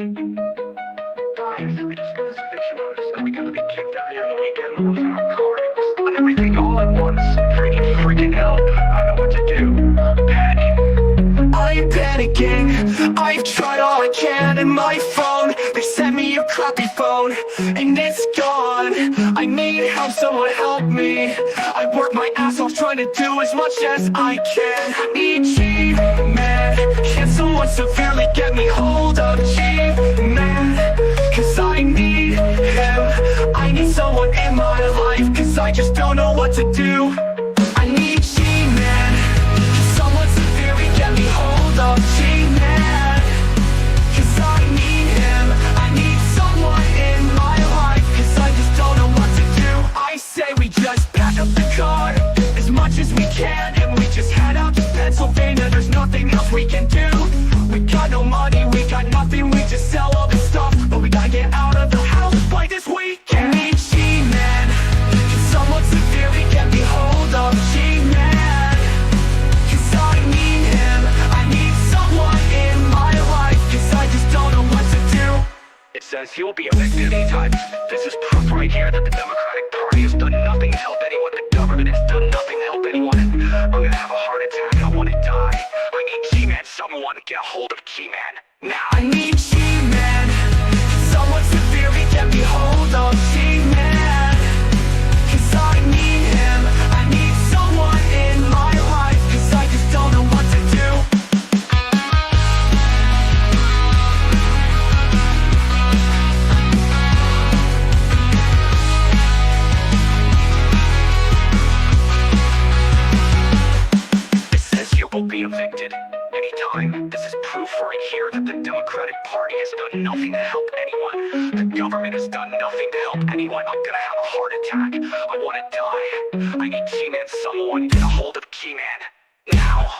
We just got this eviction notice and we gotta be kicked out here in the weekend. We're losing our cars and everything all at once. Freaking hell. I don't know what to do. Panic. I am panicking. I've tried all I can and my phone. They sent me a crappy phone and it's gone. I need help, someone help me. I work my ass off trying to do as much as I can. I need G-Man. Can someone severely get me hold of G-Man? Cause I need him. I need someone in my life, cause I just don't know what to do. I need G-Man. Can someone severely get me hold of G-Man? Cause I need him. I need someone in my life, cause I just don't know what to do. I say we just pack up the car as much as we can, and we just head out to Pennsylvania. There's nothing else we can do. We got no money, we got nothing, we just sell all this stuff. But we gotta get out of the house by this weekend. I need G-Man. Can someone severely get me hold of G-Man? Cause I need him. I need someone in my life, cause I just don't know what to do. It says he will be elected anytime. This is proof right here that the Democratic Party has done nothing to help anyone. The government has done nothing to help anyone. I'm gonna have a heart attack. I wanna die. I need G-Man. Someone to get a hold of G-Man now. I need G-Man. Someone severely get me hold of G-Man. Cause I need him. I need someone in my life, cause I just don't know what to do. It says you will be evicted anytime. This is proof right here that the Democratic Party has done nothing to help anyone. The government has done nothing to help anyone. I'm gonna have a heart attack. I wanna die. I need G-Man. Someone get a hold of G-Man now.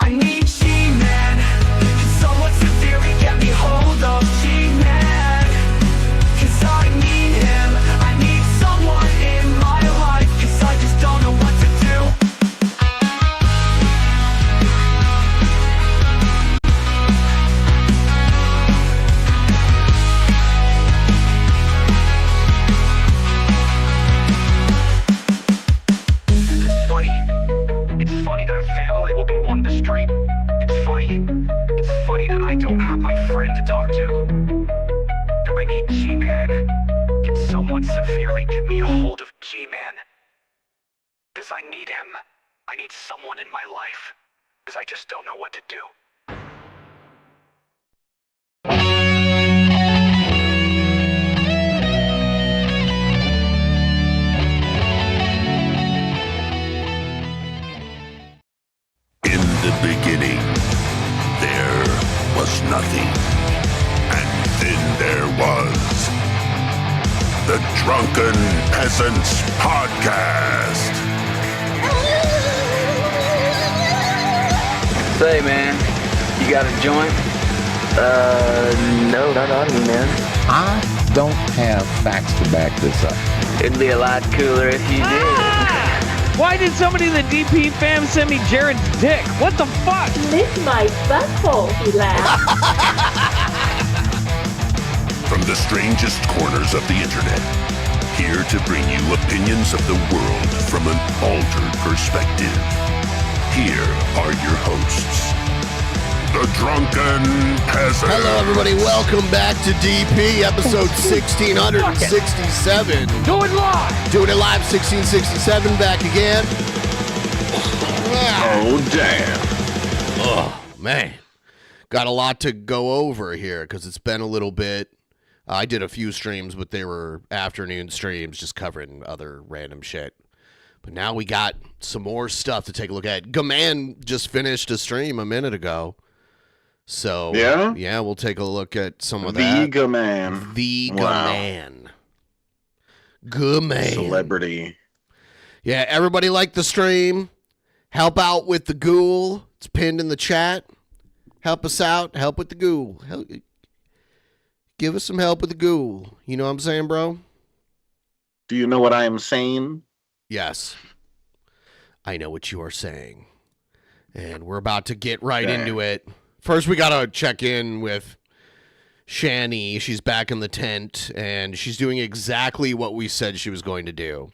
I need G-Man. Can someone severely get me hold of G-Man? Cause I need him. I need someone in my life, cause I just don't know what to do. It's funny that a family will be on the street. It's funny that I don't have my friend to talk to. Do I need G-Man? Can someone severely get me a hold of G-Man? Cause I need him. I need someone in my life. Cause I just don't know what to do. In the beginning, there was nothing. And then there was the Drunken Peasants Podcast. Say, man, you got a joint? No, not on me, man. I don't have facts to back this up. It'd be a lot cooler if you did. Why did somebody in the DP fam send me Jared's dick? What the fuck? Lick my butthole, he laughed. From the strangest corners of the internet, here to bring you opinions of the world from an altered perspective. Here are your hosts, the Drunken Peasants. Hello, everybody. Welcome back to DP, episode 1667. Do it live! Doing it live, 1667, back again. Oh, damn. Oh, man. Got a lot to go over here because it's been a little bit. I did a few streams, but they were afternoon streams just covering other random shit. But now we got some more stuff to take a look at. Gaman just finished a stream a minute ago. So, yeah, we'll take a look at some of that. The Gaman. The Wow. Gaman. Gaman. Celebrity. Yeah, everybody like the stream. Help out with the ghoul. It's pinned in the chat. Help us out. Help with the ghoul. Give us some help with the ghoul. You know what I'm saying, bro? Do you know what I am saying? Yes. I know what you are saying. And we're about to get right into it. First, we got to check in with Shanny. She's back in the tent, and she's doing exactly what we said she was going to do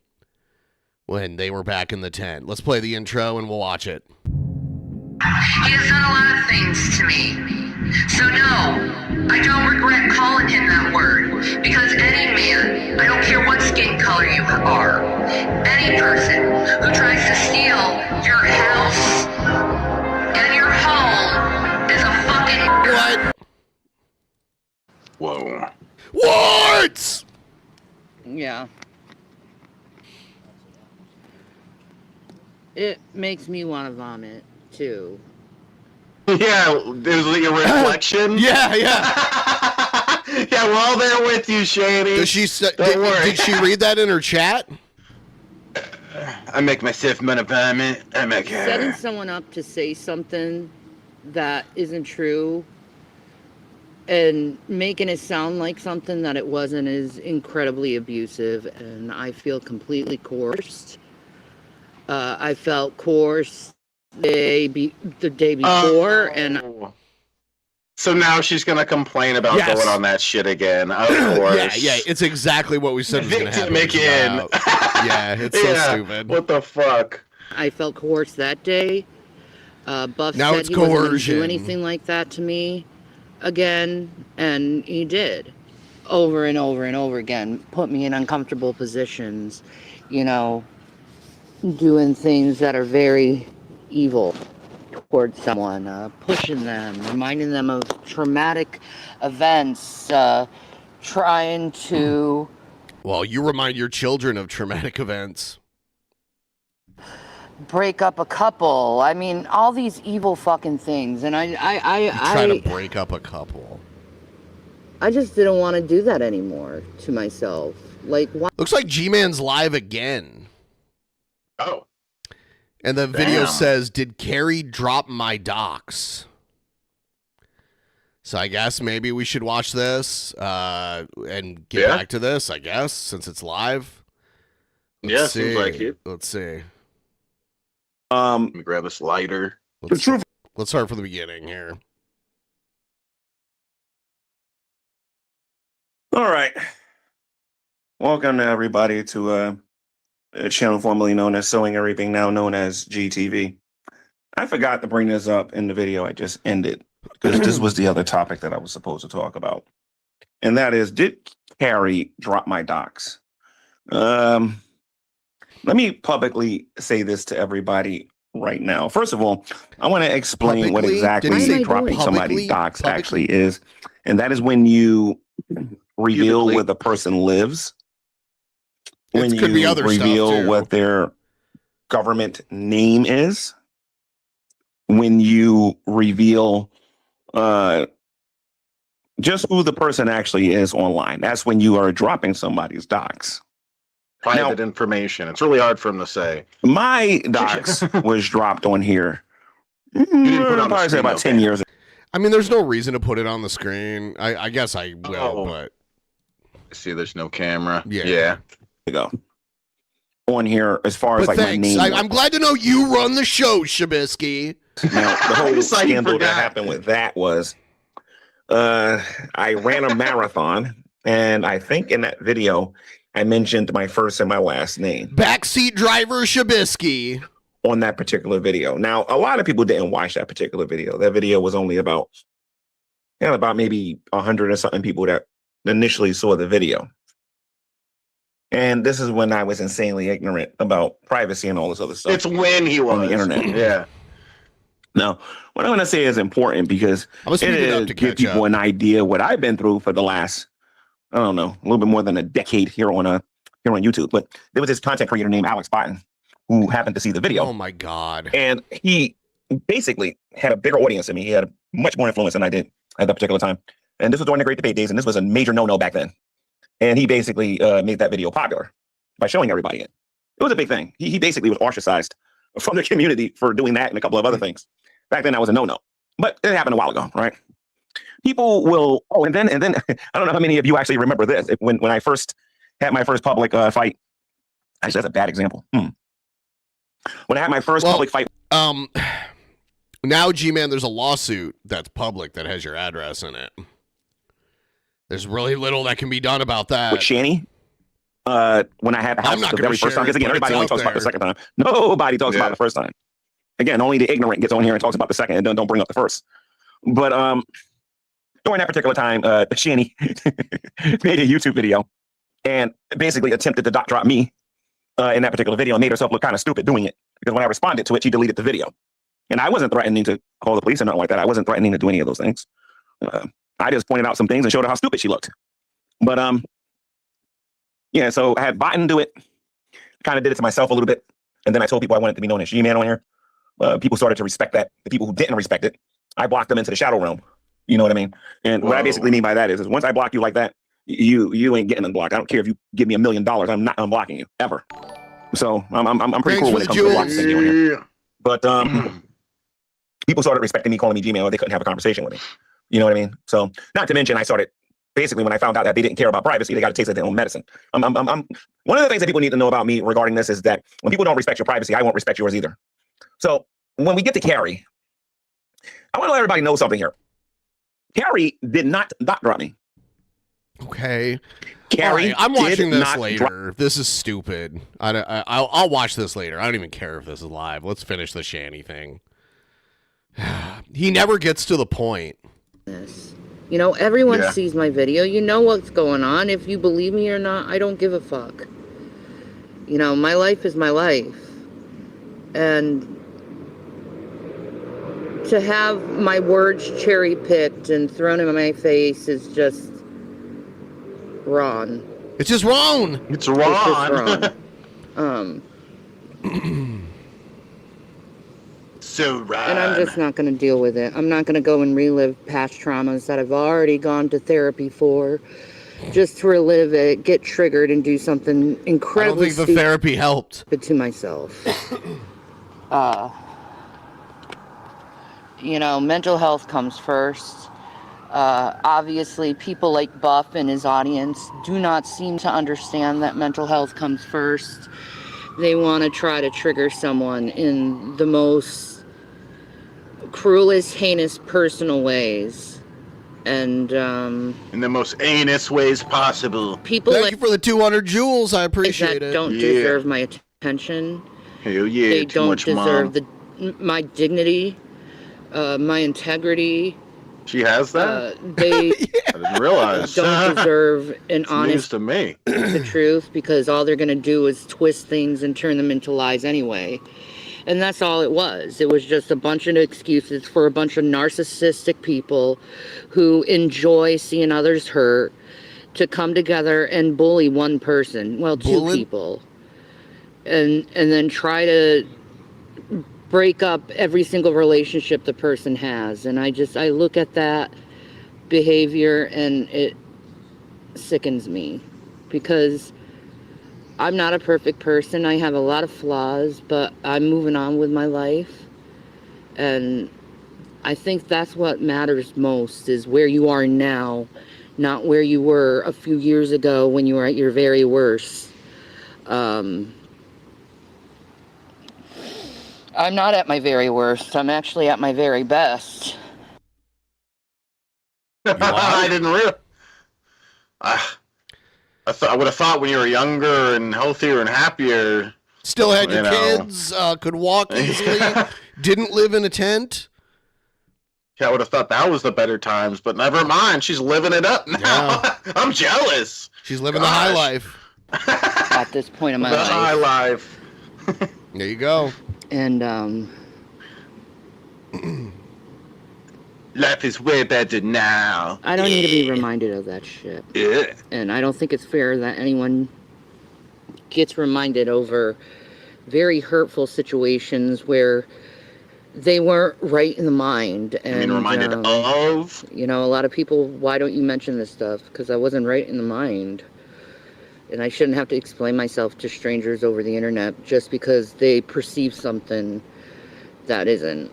when they were back in the tent. Let's play the intro, and we'll watch it. He has done a lot of things to me. So no, I don't regret calling him that word. Because any man, I don't care what skin color you are, any person who tries to steal your house and your home is a fucking... What? Whoa. What? Yeah. It makes me want to vomit, too. Yeah, there's your reflection. Yeah. Yeah, we're all there with you, Shanny. Does she Don't worry. did she read that in her chat? I make myself want to vomit. I make Setting someone up to say something that isn't true and making it sound like something that it wasn't is incredibly abusive, and I feel completely coerced. I felt coerced the day before, and so now she's gonna complain about Yes. going on that shit again. Of course. Yeah, it's exactly what we said was going to happen. Victim again. Yeah, it's so stupid. What the fuck? I felt coerced that day. Buff Now said it's he wasn't gonna coercion. do anything like that to me again, and he did over and over and over again. Put me in uncomfortable positions, doing things that are very evil towards someone, pushing them, reminding them of traumatic events, trying to... Well, you remind your children of traumatic events. break up a couple. I mean, all these evil fucking things. And Trying to break up a couple. I just didn't want to do that anymore to myself. Like, why? Looks like G-Man's live again. Oh. And the video Damn. says, "Did Carrie drop my docs?" So I guess maybe we should watch this and get back to this, I guess, since it's live. Let's see. Seems like it. Let's see. Let me grab this lighter. Let's start from the beginning here. All right. Welcome to everybody to a channel formerly known as Sewing Everything, now known as GTV. I forgot to bring this up in the video I just ended because this was the other topic that I was supposed to talk about. And that is, did Carrie drop my docs? Let me publicly say this to everybody right now. First of all, I want to explain what Publicly? exactly Did he say dropping somebody's publicly? docs Publicly? actually is. And that is when you reveal Publicly? where the person lives. When It could be you other stuff, reveal too. what their government name is. When you reveal just who the person actually is online. That's when you are dropping somebody's docs. Private information. It's really hard for him to say. My docs was dropped on here. didn't put it on the Probably say screen, about though, 10 man. years ago. I mean, there's no reason to put it on the screen. I guess I will, Oh. but See, there's no camera. Yeah. ago on here as far as but like my thanks. name. I'm glad to know you run the show, Shabisky. Now, the whole just like scandal that forgot. happened with that was I ran a marathon, and I think in that video I mentioned my first and my last name Backseat driver Shabisky. on that particular video. Now, a lot of people didn't watch that particular video. That video was only about maybe 100 or something people that initially saw the video. And this is when I was insanely ignorant about privacy and all this other stuff. It's when he was on the internet. Yeah. Now, what I'm going to say is important because I'm gonna it speed it up is to give catch people up. an idea what I've been through for the last, I don't know, a little bit more than a decade here on YouTube. But there was this content creator named Alex Botton who happened to see the video, Oh my God. and he basically had a bigger audience than me. He had much more influence than I did at that particular time. And this was during the Great Debate days, and this was a major no-no back then. And he basically made that video popular by showing everybody it. It was a big thing. He basically was ostracized from the community for doing that and a couple of other things. Back then, that was a no-no. But it happened a while ago, right? People will. Oh, and then I don't know how many of you actually remember this. When I first had my first public fight, actually, that's a bad example. When I had my first public fight, Now, G-Man, there's a lawsuit that's public that has your address in it. There's really little that can be done about that. with Shanny. When I had the house the very first time, because again, everybody only talks about the second time. Nobody talks about the first time. Again, only the ignorant gets on here and talks about the second, and don't bring up the first. But during that particular time, Shanny made a YouTube video and basically attempted to drop me in that particular video and made herself look kind of stupid doing it. Because when I responded to it, she deleted the video. And I wasn't threatening to call the police or nothing like that. I wasn't threatening to do any of those things. I just pointed out some things and showed her how stupid she looked. But yeah, so I had Biden do it. Kind of did it to myself a little bit. And then I told people I wanted to be known as G-Man on here. People started to respect that. The people who didn't respect it, I blocked them into the shadow realm. You know what I mean? And what I basically mean by that is once I block you like that, you ain't getting unblocked. I don't care if you give me $1 million. I'm not unblocking you ever. So I'm pretty cool when it comes to blocking things on here. But people started respecting me, calling me G-Man, or they couldn't have a conversation with me. You know what I mean? So not to mention, I started basically when I found out that they didn't care about privacy, they got to taste of their own medicine. One of the things that people need to know about me regarding this is that when people don't respect your privacy, I won't respect yours either. So when we get to Carrie, I want to let everybody know something here. Carrie did not drop me. Okay. Carrie, right, I'm watching this later. This is stupid. I'll watch this later. I don't even care if this is live. Let's finish the Shanny thing. He never gets to the point. You know, everyone sees my video. You know what's going on. If you believe me or not, I don't give a fuck. You know, my life is my life. And to have my words cherry-picked and thrown in my face is just wrong. It's just wrong. It's wrong. It's just wrong. So right. And I'm just not going to deal with it. I'm not going to go and relive past traumas that I've already gone to therapy for, just to relive it, get triggered, and do something incredibly I don't think the therapy helped. To myself. You know, mental health comes first. Obviously, people like Buff and his audience do not seem to understand that mental health comes first. They want to try to trigger someone in the most cruelest, heinous, personal ways. And in the most heinous ways possible. People Thank you for the 200 jewels. I appreciate it. Don't deserve my attention. Hell yeah. They too don't much deserve mom. my dignity, my integrity. She has that? They I didn't realize. don't deserve an honest news to me. the truth, because all they're going to do is twist things and turn them into lies anyway. And that's all it was. It was just a bunch of excuses for a bunch of narcissistic people who enjoy seeing others hurt to come together and bully one person, well, two people, and then try to break up every single relationship the person has. And I look at that behavior and it sickens me, because I'm not a perfect person. I have a lot of flaws, but I'm moving on with my life. And I think that's what matters most, is where you are now, not where you were a few years ago when you were at your very worst. I'm not at my very worst. I'm actually at my very best. I didn't realize. I would have thought when you were younger and healthier and happier. Still had your kids, could walk easily, didn't live in a tent. Yeah, I would have thought that was the better times, but never mind. She's living it up now. Yeah. I'm jealous. She's living the high life. At this point in my life. The high life. There you go. And, life is way better now. I don't need to be reminded of that shit. Yeah. And I don't think it's fair that anyone gets reminded over very hurtful situations where they weren't right in the mind. And, you mean reminded of? You know, a lot of people, why don't you mention this stuff? Because I wasn't right in the mind. And I shouldn't have to explain myself to strangers over the internet just because they perceive something that isn't.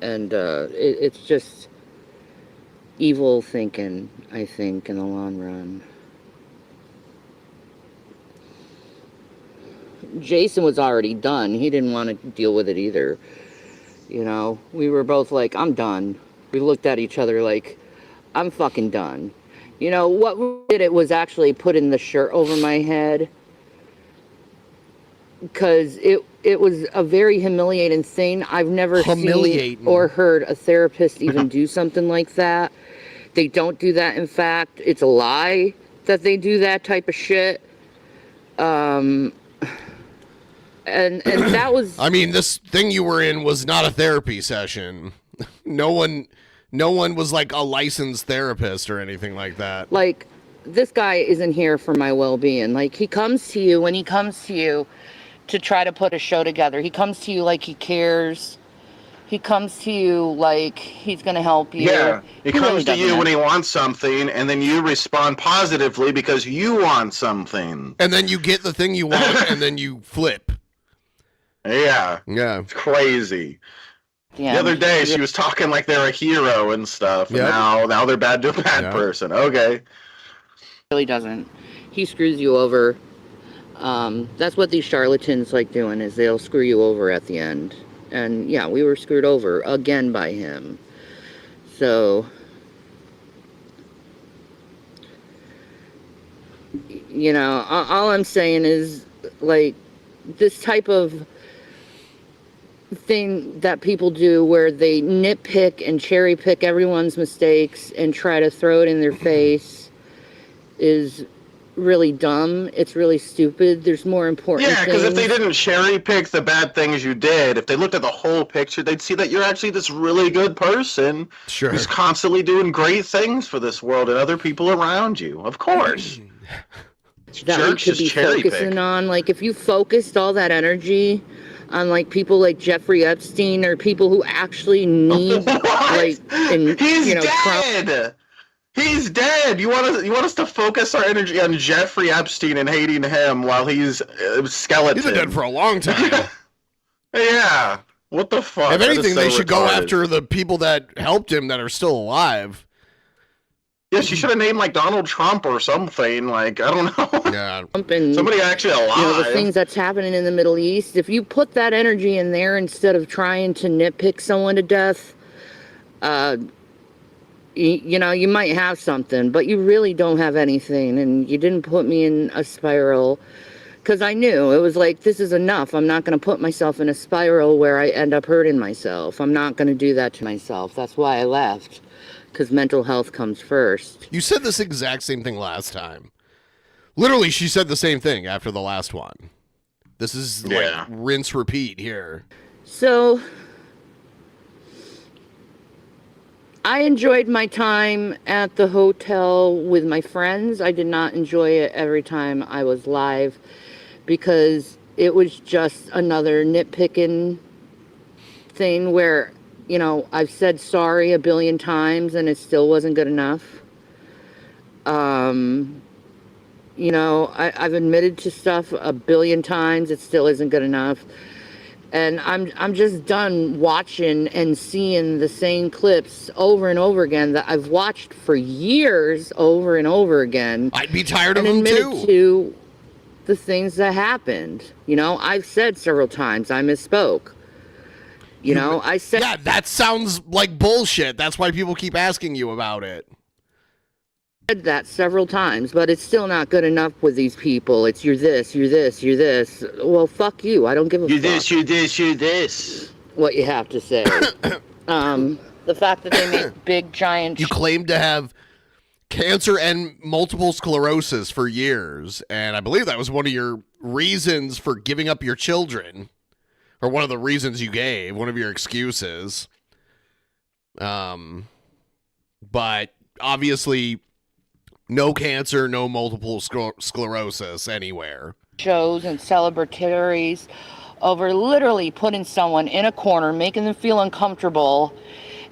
It's just evil thinking, I think, in the long run. Jason was already done. He didn't want to deal with it either. You know, we were both like, I'm done. We looked at each other like, I'm fucking done. You know, what we did it was actually putting the shirt over my head, because it was a very humiliating thing. I've never seen or heard a therapist even do something like that. They don't do that. In fact, it's a lie that they do that type of shit. And that was... I mean, this thing you were in was not a therapy session. No one was like a licensed therapist or anything like that. Like, this guy isn't here for my well-being. Like, he comes to you when he comes to you to try to put a show together. He comes to you like he cares. He comes to you like he's going to help you. Yeah, he comes really to you doesn't. when he wants something, and then you respond positively because you want something. And then you get the thing you want, and then you flip. Yeah. Yeah. It's crazy. Yeah, the other day, she was talking like they're a hero and stuff, and Yep. now they're bad to a bad Yep. person. Okay. Really doesn't. He screws you over. That's what these charlatans like doing, is they'll screw you over at the end. And yeah, we were screwed over again by him. So, you know, all I'm saying is, like, this type of thing that people do where they nitpick and cherry pick everyone's mistakes and try to throw it in their face is really dumb. It's really stupid. There's more important Yeah, because if things. they didn't cherry pick the bad things you did, if they looked at the whole picture, they'd see that you're actually this really good person Sure. who's constantly doing great things for this world and other people around you. Of course. that we Jerks could just be cherry focusing pick. on. Like, if you focused all that energy on, like, people like Jeffrey Epstein or people who actually need, like, and, He's you know, Trump. dead. He's dead. You want us to focus our energy on Jeffrey Epstein and hating him while he's a skeleton? He's been dead for a long time. Yeah. What the fuck? If That is anything, so they should go retarded. after the people that helped him that are still alive. Yeah, she should have named like Donald Trump or something. Like, I don't know. Yeah. Trump and, Somebody actually alive. you know, the things that's happening in the Middle East. If you put that energy in there instead of trying to nitpick someone to death, you know, you might have something, but you really don't have anything. And you didn't put me in a spiral, because I knew it was like, this is enough. I'm not going to put myself in a spiral where I end up hurting myself. I'm not going to do that to myself. That's why I left, because mental health comes first. You said this exact same thing last time. Literally, she said the same thing after the last one. This is like rinse repeat here. So I enjoyed my time at the hotel with my friends. I did not enjoy it every time I was live, because it was just another nitpicking thing where, you know, I've said sorry a billion times and it still wasn't good enough. You know, I've admitted to stuff a billion times. It still isn't good enough. And I'm just done watching and seeing the same clips over and over again that I've watched for years over and over again. I'd be tired of and them admitted too. to the things that happened. You know, I've said several times I misspoke. You know, I said... Yeah, that sounds like bullshit. That's why people keep asking you about it. Said that several times, but it's still not good enough with these people. It's you're this, you're this, you're this. Well, fuck you. I don't give a fuck. You're this. What you have to say. The fact that they make big, giant... You claim to have cancer and multiple sclerosis for years, and I believe that was one of your reasons for giving up your children, or one of the reasons you gave, one of your excuses. But obviously, no cancer, no multiple sclerosis anywhere. Shows and celebratories over literally putting someone in a corner, making them feel uncomfortable,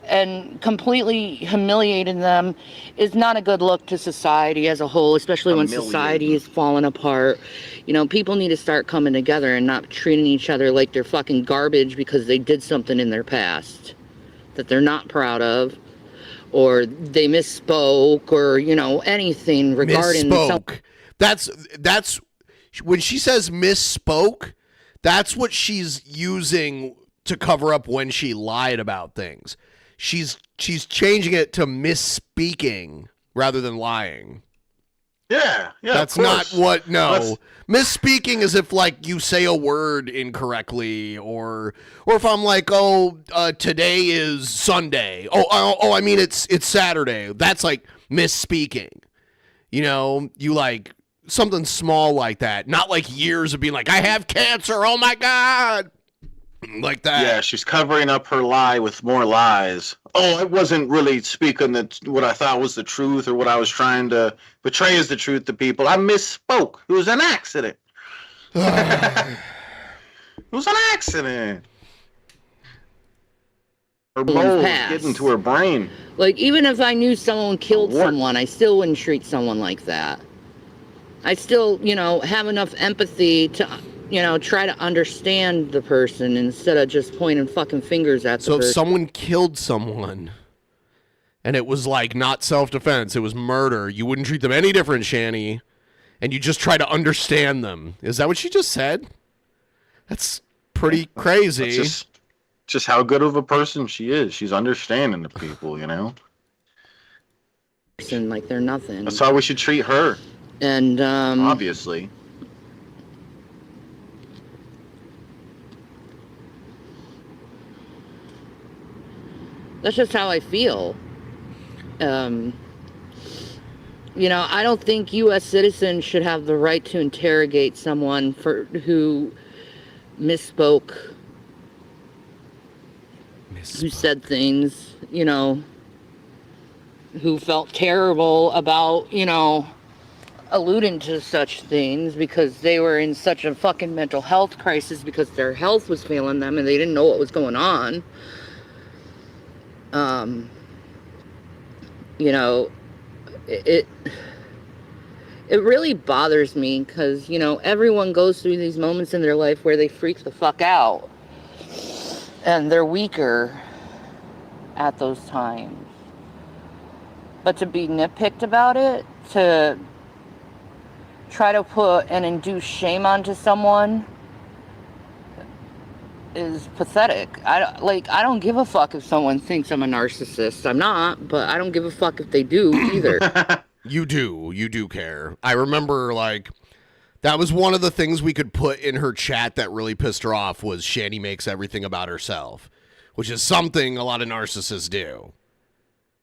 and completely humiliating them is not a good look to society as a whole, especially when society is falling apart. You know, people need to start coming together and not treating each other like they're fucking garbage because they did something in their past that they're not proud of, or they misspoke, or, you know, anything regarding... Misspoke. That's when she says misspoke, that's what she's using to cover up when she lied about things. she's changing it to misspeaking rather than lying. Yeah, That's not what. No, misspeaking is if like you say a word incorrectly, or if I'm like, today is Sunday. I mean it's Saturday. That's like misspeaking. You like something small like that, not like years of being like, I have cancer. Oh my God. Like that. Yeah, she's covering up her lie with more lies. I wasn't really speaking what I thought was the truth or what I was trying to portray as the truth to people. I misspoke. It was an accident. It was an accident. Her mold getting to her brain. Like, even if I knew someone killed someone, I still wouldn't treat someone like that. I still, have enough empathy to... try to understand the person instead of just pointing fucking fingers at the person. So if someone killed someone and it was like not self-defense, it was murder, you wouldn't treat them any different, Shanny, and you just try to understand them. Is that what she just said? That's pretty crazy. That's just how good of a person she is. She's understanding the people, Like they're nothing. That's how we should treat her. And obviously. That's just how I feel. I don't think U.S. citizens should have the right to interrogate someone who misspoke, who said things, who felt terrible about, alluding to such things because they were in such a fucking mental health crisis because their health was failing them and they didn't know what was going on. It really bothers me because, everyone goes through these moments in their life where they freak the fuck out and they're weaker at those times. But to be nitpicked about it, to try to put and induce shame onto someone is pathetic. I don't give a fuck if someone thinks I'm a narcissist. I'm not, but I don't give a fuck if they do either. You do care. I remember that was one of the things we could put in her chat that really pissed her off was Shanny makes everything about herself, which is something a lot of narcissists do.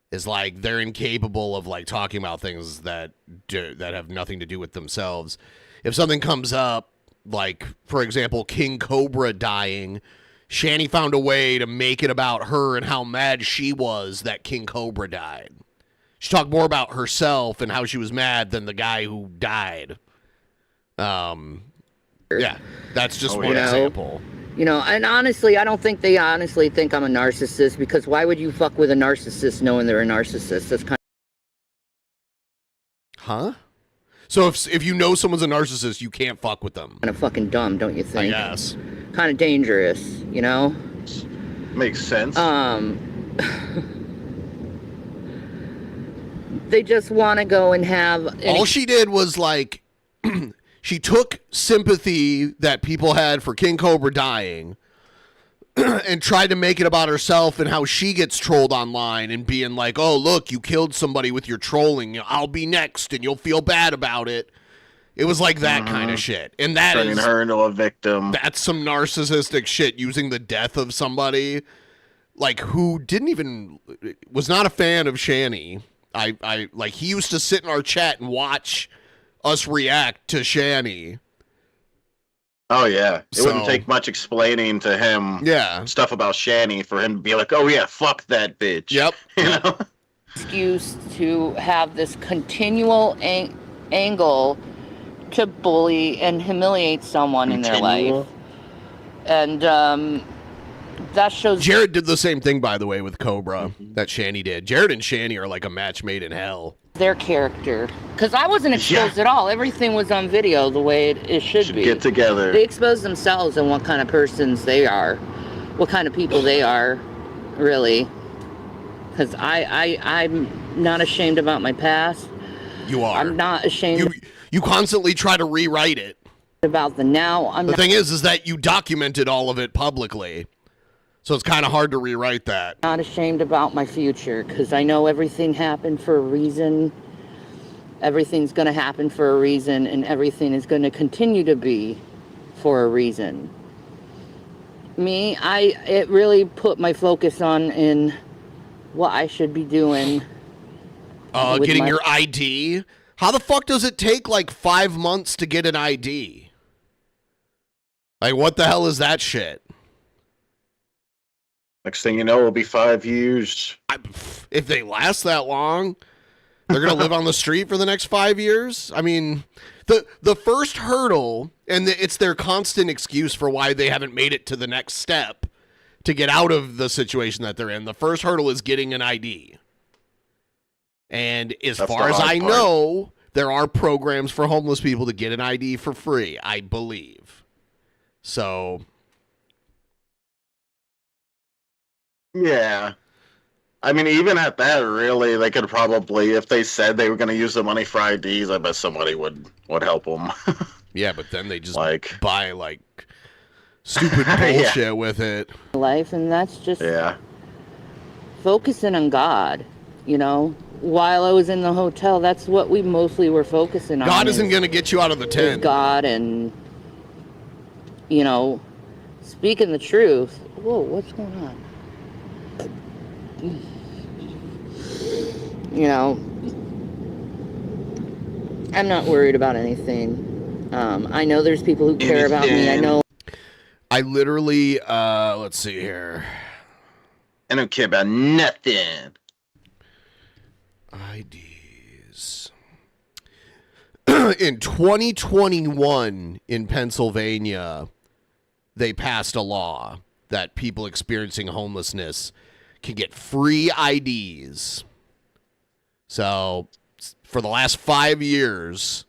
Is like they're incapable of talking about things that have nothing to do with themselves. If something comes up, like, for example, King Cobra dying, Shanny found a way to make it about her and how mad she was that King Cobra died. She talked more about herself and how she was mad than the guy who died. Yeah, that's just one example. And honestly, I don't think they honestly think I'm a narcissist because why would you fuck with a narcissist knowing they're a narcissist? That's kind of... Huh? So if you know someone's a narcissist, you can't fuck with them. Kind of fucking dumb, don't you think? I guess. Kind of dangerous, Makes sense. They just want to go and have... All she did was she took sympathy that people had for King Cobra dying and tried to make it about herself and how she gets trolled online and being like, oh, look, you killed somebody with your trolling. I'll be next and you'll feel bad about it. It was like that kind of shit. And that turning her into a victim. That's some narcissistic shit, using the death of somebody who was not a fan of Shanny. He used to sit in our chat and watch us react to Shanny. Oh, yeah. It wouldn't take much explaining to him stuff about Shanny for him to be like, oh, yeah, fuck that bitch. Yep. Excuse to have this continual angle to bully and humiliate someone in their life. And that shows... Jared did the same thing, by the way, with Cobra that Shanny did. Jared and Shanny are like a match made in hell. Their character. Because I wasn't exposed at all. Everything was on video the way it should be. Get together. They expose themselves and what kind of persons they are. What kind of people they are, really. Because I'm not ashamed about my past. You are. I'm not ashamed. You constantly try to rewrite it. About the now. The thing is that you documented all of it publicly. So it's kind of hard to rewrite that. Not ashamed about my future because I know everything happened for a reason. Everything's going to happen for a reason, and everything is going to continue to be for a reason. It really put my focus on in what I should be doing. Getting your ID? How the fuck does it take like 5 months to get an ID? Like, what the hell is that shit? Next thing you know, it'll be 5 years. If they last that long, they're going to live on the street for the next 5 years? I mean, the first hurdle, and it's their constant excuse for why they haven't made it to the next step to get out of the situation that they're in. The first hurdle is getting an ID. And as far as I know, there are programs for homeless people to get an ID for free, I believe. So, yeah. I mean, even at that, really, they could probably, if they said they were going to use the money for IDs, I bet somebody would help them. Yeah, but then they just buy, like, stupid bullshit with it. Life, and that's just focusing on God, you know? While I was in the hotel, that's what we mostly were focusing on. God isn't going to get you out of the tent. God and, you know, speaking the truth. Whoa, what's going on? You know, I'm not worried about anything. I know there's people who care about me. I know. I literally, let's see here. I don't care about nothing. IDs. In 2021 in Pennsylvania, they passed a law that people experiencing homelessness can get free IDs. So, for the last 5 years,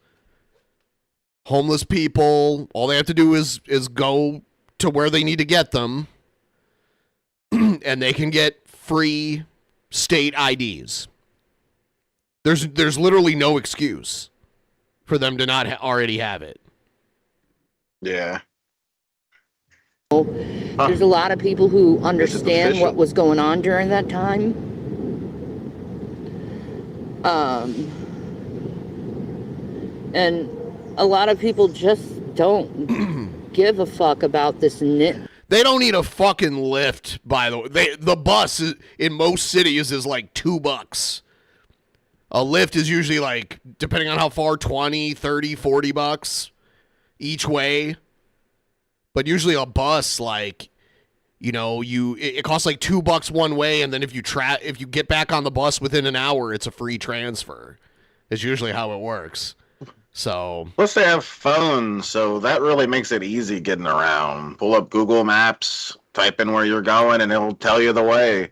homeless people, all they have to do is go to where they need to get them, and they can get free state IDs. There's literally no excuse for them to not already have it. Yeah. There's a lot of people who understand what was going on during that time. And a lot of people just don't give a fuck about this nit. They don't need a fucking lift, by the way. The bus in most cities is like $2. A lift is usually like, depending on how far, 20, 30, 40 bucks each way. But usually a bus, like, you know, it costs like $2 one way, and then if you get back on the bus within an hour, it's a free transfer. It's usually how it works. So plus they have phones, so that really makes it easy getting around. Pull up Google Maps, type in where you're going, and it'll tell you the way.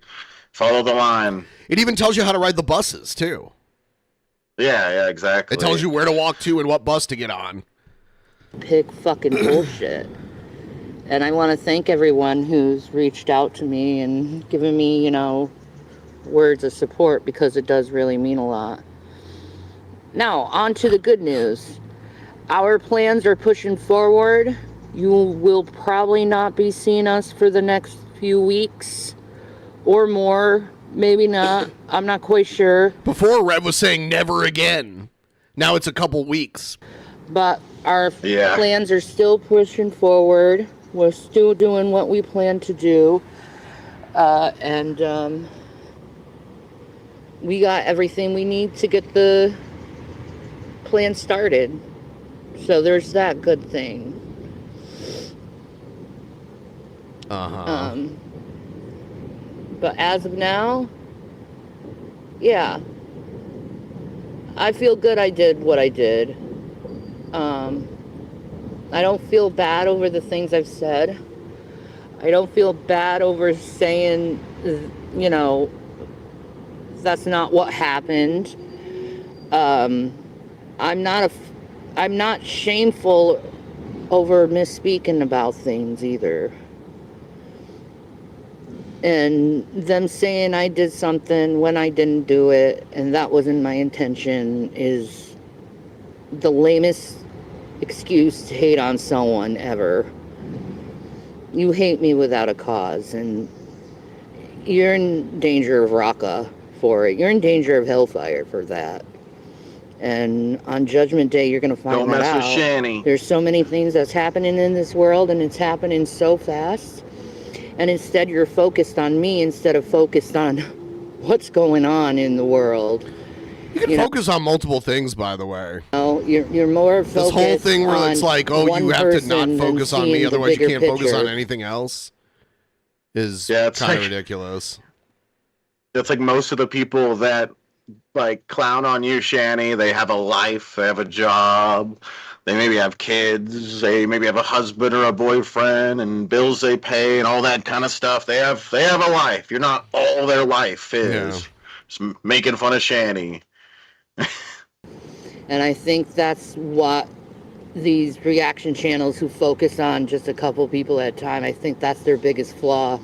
Follow the line. It even tells you how to ride the buses too. Yeah, exactly. It tells you where to walk to and what bus to get on. Pick fucking bullshit. And I want to thank everyone who's reached out to me and given me, you know, words of support, because it does really mean a lot. Now, on to the good news. Our plans are pushing forward. You will probably not be seeing us for the next few weeks or more. Maybe not. I'm not quite sure. Before, Rev was saying never again. Now it's a couple weeks. But our plans are still pushing forward. We're still doing what we plan to do. And we got everything we need to get the plan started. So there's that good thing. But as of now, yeah, I feel good I did what I did. I don't feel bad over the things I've said. I don't feel bad over saying, you know, that's not what happened. I'm not shameful over misspeaking about things either. And them saying I did something when I didn't do it and that wasn't my intention is the lamest excuse to hate on someone ever. you hate me without a cause, and you're in danger of Raqqa for it. You're in danger of hellfire for that. And on Judgment Day, you're going to find Don't that mess with out. Shanny. There's so many things that's happening in this world, and it's happening so fast. And instead, you're focused on me instead of focused on what's going on in the world. You can focus on multiple things, by the way. No, you're more focused This whole thing where on it's like, oh, one you have to not person focus than on me, seeing the otherwise you bigger can't focus on picture. anything else, is it's kind of like- ridiculous. That's like most of the people that like clown on you, Shanny. They have a life, they have a job, they maybe have kids, they maybe have a husband or a boyfriend, and bills they pay and all that kind of stuff. They have a life. You're not all their life is. Just making fun of Shanny. And I think that's what these reaction channels who focus on just a couple people at a time, I think that's their biggest flaw,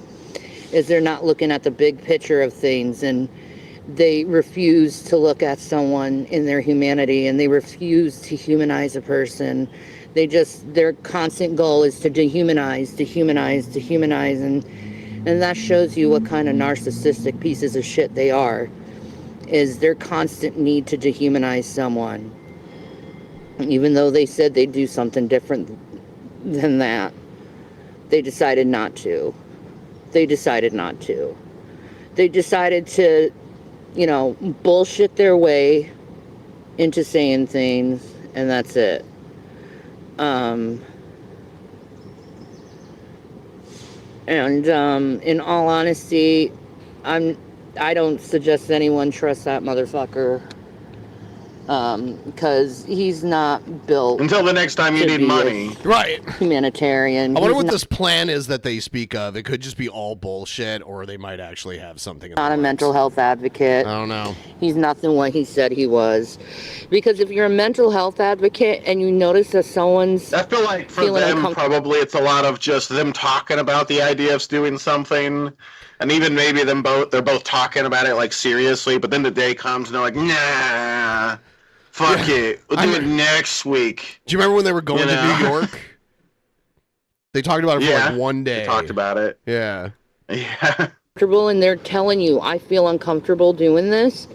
is they're not looking at the big picture of things, and they refuse to look at someone in their humanity, and they refuse to humanize a person. Their constant goal is to dehumanize, and that shows you what kind of narcissistic pieces of shit they are, is their constant need to dehumanize someone. Even though they said they'd do something different than that, they decided not to. They decided to, bullshit their way into saying things, and that's it. In all honesty, I don't suggest anyone trust that motherfucker, because he's not built Until the next time you to need be money. Right. humanitarian. I wonder He's what not- this plan is that they speak of. It could just be all bullshit, or they might actually have something. Not a mental health advocate. I don't know. He's nothing what he said he was. Because if you're a mental health advocate and you notice that someone's I feel like for feeling them, uncomfortable, probably it's a lot of just them talking about the idea of doing something, and even maybe they're both talking about it like seriously. But then the day comes and they're like, nah, fuck it, we'll do it next week. Do you remember when they were going You know? to New York? They talked about it for like one day. They talked about it. Yeah. Yeah. and they're telling you, I feel uncomfortable doing this,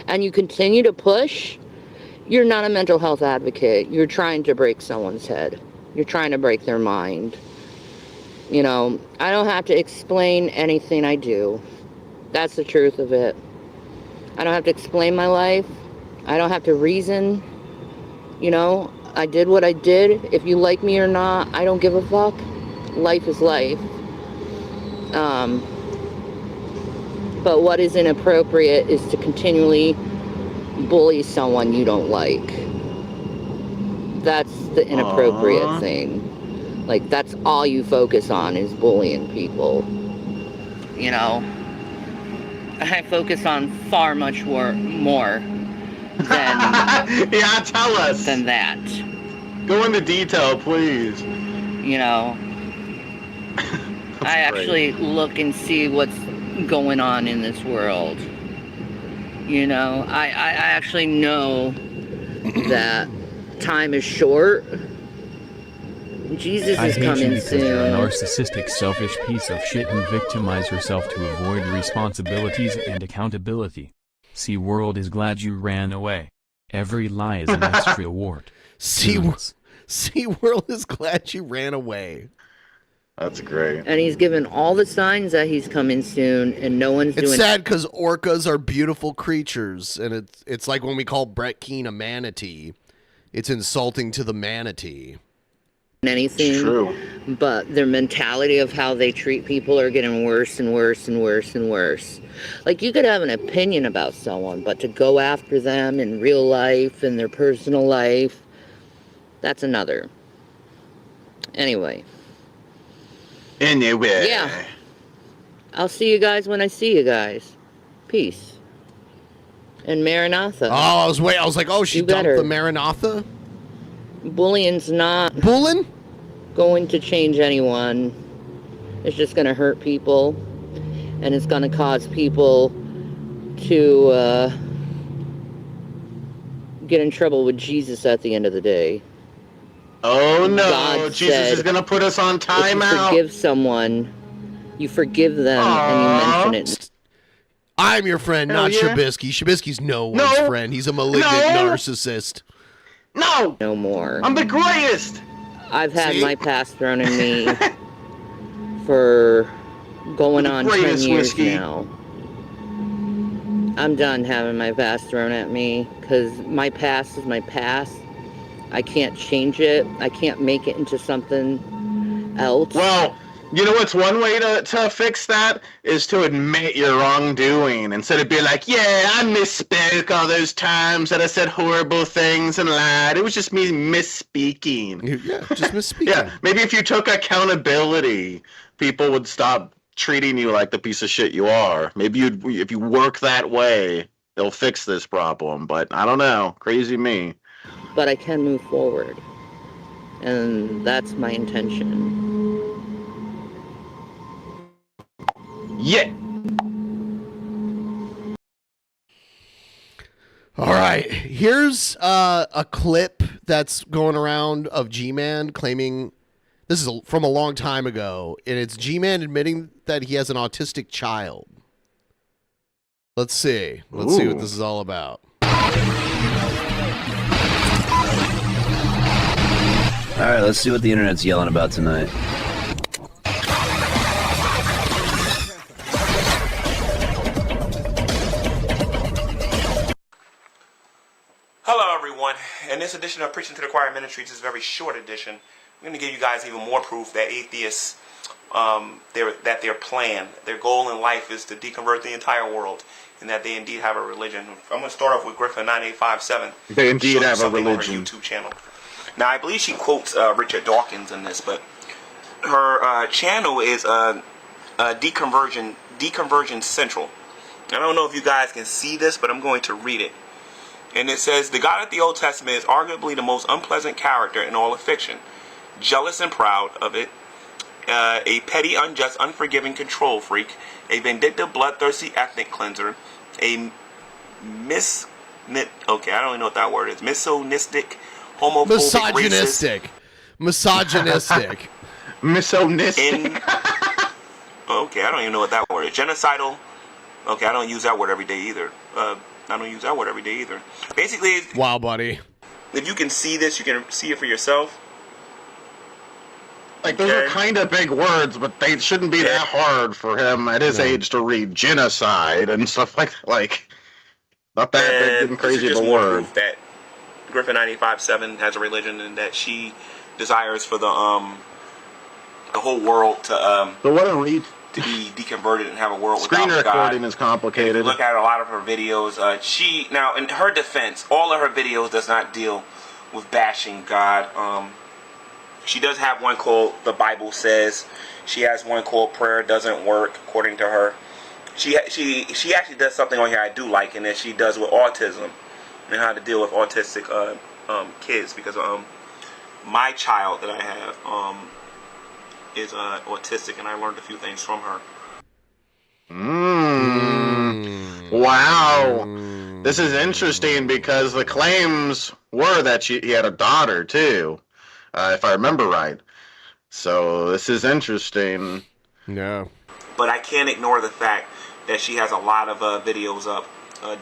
and you continue to push, you're not a mental health advocate. You're trying to break someone's head. You're trying to break their mind. I don't have to explain anything I do. That's the truth of it. I don't have to explain my life. I don't have to reason. I did what I did. If you like me or not, I don't give a fuck. Life is life. But what is inappropriate is to continually bully someone you don't like. That's the inappropriate thing. Like, that's all you focus on is bullying people. I focus on far much more than Yeah, tell us. than that. Go into detail, please. I actually look and see what's going on in this world. I actually know that time is short. Jesus I is hate you coming because you're a soon. narcissistic, selfish piece of shit and victimize yourself to avoid responsibilities and accountability. SeaWorld is glad you ran away. Every lie is an extra award. SeaWorld is glad you ran away. That's great. And he's given all the signs that he's coming soon, and no one's It's doing sad because orcas are beautiful creatures, and it's like when we call Brett Keane a manatee. It's insulting to the manatee. anything. It's true. But their mentality of how they treat people are getting worse and worse and worse and worse. Like, you could have an opinion about someone, but to go after them in real life and their personal life, that's another. Anyway. Yeah. I'll see you guys when I see you guys. Peace. And Maranatha. Oh, I was like, oh, she You dumped better. the Maranatha? Bullying's not Bullying? going to change anyone. It's just going to hurt people. And it's going to cause people to get in trouble with Jesus at the end of the day. Oh no, God Jesus said, is gonna put us on if you timeout. forgive someone, you forgive them and you mention it. I'm your friend, Hell not yeah. Shabisky. Shabisky's no one's friend. He's a malignant narcissist. No! No more. I'm the greatest! I've had my past thrown in me for going on 10 years whiskey. now. I'm done having my past thrown at me because my past is my past. I can't change it. I can't make it into something else. Well, you know what's one way to fix that? Is to admit your wrongdoing instead of being like, yeah, I misspoke all those times that I said horrible things and lied. It was just me misspeaking. Yeah, just misspeaking. Yeah, maybe if you took accountability, people would stop treating you like the piece of shit you are. Maybe if you work that way, it'll fix this problem. But I don't know. Crazy me. But I can move forward. And that's my intention. Yeah. All right, here's a clip that's going around of G-Man claiming, this is from a long time ago, and it's G-Man admitting that he has an autistic child. Let's see. Let's see what this is all about. All right, let's see what the internet's yelling about tonight. Hello, everyone. In this edition of Preaching to the Choir Ministries, is a very short edition. I'm going to give you guys even more proof that atheists, their plan, their goal in life is to deconvert the entire world, and that they indeed have a religion. I'm going to start off with Griffin 9857. They indeed have a religion. On her YouTube channel. Now, I believe she quotes Richard Dawkins in this, but her channel is Deconversion Central. I don't know if you guys can see this, but I'm going to read it. And it says, the God of the Old Testament is arguably the most unpleasant character in all of fiction. Jealous and proud of it, a petty, unjust, unforgiving control freak, a vindictive, bloodthirsty ethnic cleanser, okay, I don't even know what that word is, misogynistic, homophobic, misogynistic. Misogynistic. Okay, I don't even know what that word is. Genocidal. Okay, I don't use that word every day either. Basically, wow, buddy. If you can see this, you can see it for yourself. Like, those are kind of big words, but they shouldn't be that hard for him at his age to read genocide and stuff like that. Like, not that big and crazy of a word. That Griffin 95.7 has a religion, and that she desires for the whole world to to be deconverted and have a world without God. Screen recording is complicated. Look at a lot of her videos. Now, in her defense, all of her videos does not deal with bashing God. She does have one called The Bible Says. She has one called Prayer Doesn't Work, according to her. She actually does something on here I do like, and that she does with autism and how to deal with autistic kids, because my child that I have is autistic, and I learned a few things from her. Wow. This is interesting because the claims were that he had a daughter too, if I remember right. So this is interesting. No. But I can't ignore the fact that she has a lot of videos up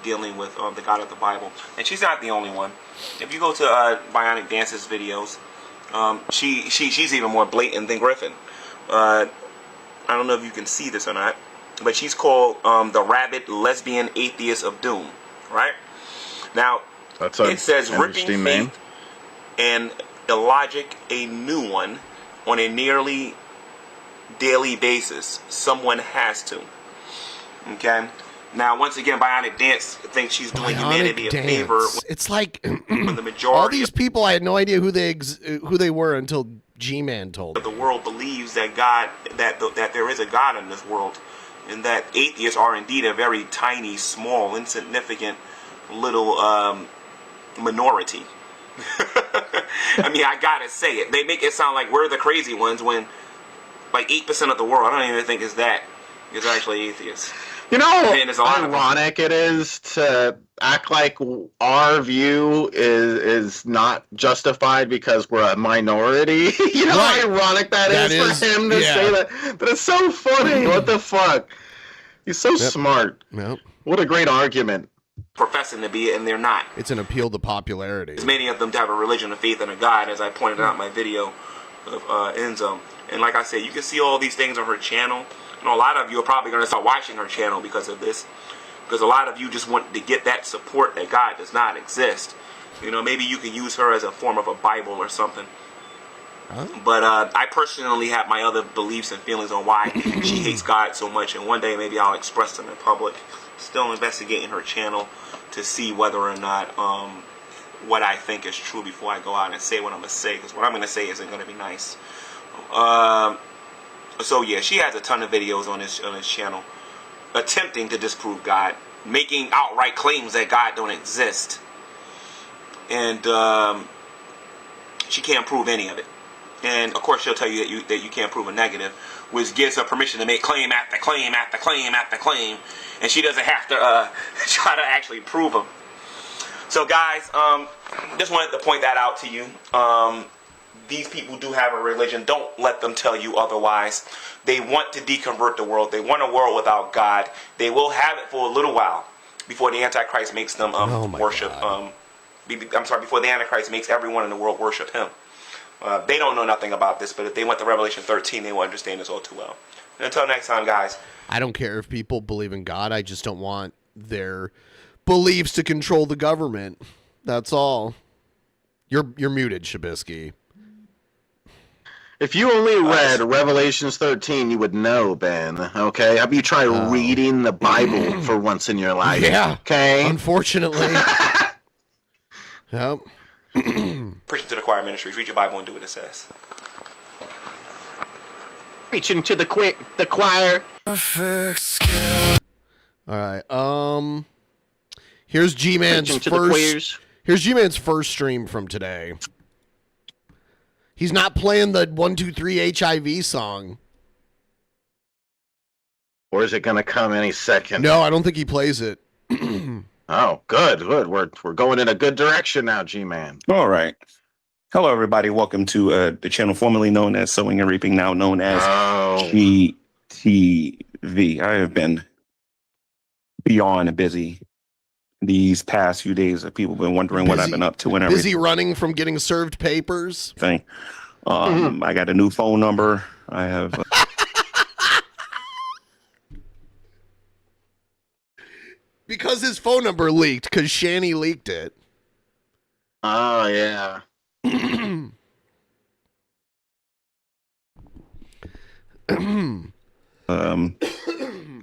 dealing with the God of the Bible. And she's not the only one. If you go to Bionic Dance's videos, she's even more blatant than Griffin. I don't know if you can see this or not, but she's called the Rabid Lesbian Atheist of Doom, right? Now, it says ripping faith and illogic, a new one, on a nearly daily basis. Someone has to. Okay? Now, once again, Bionic Dance thinks she's doing humanity a favor. It's like when the majority all these people, I had no idea who they were until G-Man told me. The world believes that that there is a God in this world, and that atheists are indeed a very tiny, small, insignificant little minority. I mean, I gotta say it. They make it sound like we're the crazy ones when like 8% of the world, I don't even think is actually atheists. You know And there's a lot how of ironic it is to act like our view is not justified because we're a minority. You know Right. how ironic that is for him to say that. But it's so funny. What the fuck? He's so smart. Yep. What a great argument. professing to be it, and they're not. It's an appeal to popularity. There's many of them to have a religion, a faith, and a God, as I pointed out in my video of Enzo. And like I said, you can see all these things on her channel. You know, a lot of you are probably going to start watching her channel because of this. Because a lot of you just want to get that support that God does not exist. You know, maybe you can use her as a form of a Bible or something. But I personally have my other beliefs and feelings on why she hates God so much. And one day maybe I'll express them in public. Still investigating her channel to see whether or not what I think is true before I go out and say what I'm going to say. Because what I'm going to say isn't going to be nice. So yeah, she has a ton of videos on this channel attempting to disprove God, making outright claims that God don't exist, and she can't prove any of it. And of course, she'll tell you that you can't prove a negative, which gives her permission to make claim after claim after claim after claim, and she doesn't have to try to actually prove them. So guys, just wanted to point that out to you. These people do have a religion. Don't let them tell you otherwise. They want to deconvert the world. They want a world without God. They will have it for a little while before the Antichrist makes them worship. Before the Antichrist makes everyone in the world worship him. They don't know nothing about this, but if they went to Revelation 13, they will understand this all too well. And until next time, guys. I don't care if people believe in God. I just don't want their beliefs to control the government. That's all. You're muted, Shabisky. If you only read Revelations 13, you would know, Ben. Okay? How about you try reading the Bible for once in your life? Yeah. Okay? Unfortunately. Yep. Preaching to the choir ministries. Read your Bible and do what it says. Preaching to the choir. All right. Here's G-Man's Preaching to the queers. Here's G-Man's first stream from today. He's not playing the 123 HIV song. Or is it going to come any second? No, I don't think he plays it. Oh, good. We're going in a good direction now, G-Man. All right. Hello, everybody. Welcome to the channel formerly known as Sowing and Reaping, now known as GTV. I have been beyond busy these past few days. People have been wondering what I've been up to and everything. Busy running from getting served papers. I got a new phone number. I have... Because his phone number leaked, because Shanny leaked it. Oh, yeah. A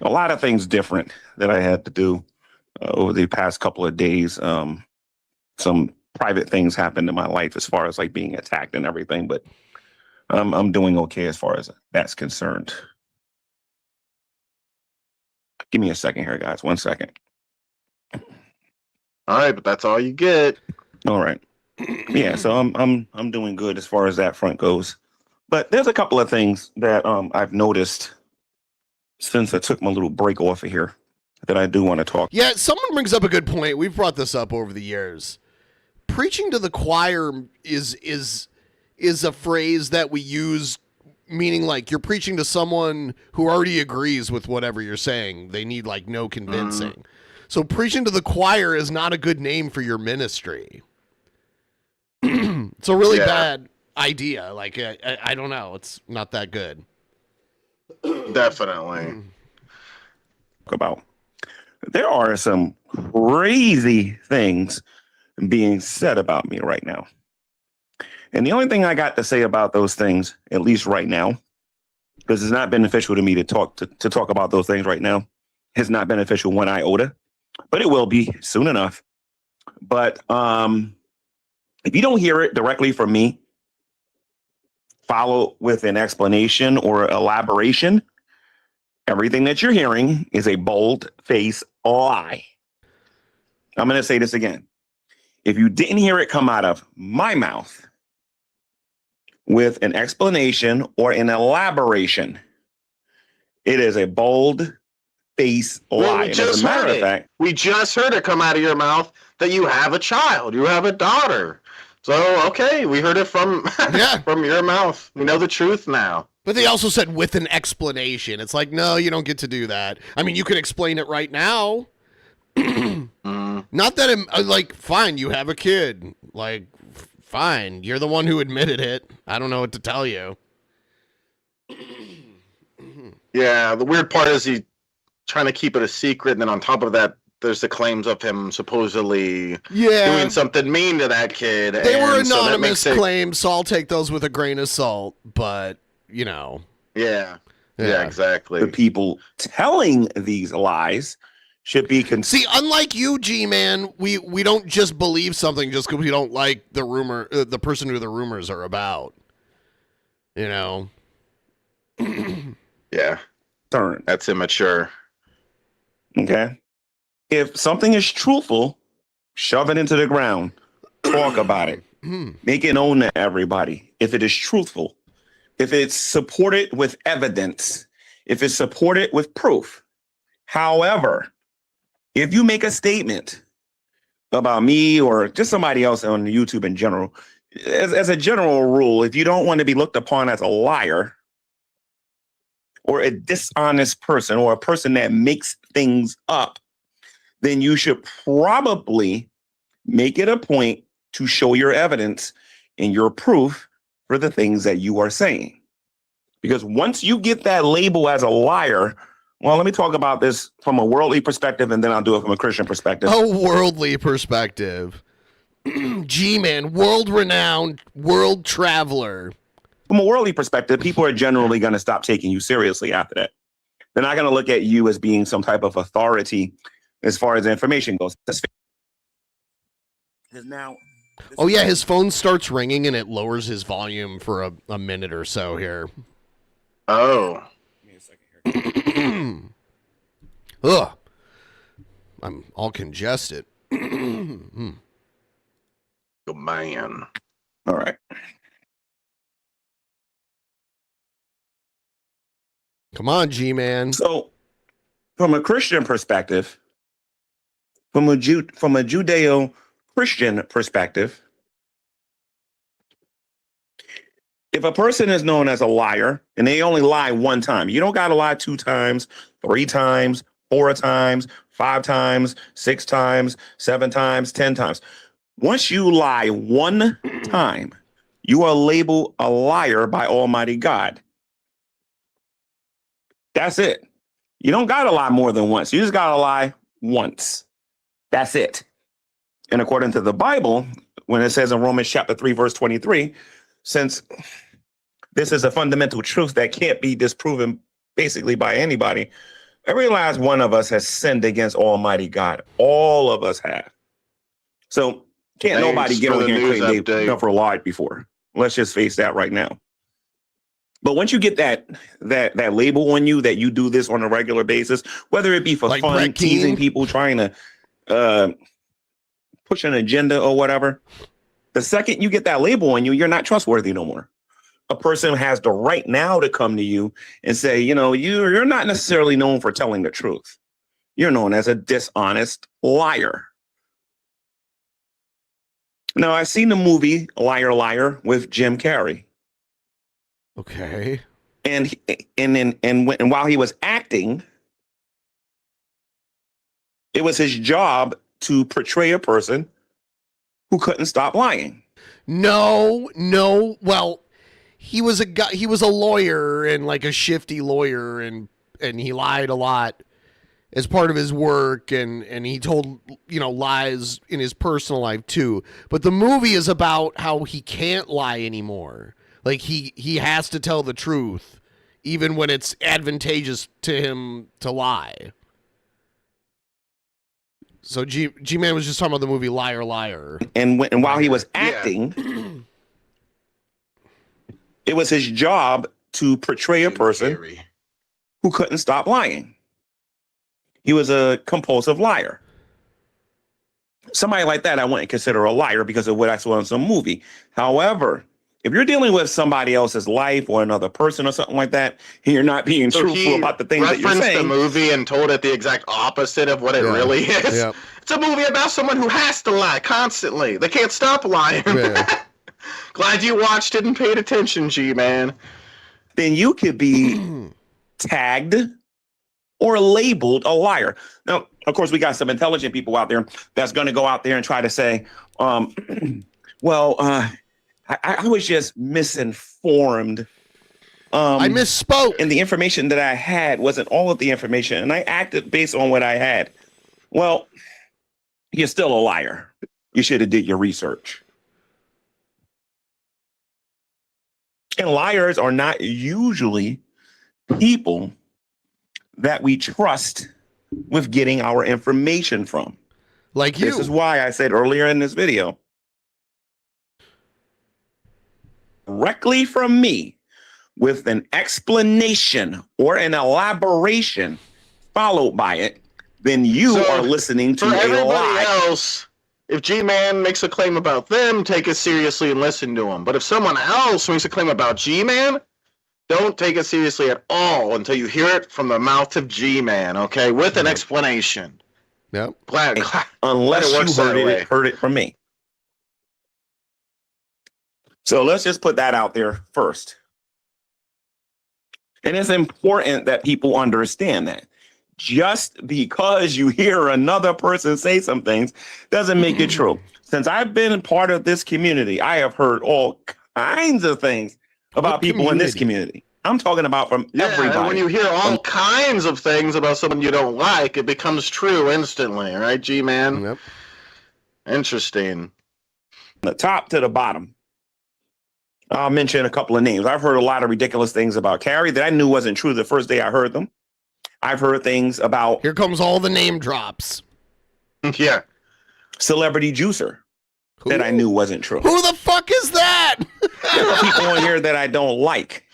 lot of things different that I had to do over the past couple of days. Some private things happened in my life as far as like being attacked and everything, but I'm doing okay as far as that's concerned. Give me a second here, guys. 1 second. All right, but that's all you get. All right. Yeah, so I'm doing good as far as that front goes. But there's a couple of things that I've noticed since I took my little break off of here that I do want to talk. Yeah, someone brings up a good point. We've brought this up over the years. Preaching to the choir is a phrase that we use, meaning like you're preaching to someone who already agrees with whatever you're saying. They need like no convincing. So preaching to the choir is not a good name for your ministry. It's a really bad idea. Like, I don't know. It's not that good. Definitely. About there are some crazy things being said about me right now. And the only thing I got to say about those things, at least right now, because it's not beneficial to me to talk about those things right now. It's not beneficial one iota, but it will be soon enough. But if you don't hear it directly from me, follow with an explanation or elaboration. Everything that you're hearing is a bold-faced lie. I'm going to say this again. If you didn't hear it come out of my mouth with an explanation or an elaboration, it is a bold face Well, lie. we And as just a matter heard of it. fact, We just heard it come out of your mouth that you have a child, you have a daughter. So okay, we heard it from from your mouth. We know the truth now. But they also said with an explanation. It's like, no, you don't get to do that. I mean, you can explain it right now. Not that I'm like, fine, you have a kid. Like, fine, you're the one who admitted it. I don't know what to tell you. Yeah, the weird part is he trying to keep it a secret, and then on top of that, there's the claims of him supposedly doing something mean to that kid. They were and so that anonymous makes it- claims, so I'll take those with a grain of salt. But, you know. Yeah, exactly. the people telling these lies should be See, unlike you, G-Man, we don't just believe something just because we don't like the rumor, the person who the rumors are about. You know? Yeah. concerned. That's immature. Okay. If something is truthful, shove it into the ground. Talk about it. Make it known to everybody. If it is truthful, if it's supported with evidence, if it's supported with proof. However, if you make a statement about me or just somebody else on YouTube in general, as a general rule, if you don't want to be looked upon as a liar or a dishonest person or a person that makes things up, then you should probably make it a point to show your evidence and your proof for the things that you are saying. Because once you get that label as a liar, well, let me talk about this from a worldly perspective, and then I'll do it from a Christian perspective. A worldly perspective. G-Man, world-renowned, world traveler. From a worldly perspective, people are generally going to stop taking you seriously after that. They're not going to look at you as being some type of authority as far as information goes. Oh, yeah, his phone starts ringing and it lowers his volume for a minute or so here. Oh. Ugh. I'm all congested. Hmm. Oh, man. All right. Come on, G-Man. So, from a Christian perspective, from a Judeo-Christian perspective, if a person is known as a liar and they only lie one time, you don't got to lie 2 times, 3 times, 4 times, 5 times, 6 times, 7 times, 10 times. Once you lie one time, you are labeled a liar by Almighty God. That's it. You don't got to lie more than once. You just got to lie once. That's it. And according to the Bible, when it says in Romans chapter 3, verse 23, since this is a fundamental truth that can't be disproven basically by anybody, every last one of us has sinned against Almighty God. All of us have. So can't Thanks nobody get for on the here and news claim update. they've never lied before. Let's just face that right now. But once you get that label on you that you do this on a regular basis, whether it be for Like fun, Brett teasing Keane? people, trying to push an agenda or whatever, the second you get that label on you, you're not trustworthy no more. A person has the right now to come to you and say, you know, you're not necessarily known for telling the truth. You're known as a dishonest liar. Now, I've seen the movie Liar Liar with Jim Carrey. Okay. And while he was acting, it was his job to portray a person who couldn't stop lying. No. Well, he was a guy. He was a lawyer and like a shifty lawyer, and he lied a lot as part of his work, and he told lies in his personal life too. But the movie is about how he can't lie anymore. Like he has to tell the truth, even when it's advantageous to him to lie. So G-Man was just talking about the movie Liar Liar. And while he was acting, it was his job to portray a person who couldn't stop lying. He was a compulsive liar. Somebody like that I wouldn't consider a liar because of what I saw in some movie. However, if you're dealing with somebody else's life or another person or something like that, and you're not being So truthful he about the things that you're referenced the saying. movie and told it the exact opposite of what it really is. Yeah. It's a movie about someone who has to lie constantly. They can't stop lying. Yeah. Glad you watched it and paid attention, G-Man. Then you could be tagged or labeled a liar. Now, of course, we got some intelligent people out there that's going to go out there and try to say, well, I was just misinformed. I misspoke. And the information that I had wasn't all of the information, and I acted based on what I had. Well, you're still a liar. You should have did your research. And liars are not usually people that we trust with getting our information from. Like you. This is why I said earlier in this video, directly from me with an explanation or an elaboration followed by it, then you are listening to for a everybody lie. else, if G-Man makes a claim about them, take it seriously and listen to him. But if someone else makes a claim about G-Man, don't take it seriously at all until you hear it from the mouth of G-Man, okay? With an explanation. Yep. Glad Unless it works you that heard it from me. So let's just put that out there first. And it's important that people understand that. Just because you hear another person say some things doesn't make it true. Since I've been part of this community, I have heard all kinds of things about people in this community. I'm talking about from everybody. And when you hear all kinds of things about someone you don't like, it becomes true instantly, right, G-Man? Yep. Interesting. The top to the bottom. I'll mention a couple of names. I've heard a lot of ridiculous things about Carrie that I knew wasn't true the first day I heard them. I've heard things about... Here comes all the name drops. Yeah. Celebrity Juicer that I knew wasn't true. Who the fuck is that? There are people on here that I don't like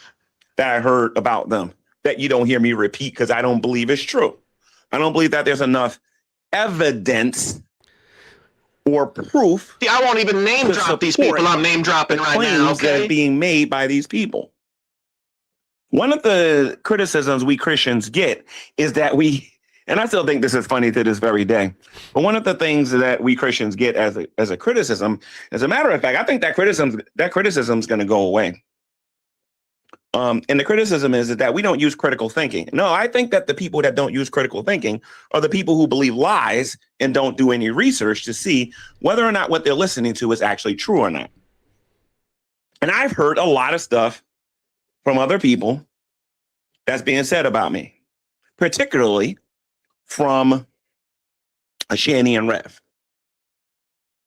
that I heard about them that you don't hear me repeat because I don't believe it's true. I don't believe that there's enough evidence or proof. See, I won't even name drop these people I'm name dropping right now, that are okay? being made by these people. One of the criticisms we Christians get is that and I still think this is funny to this very day, but one of the things that we Christians get as a criticism, as a matter of fact, I think that criticism is going to go away. And the criticism is that we don't use critical thinking. No, I think that the people that don't use critical thinking are the people who believe lies and don't do any research to see whether or not what they're listening to is actually true or not. And I've heard a lot of stuff from other people that's being said about me, particularly from a Shanny and Rev.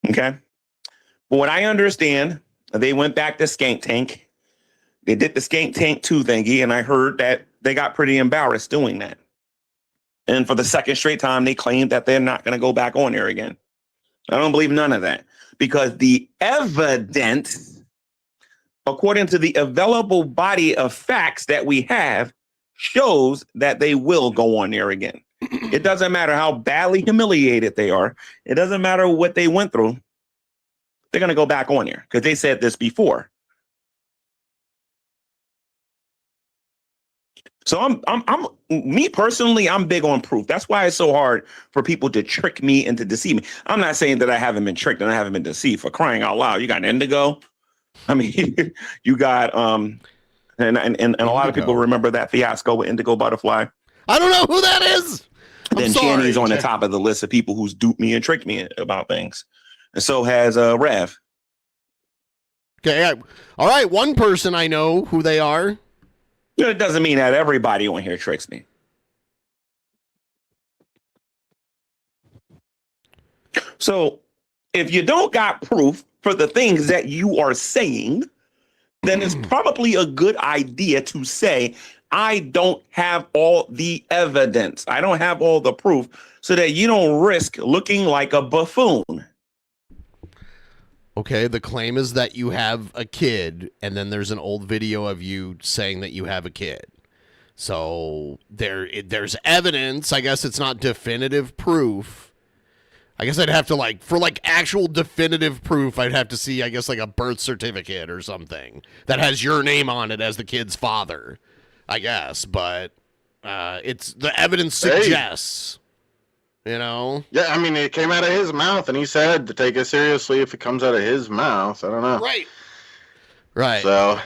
Okay. But what I understand, they went back to Skank Tank. They did the Skank Tank 2 thingy, and I heard that they got pretty embarrassed doing that. And for the second straight time, they claimed that they're not going to go back on there again. I don't believe none of that because the evidence, according to the available body of facts that we have, shows that they will go on there again. It doesn't matter how badly humiliated they are. It doesn't matter what they went through. They're going to go back on there because they said this before. So I'm me personally, I'm big on proof. That's why it's so hard for people to trick me and to deceive me. I'm not saying that I haven't been tricked and I haven't been deceived. For crying out loud, you got Indigo. I mean, you got and a lot of people remember that fiasco with Indigo Butterfly. I don't know who that is. Then Shanny's on the top of the list of people who's duped me and tricked me about things, and so has Rev. Okay, all right. One person I know who they are. It doesn't mean that everybody on here tricks me. So if you don't got proof for the things that you are saying, then it's probably a good idea to say, I don't have all the evidence. I don't have all the proof so that you don't risk looking like a buffoon. Okay, the claim is that you have a kid, and then there's an old video of you saying that you have a kid. So there's evidence. I guess it's not definitive proof. I guess I'd have to for actual definitive proof, I'd have to see, I guess, like a birth certificate or something that has your name on it as the kid's father, I guess. But it's the evidence suggests, you know. Yeah, I mean, it came out of his mouth, and he said to take it seriously if it comes out of his mouth. I don't know. Right. So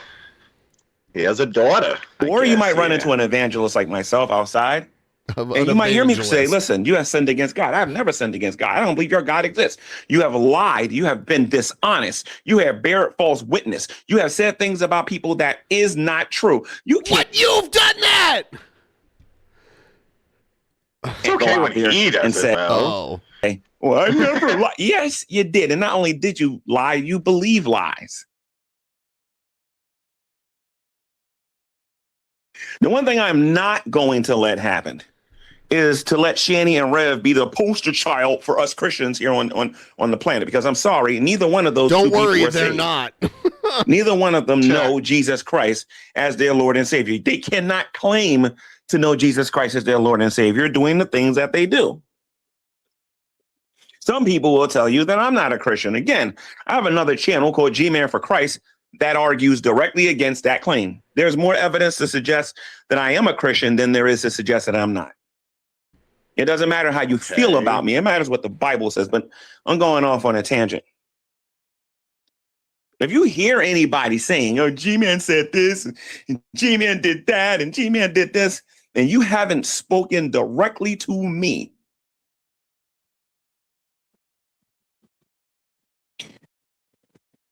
he has a daughter. Or you might run into an evangelist like myself outside. And you might hear me say, listen, you have sinned against God. I have never sinned against God. I don't believe your God exists. You have lied. You have been dishonest. You have bared false witness. You have said things about people that is not true. You can't. But you've done that. It's okay when he does it, well, I never lied. Yes, you did. And not only did you lie, you believe lies. The one thing I'm not going to let happen is to let Shanny and Rev be the poster child for us Christians here on the planet. Because I'm sorry, neither one of those Don't two worry, people are they're saved. not. Neither one of them know Jesus Christ as their Lord and Savior. They cannot claim to know Jesus Christ as their Lord and Savior doing the things that they do. Some people will tell you that I'm not a Christian. Again, I have another channel called G-Man for Christ that argues directly against that claim. There's more evidence to suggest that I am a Christian than there is to suggest that I'm not. It doesn't matter how you feel about me. It matters what the Bible says, but I'm going off on a tangent. If you hear anybody saying, oh, G-Man said this, and G-Man did that, and G-Man did this, and you haven't spoken directly to me,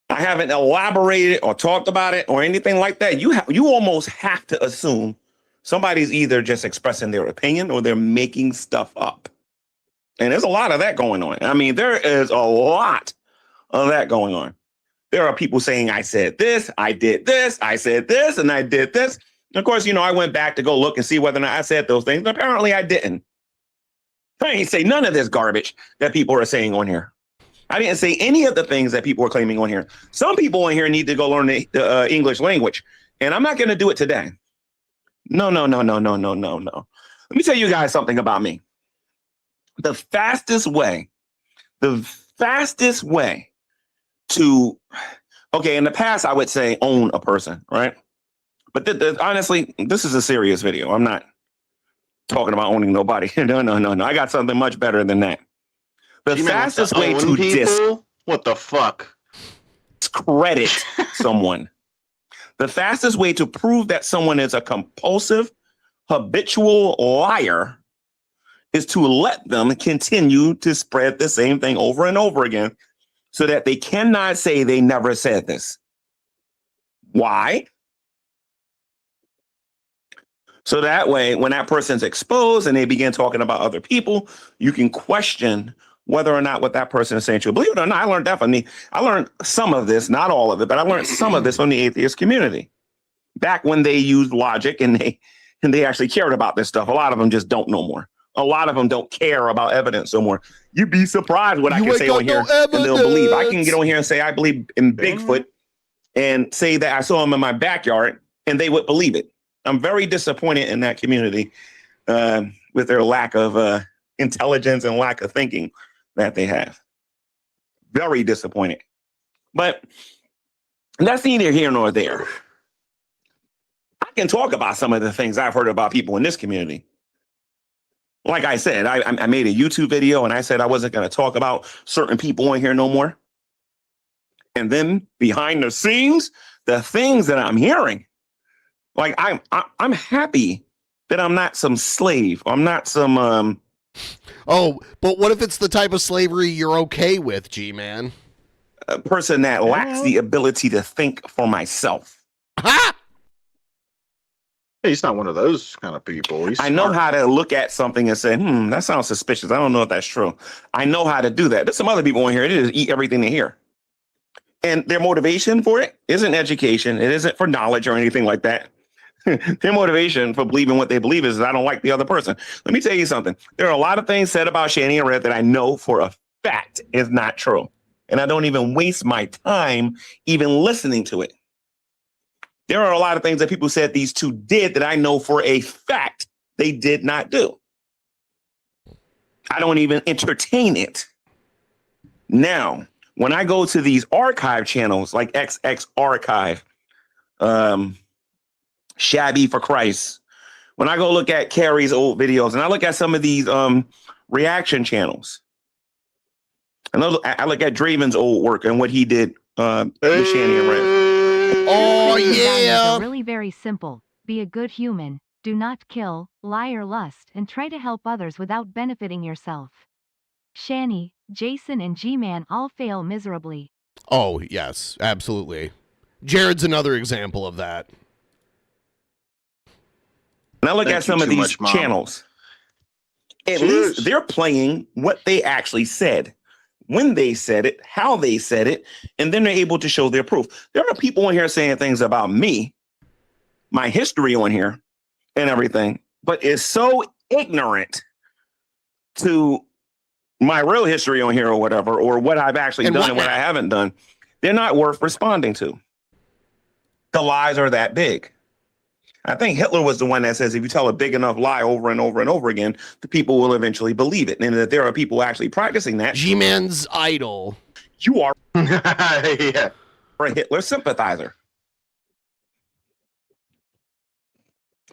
I haven't elaborated or talked about it or anything like that, you almost have to assume somebody's either just expressing their opinion or they're making stuff up. And there's a lot of that going on. I mean, there is a lot of that going on. There are people saying, I said this, I did this, I said this, and I did this. And of course, you know, I went back to go look and see whether or not I said those things. But apparently I didn't. I didn't say none of this garbage that people are saying on here. I didn't say any of the things that people are claiming on here. Some people on here need to go learn the English language. And I'm not going to do it today. No. Let me tell you guys something about me. The fastest way to, okay, in the past, I would say own a person, right? But honestly, this is a serious video. I'm not talking about owning nobody. No. I got something much better than that. The fastest way to what the fuck? Discredit someone. The fastest way to prove that someone is a compulsive, habitual liar is to let them continue to spread the same thing over and over again so that they cannot say they never said this. Why? So that way, when that person's exposed and they begin talking about other people, you can question whether or not what that person is saying true. Believe it or not, I learned some of this, not all of it, but I learned some of this from the atheist community. Back when they used logic and they actually cared about this stuff. A lot of them just don't no more. A lot of them don't care about evidence no more. You'd be surprised what I can say on here and they'll believe. I can get on here and say I believe in Bigfoot and say that I saw him in my backyard and they would believe it. I'm very disappointed in that community with their lack of intelligence and lack of thinking that they have. Very disappointed. But that's neither here nor there. I can talk about some of the things I've heard about people in this community. Like I said, I made a YouTube video and I said I wasn't going to talk about certain people on here no more. And then behind the scenes, the things that I'm hearing, like I'm happy that I'm not some slave. I'm not some Oh, but what if it's the type of slavery you're okay with, G-Man? A person that lacks the ability to think for myself. Ha! He's not one of those kind of people. I know how to look at something and say, that sounds suspicious. I don't know if that's true. I know how to do that. There's some other people in here that just eat everything they hear. And their motivation for it isn't education. It isn't for knowledge or anything like that. Their motivation for believing what they believe is I don't like the other person. Let me tell you something. There are a lot of things said about Shanny and Red that I know for a fact is not true. And I don't even waste my time even listening to it. There are a lot of things that people said these two did that I know for a fact they did not do. I don't even entertain it. Now, when I go to these archive channels like XX Archive, Shabby for Christ, when I go look at Carrie's old videos and I look at some of these reaction channels, and I look at Draven's old work and what he did with Shanny and Red. Oh, yeah. Really very simple. Be a good human. Do not kill, lie, or lust, and try to help others without benefiting yourself. Shanny, Jason, and G-Man all fail miserably. Oh, yes, absolutely. Jared's another example of that. And I look at some of these channels. At least they're playing what they actually said, when they said it, how they said it, and then they're able to show their proof. There are people on here saying things about me, my history on here, and everything, but it's so ignorant to my real history on here or whatever, or what I've actually done and what I haven't done. They're not worth responding to. The lies are that big. I think Hitler was the one that says if you tell a big enough lie over and over and over again, the people will eventually believe it. And that there are people actually practicing that. G-Man's idol. You are a Hitler sympathizer.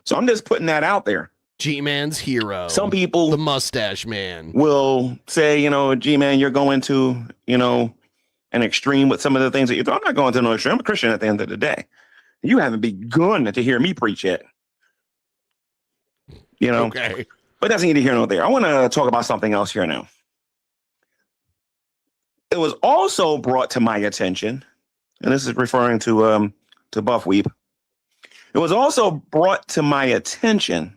So I'm just putting that out there. G-Man's hero. Some people, the mustache man, will say, G-Man, you're going to, an extreme with some of the things that you're doing. I'm not going to no extreme. I'm a Christian at the end of the day. You haven't begun to hear me preach yet. Okay. But that's neither here nor there. I want to talk about something else here now. It was also brought to my attention, and this is referring to Buff Weep. It was also brought to my attention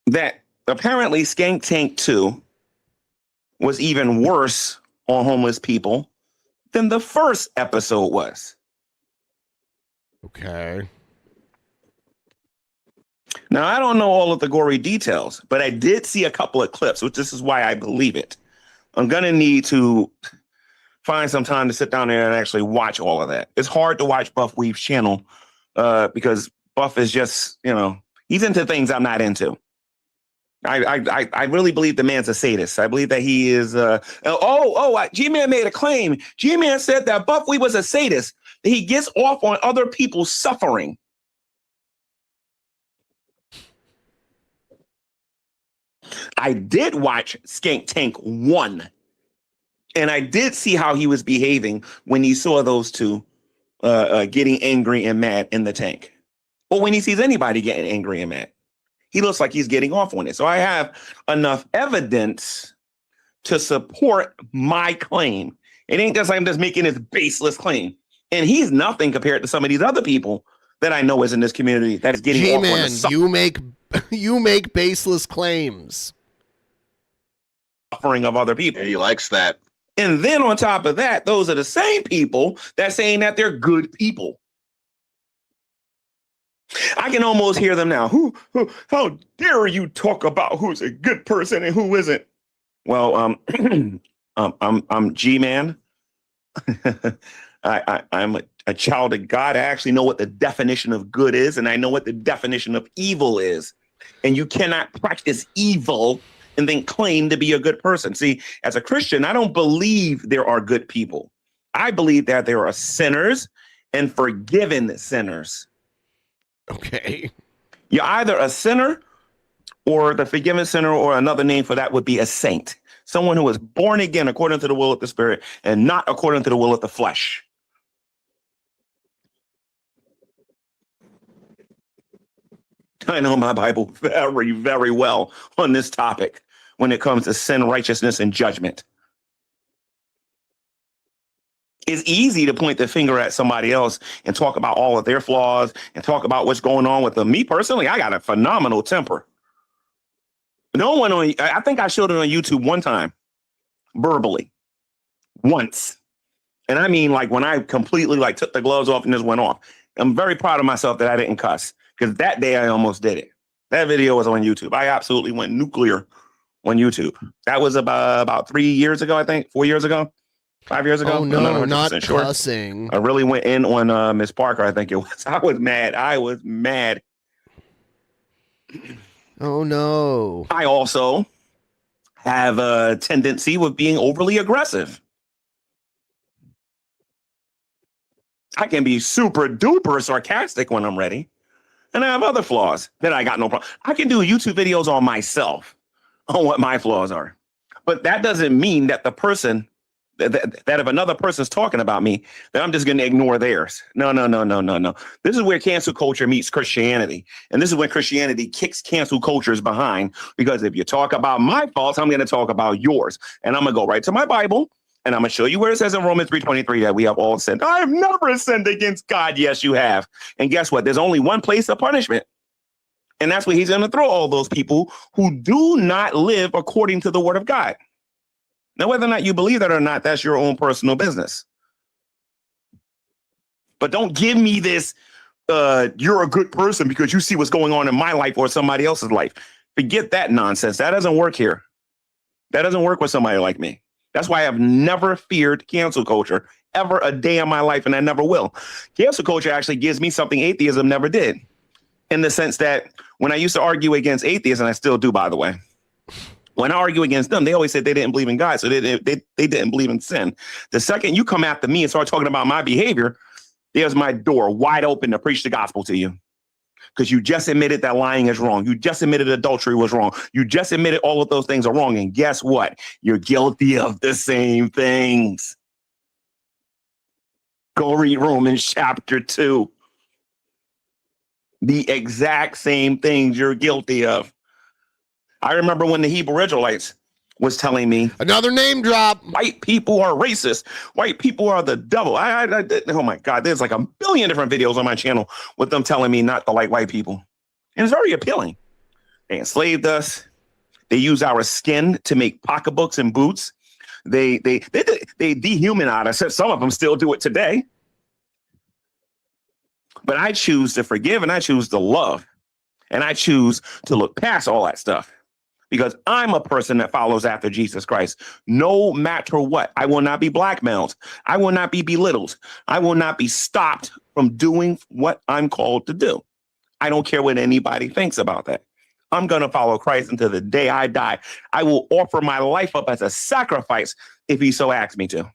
that apparently Skank Tank 2 was even worse on homeless people than the first episode was. Okay. Now, I don't know all of the gory details, but I did see a couple of clips, which this is why I believe it. I'm going to need to find some time to sit down there and actually watch all of that. It's hard to watch Buff Weave's channel because Buff is just, he's into things I'm not into. I really believe the man's a sadist. I believe that he is. G-Man made a claim. G-Man said that Buff Weave was a sadist. That he gets off on other people's suffering. I did watch Skank Tank 1, and I did see how he was behaving when he saw those two getting angry and mad in the tank. Or when he sees anybody getting angry and mad. He looks like he's getting off on it. So I have enough evidence to support my claim. It ain't just like I'm just making this baseless claim. And he's nothing compared to some of these other people that I know is in this community that is getting off on the you make baseless claims. Suffering of other people. Yeah, he likes that. And then on top of that, those are the same people that saying that they're good people. I can almost hear them now. How dare you talk about who's a good person and who isn't? Well, I'm G-Man. I'm a child of God. I actually know what the definition of good is, and I know what the definition of evil is. And you cannot practice evil and then claim to be a good person. See, as a Christian, I don't believe there are good people. I believe that there are sinners and forgiven sinners. Okay. You're either a sinner or the forgiven sinner, or another name for that would be a saint. Someone who is born again according to the will of the Spirit and not according to the will of the flesh. I know my Bible very, very well on this topic when it comes to sin, righteousness, and judgment. It's easy to point the finger at somebody else and talk about all of their flaws and talk about what's going on with them. Me personally, I got a phenomenal temper. I think I showed it on YouTube one time, verbally, once. And I mean, like when I completely took the gloves off and just went off. I'm very proud of myself that I didn't cuss, because that day I almost did it. That video was on YouTube. I absolutely went nuclear on YouTube. That was about 3 years ago, I think, 4 years ago. 5 years ago? Oh, no, not sure. cussing. I really went in on Miss Parker, I think it was. I was mad. Oh, no. I also have a tendency with being overly aggressive. I can be super duper sarcastic when I'm ready. And I have other flaws that I got no problem. I can do YouTube videos on myself on what my flaws are. But that doesn't mean that the person that if another person's talking about me, that I'm just going to ignore theirs. No. This is where cancel culture meets Christianity. And this is when Christianity kicks cancel cultures behind, because if you talk about my faults, I'm going to talk about yours. And I'm going to go right to my Bible, and I'm going to show you where it says in Romans 3:23 that we have all sinned. I have never sinned against God. Yes, you have. And guess what? There's only one place of punishment. And that's where he's going to throw all those people who do not live according to the word of God. Now, whether or not you believe that or not, that's your own personal business. But don't give me this, you're a good person because you see what's going on in my life or somebody else's life. Forget that nonsense. That doesn't work here. That doesn't work with somebody like me. That's why I've never feared cancel culture ever a day in my life, and I never will. Cancel culture actually gives me something atheism never did, in the sense that when I used to argue against atheists, and I still do, by the way, when I argue against them, they always said they didn't believe in God, so they didn't believe in sin. The second you come after me and start talking about my behavior, there's my door wide open to preach the gospel to you. Because you just admitted that lying is wrong. You just admitted adultery was wrong. You just admitted all of those things are wrong. And guess what? You're guilty of the same things. Go read Romans chapter 2. The exact same things you're guilty of. I remember when the Hebrew Israelites was telling me, another name drop, white people are racist. White people are the devil. Oh my God, there's like a billion different videos on my channel with them telling me not to like white people. And it's very appealing. They enslaved us. They use our skin to make pocketbooks and boots. They dehumanize us. Some of them still do it today. But I choose to forgive, and I choose to love, and I choose to look past all that stuff. Because I'm a person that follows after Jesus Christ, no matter what. I will not be blackmailed. I will not be belittled. I will not be stopped from doing what I'm called to do. I don't care what anybody thinks about that. I'm going to follow Christ until the day I die. I will offer my life up as a sacrifice if he so asks me to.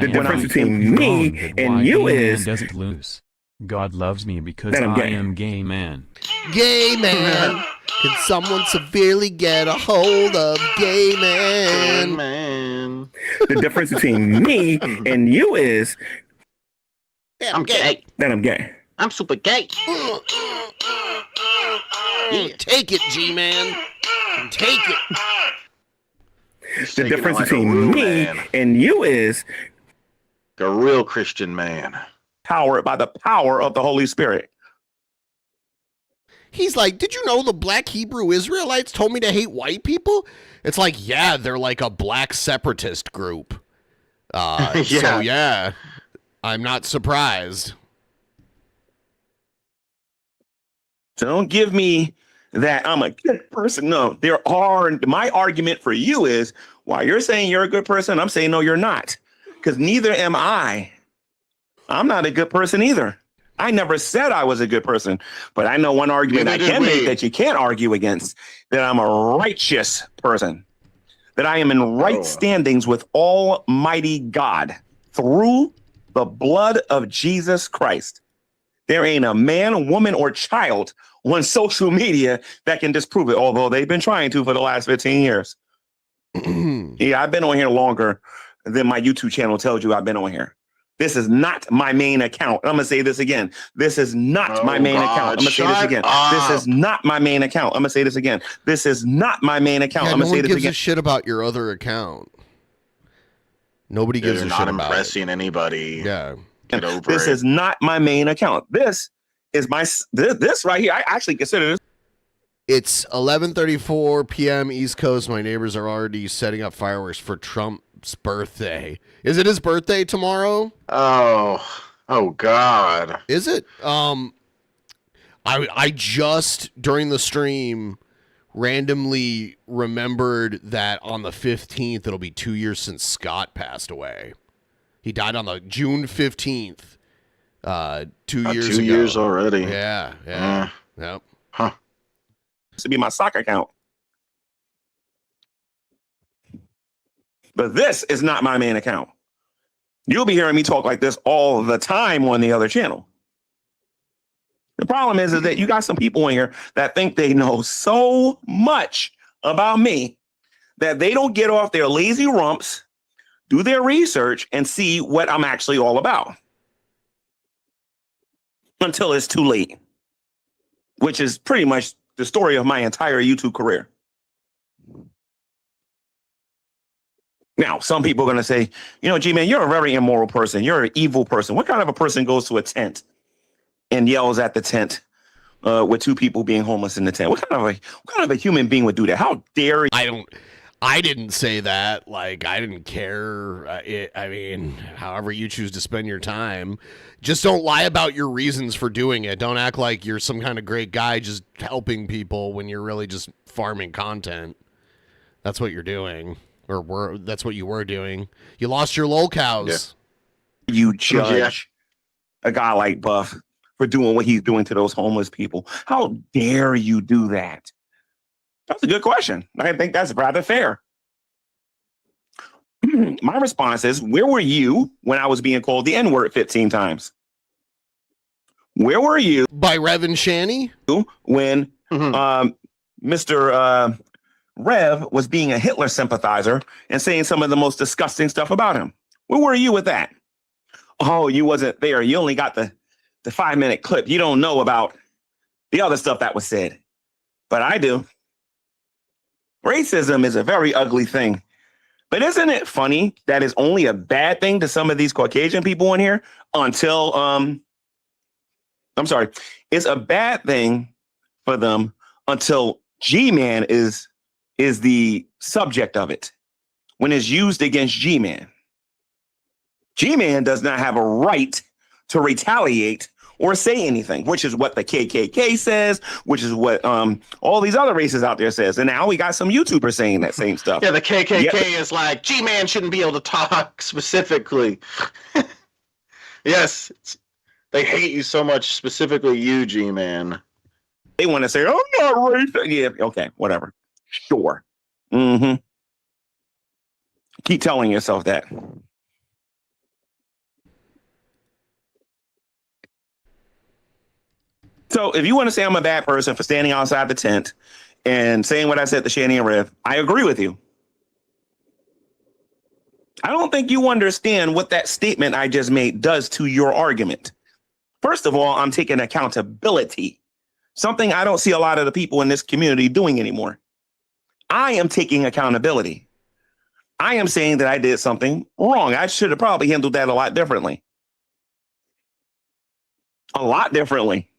The difference between me and you is doesn't lose. God loves me because I am gay man. Gay man. Can someone severely get a hold of gay man? The difference between me and you is I'm gay. That I'm gay. I'm super gay. Yeah. Take it, G-Man. Take it. The difference between me and you is a real Christian man. Powered by the power of the Holy Spirit. He's like, did you know the black Hebrew Israelites told me to hate white people? It's like, yeah, they're like a black separatist group. Yeah. So, yeah, I'm not surprised. So don't give me that I'm a good person. No, my argument for you is, while you're saying you're a good person, I'm saying, no, you're not. Because neither am I. I'm not a good person either. I never said I was a good person, but I know one argument I can make that you can't argue against, that I'm a righteous person, that I am in right standings with Almighty God through the blood of Jesus Christ. There ain't a man, woman, or child on social media that can disprove it, although they've been trying to for the last 15 years. Yeah, I've been on here longer than my YouTube channel tells you I've been on here. This is not my main account. I'm going to say this again. This is not my main account. I'm going to say this again. This is not my main account. I'm going to say this again. This is not my main account. I'm going to say this again. No one gives a shit about your other account. Nobody gives a shit about it. You're not impressing anybody. Yeah. Get over this is not my main account. This is this right here. I actually consider this. It's 11:34 p.m. East Coast. My neighbors are already setting up fireworks for Trump's birthday. Is it his birthday tomorrow? Oh God. Is it? I just during the stream randomly remembered that on the 15th it'll be 2 years since Scott passed away. He died on the June 15th. 2 years ago. 2 years already. Yeah. Yep. This would be my soccer account. But this is not my main account. You'll be hearing me talk like this all the time on the other channel. The problem is that you got some people in here that think they know so much about me that they don't get off their lazy rumps, do their research, and see what I'm actually all about until it's too late, which is pretty much the story of my entire YouTube career. Now, some people are going to say, you know, G-Man, you're a very immoral person. You're an evil person. What kind of a person goes to a tent and yells at the tent with two people being homeless in the tent? What kind of a human being would do that? How dare you? I didn't say that. Like, I didn't care. I mean, however you choose to spend your time, just don't lie about your reasons for doing it. Don't act like you're some kind of great guy just helping people when you're really just farming content. That's what you're doing. Or that's what you were doing. You lost your lolcows. Yeah. You judge a guy like Buff for doing what he's doing to those homeless people. How dare you do that? That's a good question. I think that's rather fair. My response is, where were you when I was being called the N-word 15 times? Where were you? By Rev and Shanny? When Mr. Rev was being a Hitler sympathizer and saying some of the most disgusting stuff about him. Where were you with that? Oh, you wasn't there. You only got the 5-minute clip. You don't know about the other stuff that was said. But I do. Racism is a very ugly thing. But isn't it funny that it's only a bad thing to some of these Caucasian people in here until, it's a bad thing for them until G-Man is the subject of it when it's used against G-Man. G-Man does not have a right to retaliate or say anything, which is what the KKK says, which is what all these other races out there says. And now we got some YouTubers saying that same stuff. Yeah, the KKK is like, G-Man shouldn't be able to talk specifically. Yes, they hate you so much, specifically you, G-Man. They want to say, oh, I'm not racist. Yeah, okay, whatever. Sure. Mm-hmm. Keep telling yourself that. So if you want to say I'm a bad person for standing outside the tent and saying what I said to Shanny and Rev, I agree with you. I don't think you understand what that statement I just made does to your argument. First of all, I'm taking accountability, something I don't see a lot of the people in this community doing anymore. I am taking accountability. I am saying that I did something wrong. I should have probably handled that a lot differently. A lot differently.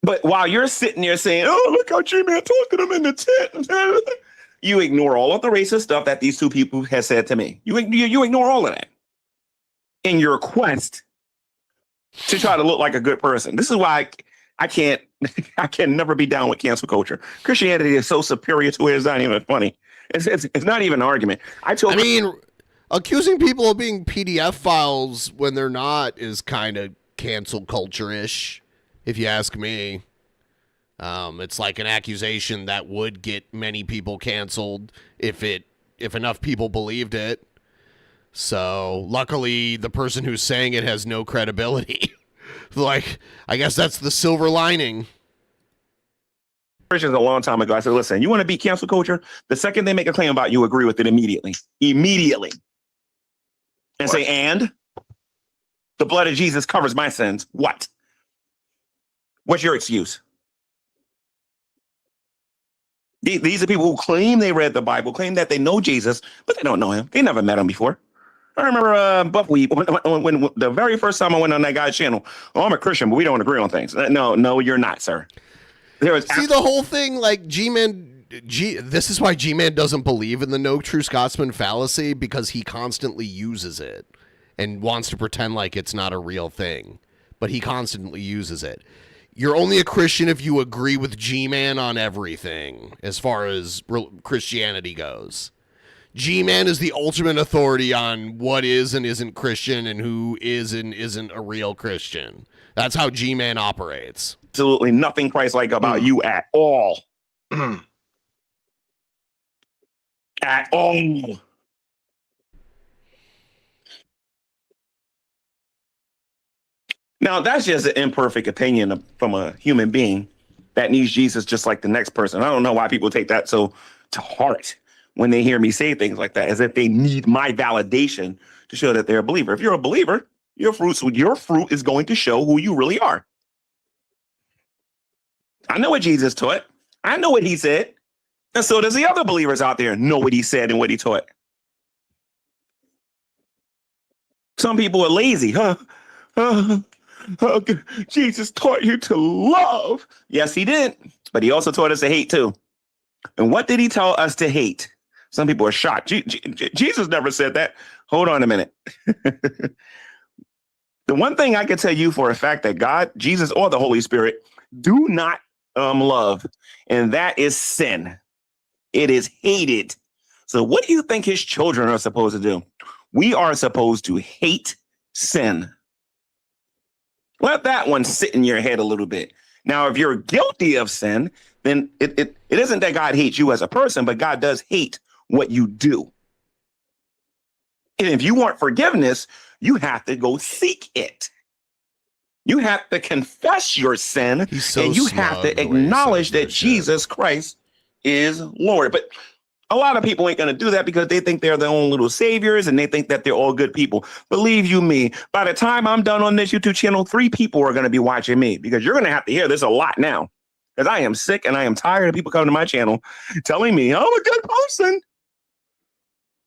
But while you're sitting there saying, oh, look how G-Man talked to them in the tent, you ignore all of the racist stuff that these two people have said to me. You ignore all of that in your quest to try to look like a good person. This is why I can never be down with cancel culture. Christianity is so superior to it, it's not even funny. It's not even an argument. Accusing people of being PDF files when they're not is kind of cancel culture-ish, if you ask me. It's like an accusation that would get many people canceled if enough people believed it. So luckily, the person who's saying it has no credibility. Like, I guess that's the silver lining. Christians a long time ago, I said, listen, you want to be cancel culture? The second they make a claim about you, agree with it immediately. Immediately. And say, and the blood of Jesus covers my sins. What? What's your excuse? These are people who claim they read the Bible, claim that they know Jesus, but they don't know him. They never met him before. I remember Buckwheat when the very first time I went on that guy's channel. Oh, I'm a Christian, but we don't agree on things. No, you're not, sir. See, the whole thing, like G-Man, this is why G-Man doesn't believe in the no true Scotsman fallacy, because he constantly uses it and wants to pretend like it's not a real thing, but he constantly uses it. You're only a Christian if you agree with G-Man on everything as far as Christianity goes. G-Man is the ultimate authority on what is and isn't Christian and who is and isn't a real Christian. That's how G-Man operates. Absolutely nothing Christ-like about you at all. At all. Now, that's just an imperfect opinion from a human being that needs Jesus just like the next person. I don't know why people take that so to heart when they hear me say things like that, as if they need my validation to show that they're a believer. If you're a believer, your fruit is going to show who you really are. I know what Jesus taught. I know what he said. And so does the other believers out there know what he said and what he taught. Some people are lazy, huh? Jesus taught you to love. Yes, he did. But he also taught us to hate too. And what did he tell us to hate? Some people are shocked. Jesus never said that. Hold on a minute. The one thing I can tell you for a fact that God, Jesus, or the Holy Spirit do not love, and that is sin. It is hated. So what do you think his children are supposed to do? We are supposed to hate sin. Let that one sit in your head a little bit. Now, if you're guilty of sin, then it isn't that God hates you as a person, but God does hate what you do. And if you want forgiveness, you have to go seek it. You have to confess your sin, and you have to acknowledge that Jesus Christ is Lord. But a lot of people ain't going to do that because they think they're their own little saviors and they think that they're all good people. Believe you me, by the time I'm done on this YouTube channel, 3 people are going to be watching me, because you're going to have to hear this a lot now, because I am sick and I am tired of people coming to my channel telling me I'm a good person.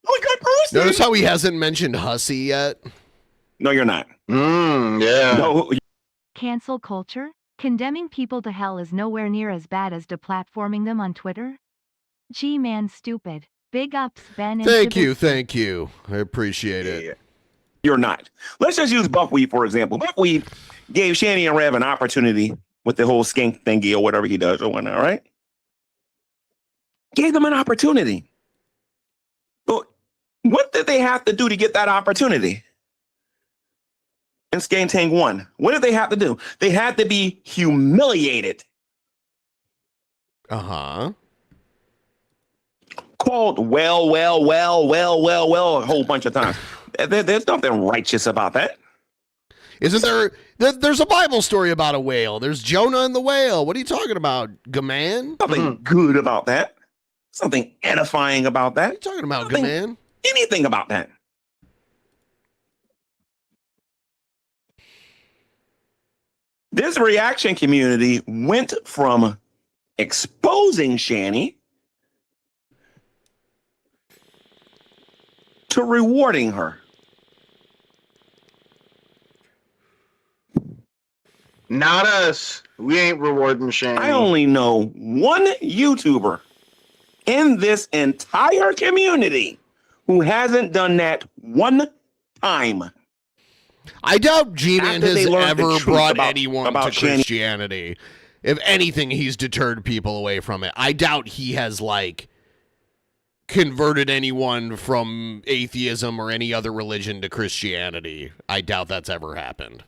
I'm a good person. Notice how he hasn't mentioned hussy yet? No, you're not. Yeah. No. Cancel culture? Condemning people to hell is nowhere near as bad as deplatforming them on Twitter. G-Man stupid. Big ups, Ben. Thank you. I appreciate it. You're not. Let's just use Buckwheat, for example. Buckwheat gave Shanny and Rev an opportunity with the whole skink thingy or whatever he does or whatnot, right? Gave them an opportunity. But what did they have to do to get that opportunity? And Skink Tank won. What did they have to do? They had to be humiliated. Uh-huh. Called well a whole bunch of times. There's nothing righteous about that. Isn't there? There's a Bible story about a whale. There's Jonah and the whale. What are you talking about, Gaman? Something good about that. Something edifying about that. What are you talking about, Nothing, Gaman? Anything about that. This reaction community went from exposing Shanny to rewarding her. Not us. We ain't rewarding Shanny. I only know one YouTuber in this entire community who hasn't done that one time. I doubt G-Man has ever brought anyone to Shanny. Christianity. If anything, he's deterred people away from it. I doubt he has, converted anyone from atheism or any other religion to Christianity. I doubt that's ever happened.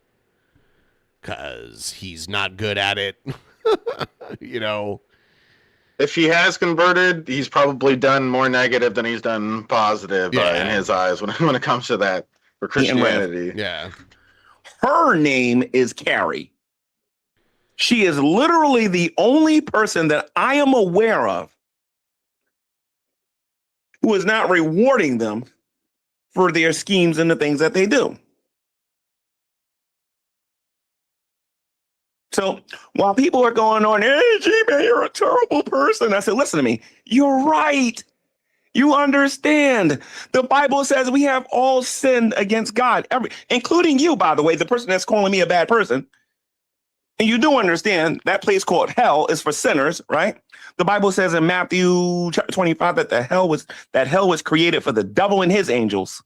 Because he's not good at it. If he has converted, he's probably done more negative than he's done positive in his eyes when it comes to that for Christianity. Yeah. Her name is Carrie. She is literally the only person that I am aware of who is not rewarding them for their schemes and the things that they do. So while people are going on, hey, G-Man, you're a terrible person. I said, listen to me. You're right. You understand. The Bible says we have all sinned against God, including you, by the way, the person that's calling me a bad person. And you do understand that place called hell is for sinners, right? The Bible says in Matthew 25 that hell was created for the devil and his angels.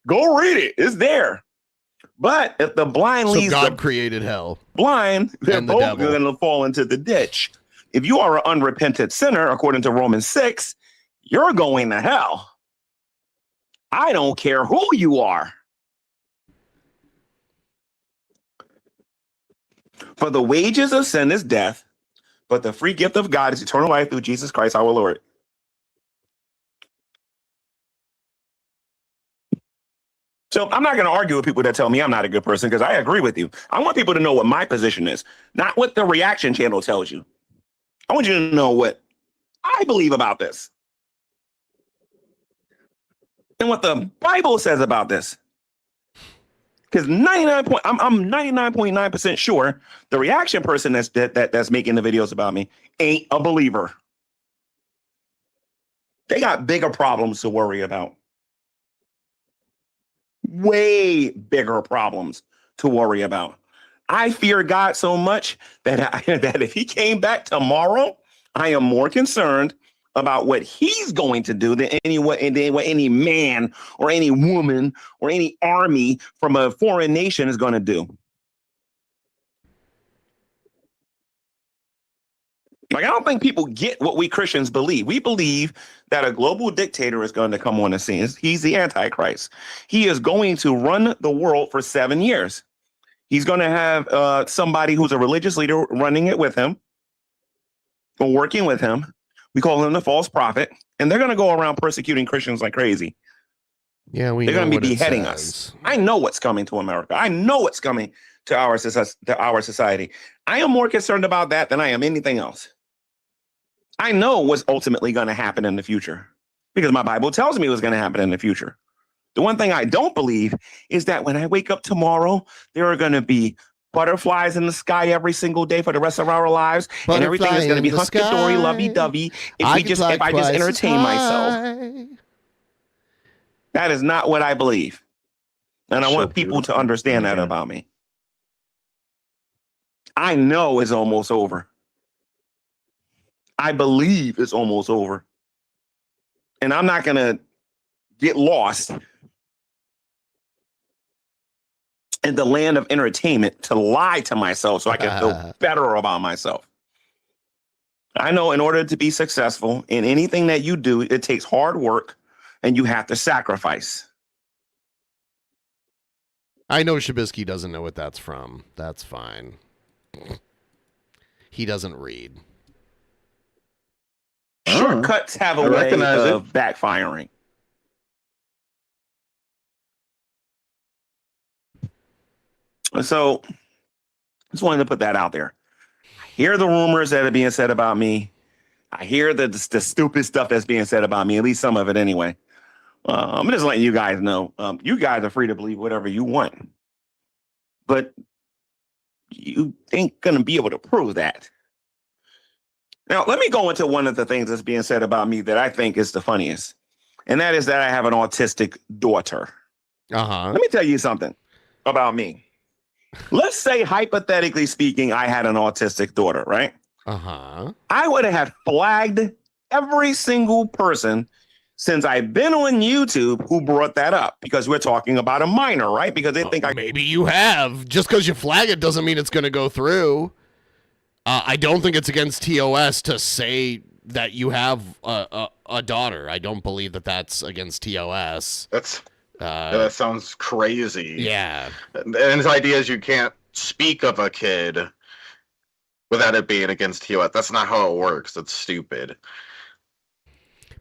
Go read it. It's there. But if the blind leads God created hell. Blind, they're And the both devil. going to fall into the ditch. If you are an unrepentant sinner, according to Romans 6, you're going to hell. I don't care who you are. For the wages of sin is death, but the free gift of God is eternal life through Jesus Christ our Lord. So I'm not going to argue with people that tell me I'm not a good person, because I agree with you. I want people to know what my position is, not what the reaction channel tells you. I want you to know what I believe about this and what the Bible says about this. Because I'm 99.9% sure the reaction person that's making the videos about me ain't a believer. They got bigger problems to worry about. Way bigger problems to worry about. I fear God so much that that if he came back tomorrow, I am more concerned about what he's going to do than what any man or any woman or any army from a foreign nation is going to do. Like, I don't think people get what we Christians believe. We believe that a global dictator is going to come on the scene. He's the Antichrist. He is going to run the world for 7 years. He's going to have somebody who's a religious leader running it with him or working with him. We call him the false prophet. And they're going to go around persecuting Christians like crazy. Yeah, they're going to be beheading us. I know what's coming to America. I know what's coming to our society. I am more concerned about that than I am anything else. I know what's ultimately going to happen in the future because my Bible tells me what's going to happen in the future. The one thing I don't believe is that when I wake up tomorrow, there are going to be butterflies in the sky every single day for the rest of our lives, and everything is going to be hunky-dory, lovey-dovey if I just entertain myself. That is not what I believe. And I want people to understand that about me. I know it's almost over. I believe it's almost over. And I'm not going to get lost in the land of entertainment to lie to myself so I can feel better about myself. I know in order to be successful in anything that you do, it takes hard work and you have to sacrifice. I know Shabisky doesn't know what that's from. That's fine. He doesn't read. Shortcuts have a way of backfiring. So, just wanted to put that out there. I hear the rumors that are being said about me. I hear the stupid stuff that's being said about me, at least some of it anyway. I'm just letting you guys know. You guys are free to believe whatever you want. But you ain't going to be able to prove that. Now, let me go into one of the things that's being said about me that I think is the funniest. And that is that I have an autistic daughter. Let me tell you something about me. Let's say, hypothetically speaking, I had an autistic daughter, right? I would have flagged every single person since I've been on YouTube who brought that up, because we're talking about a minor, right? Because they think maybe you have. Just because you flag it doesn't mean it's going to go through. I don't think it's against TOS to say that you have a daughter. I don't believe that that's against TOS. That sounds crazy. Yeah. And his idea is you can't speak of a kid without it being against TOS. That's not how it works. That's stupid.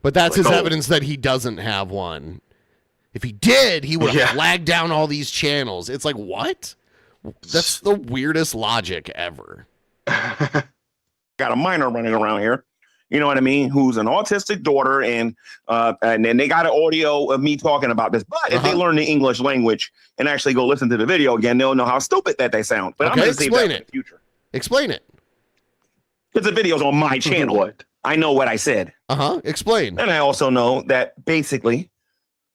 But that's his evidence that he doesn't have one. If he did, he would have flagged down all these channels. It's like, what? That's the weirdest logic ever. Got a minor running around here, you know what I mean, who's an autistic daughter, and then they got an audio of me talking about this. But if they learn the English language and actually go listen to the video again, they'll know how stupid that they sound. But I'm going to save that for the future. Explain it. Because the video's on my channel. What? I know what I said. Explain. And I also know that basically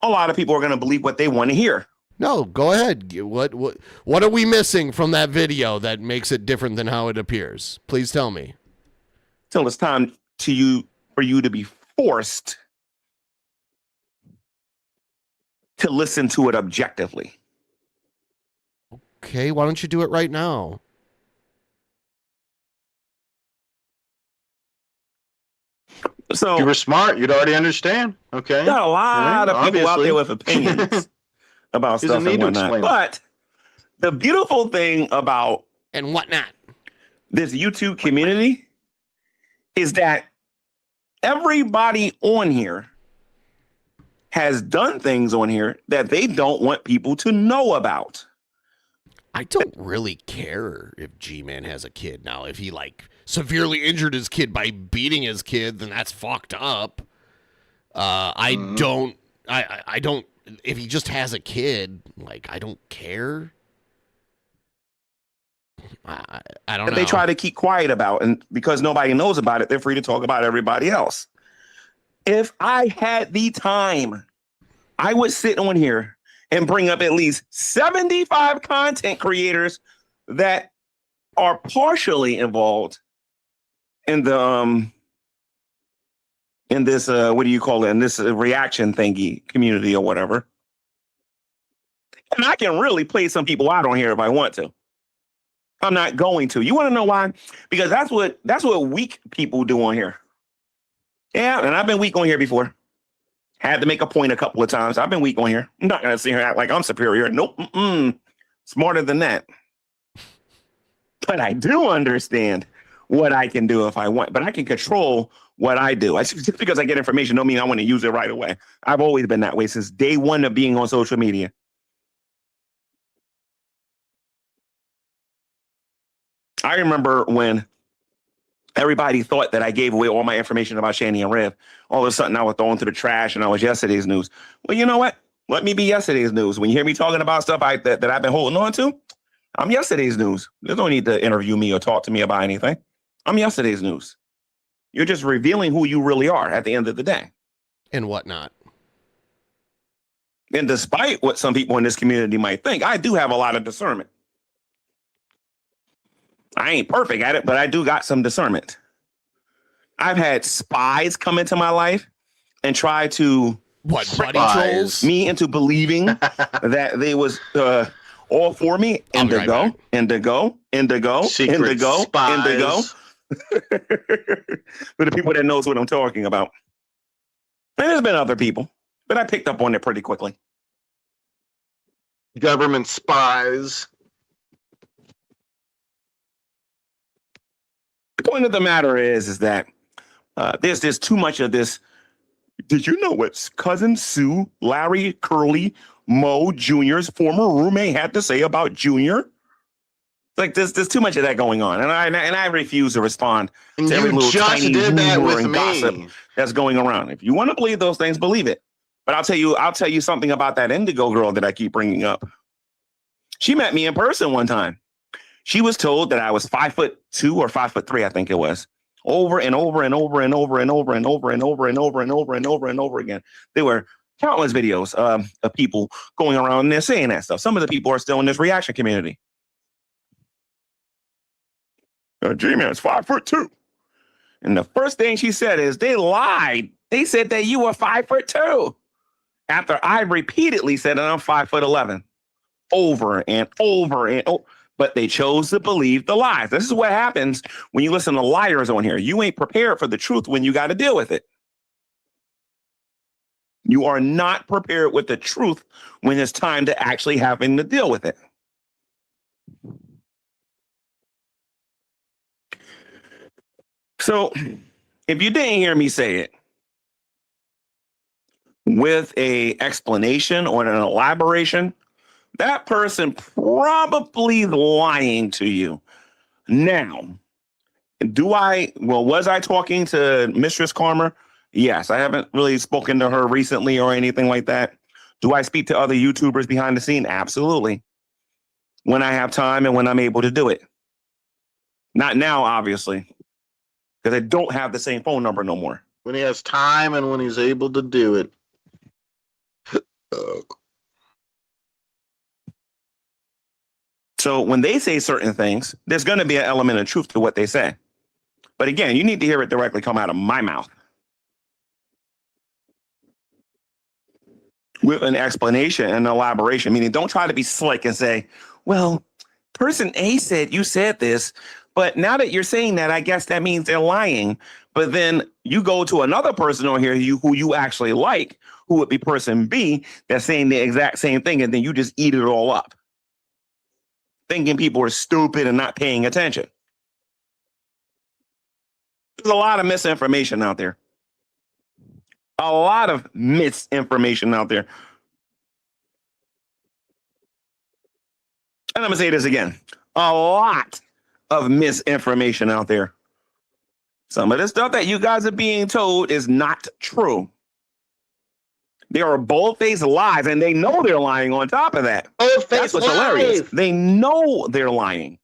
a lot of people are going to believe what they want to hear. No, go ahead. What are we missing from that video that makes it different than how it appears? Please tell me. Till it's time for you to be forced to listen to it objectively. Okay, why don't you do it right now? So if you were smart, you'd already understand. Okay. Got a lot of people out there with opinions about stuff and whatnot. But the beautiful thing about and whatnot this YouTube community is that everybody on here has done things on here that they don't want people to know about. I don't really care if G-Man has a kid now. If he like severely injured his kid by beating his kid, then that's fucked up. I don't. If he just has a kid, like I don't care. I don't know. They try to keep quiet about, and because nobody knows about it, they're free to talk about everybody else. If I had the time, I would sit on here and bring up at least 75 content creators that are partially involved in the in this what do you call it, in this reaction thingy community or whatever. And I can really play some people out on here if I want to. I'm not going to. You want to know why? Because that's what weak people do on here. Yeah, and I've been weak on here before. Had to make a point a couple of times. I've been weak on here. I'm not going to sit here and act like I'm superior. Nope. Smarter than that. But I do understand what I can do if I want. But I can control what I do. Just because I get information don't mean I want to use it right away. I've always been that way since day one of being on social media. I remember when everybody thought that I gave away all my information about Shanny and Rev. All of a sudden, I was thrown to the trash and I was yesterday's news. Well, you know what? Let me be yesterday's news. When you hear me talking about stuff that I've been holding on to, I'm yesterday's news. There's no need to interview me or talk to me about anything. I'm yesterday's news. You're just revealing who you really are at the end of the day. And whatnot. And despite what some people in this community might think, I do have a lot of discernment. I ain't perfect at it, but I do got some discernment. I've had spies come into my life and try to buddy trolls me into believing that they was all for me. Indigo. Secret spies. For the people that knows what I'm talking about. And there's been other people, but I picked up on it pretty quickly. Government spies. The point of the matter is that there's too much of this. Did you know what cousin Sue, Larry, Curly, Mo Jr.'s former roommate had to say about Junior? Like there's too much of that going on, and I refuse to respond to every little tiny rumor and gossip that's going around. If you want to believe those things, believe it. But I'll tell you something about that Indigo girl that I keep bringing up. She met me in person one time. She was told that I was 5'2" or 5'3", I think it was, over and over and over and over and over and over and over and over and over and over and over again. There were countless videos of people going around and they're saying that stuff. Some of the people are still in this reaction community. G-Man's 5'2". And the first thing she said is they lied. They said that you were 5'2". After I repeatedly said that I'm 5'11", over and over and over. But they chose to believe the lies. This is what happens when you listen to liars on here. You ain't prepared for the truth when you got to deal with it. You are not prepared with the truth when it's time to actually having to deal with it. So if you didn't hear me say it with a explanation or an elaboration, that person probably lying to you. Now, was I talking to Mistress Karma? Yes, I haven't really spoken to her recently or anything like that. Do I speak to other YouTubers behind the scene? Absolutely. When I have time and when I'm able to do it. Not now, obviously, because I don't have the same phone number no more. When he has time and when he's able to do it. So when they say certain things, there's going to be an element of truth to what they say. But again, you need to hear it directly come out of my mouth. With an explanation and elaboration, meaning don't try to be slick and say, well, person A said you said this, but now that you're saying that, I guess that means they're lying. But then you go to another person on here who you actually like, who would be person B, that's saying the exact same thing, and then you just eat it all up, thinking people are stupid and not paying attention. There's a lot of misinformation out there. A lot of misinformation out there. And I'm going to say this again. A lot of misinformation out there. Some of the stuff that you guys are being told is not true. There are bold-faced lies, and they know they're lying on top of that. That's what's hilarious. They know they're lying.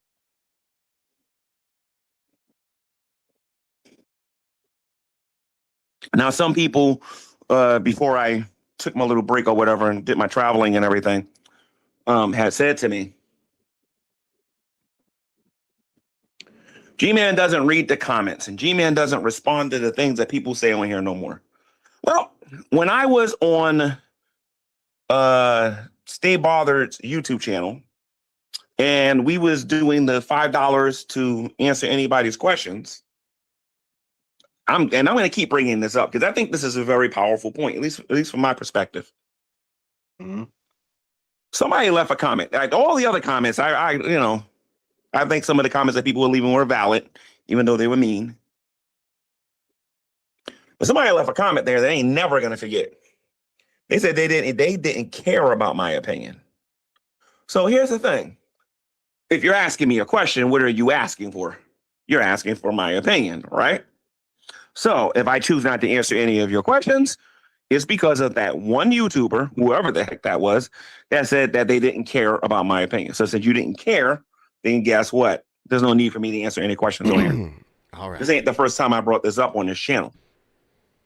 Now, some people, before I took my little break or whatever and did my traveling and everything, had said to me, G-Man doesn't read the comments, and G-Man doesn't respond to the things that people say on here no more. Well, when I was on Stay Bothered's YouTube channel, and we was doing the $5 to answer anybody's questions, I'm going to keep bringing this up because I think this is a very powerful point, at least from my perspective. Mm-hmm. Somebody left a comment. Like all the other comments, I think some of the comments that people were leaving were valid, even though they were mean. But somebody left a comment there that ain't never gonna forget. They said they didn't care about my opinion. So here's the thing. If you're asking me a question, what are you asking for? You're asking for my opinion, right? So if I choose not to answer any of your questions, it's because of that one YouTuber, whoever the heck that was, that said that they didn't care about my opinion. So since you didn't care, then guess what? There's no need for me to answer any questions on here. All right. This ain't the first time I brought this up on this channel.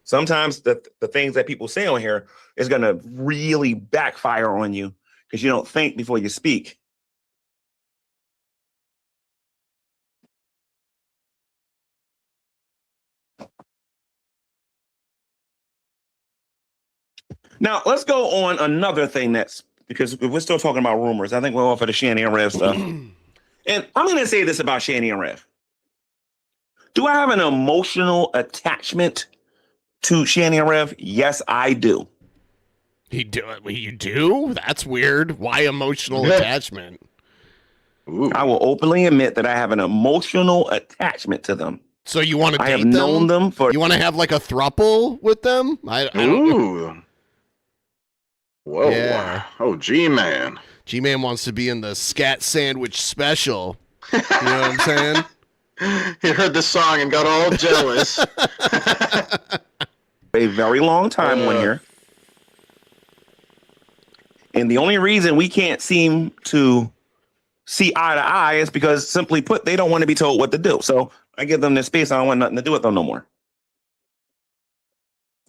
Sometimes the things that people say on here is going to really backfire on you because you don't think before you speak. Now, let's go on another thing because we're still talking about rumors. I think we're off of the Shanny and Rev stuff. And I'm going to say this about Shanny and Rev. Do I have an emotional attachment to Shanny and Rev? Yes, I do. You do? That's weird. Why emotional attachment? Ooh. I will openly admit that I have an emotional attachment to them. So you want to date I have them? known them for... You want to have like a throuple with them? I don't know. Whoa. Yeah. Oh, G-Man. G-Man wants to be in the Scat Sandwich special. You know what I'm saying? He heard the song and got all jealous. A very long time on here. And the only reason we can't seem to see eye to eye is because, simply put, they don't want to be told what to do. So I give them this space. I don't want nothing to do with them no more.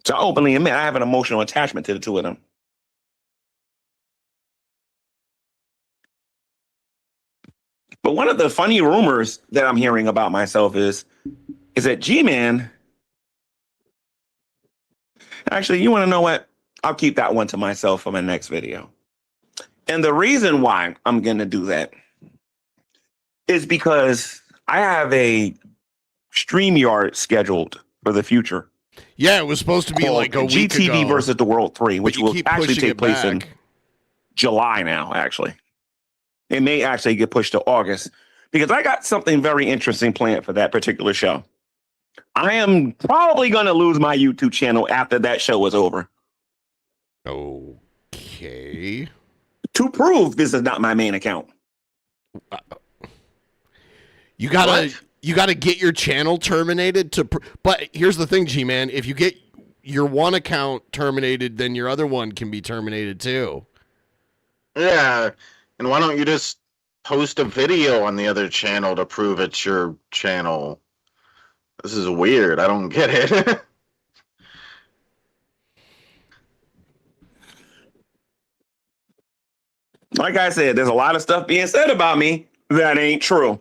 So I openly admit I have an emotional attachment to the two of them. But one of the funny rumors that I'm hearing about myself is that G-Man... Actually, you want to know what? I'll keep that one to myself for my next video. And the reason why I'm going to do that is because I have a StreamYard scheduled for the future. Yeah, it was supposed to be like a week GTV ago. versus the World 3, which will actually take place in back. July now, actually. It may actually get pushed to August because I got something very interesting planned for that particular show. I am probably going to lose my YouTube channel after that show is over. Okay. To prove this is not my main account. You gotta get your channel terminated but here's the thing, G-Man. If you get your one account terminated, then your other one can be terminated too. Yeah. And why don't you just post a video on the other channel to prove it's your channel? This is weird. I don't get it. Like I said, there's a lot of stuff being said about me that ain't true.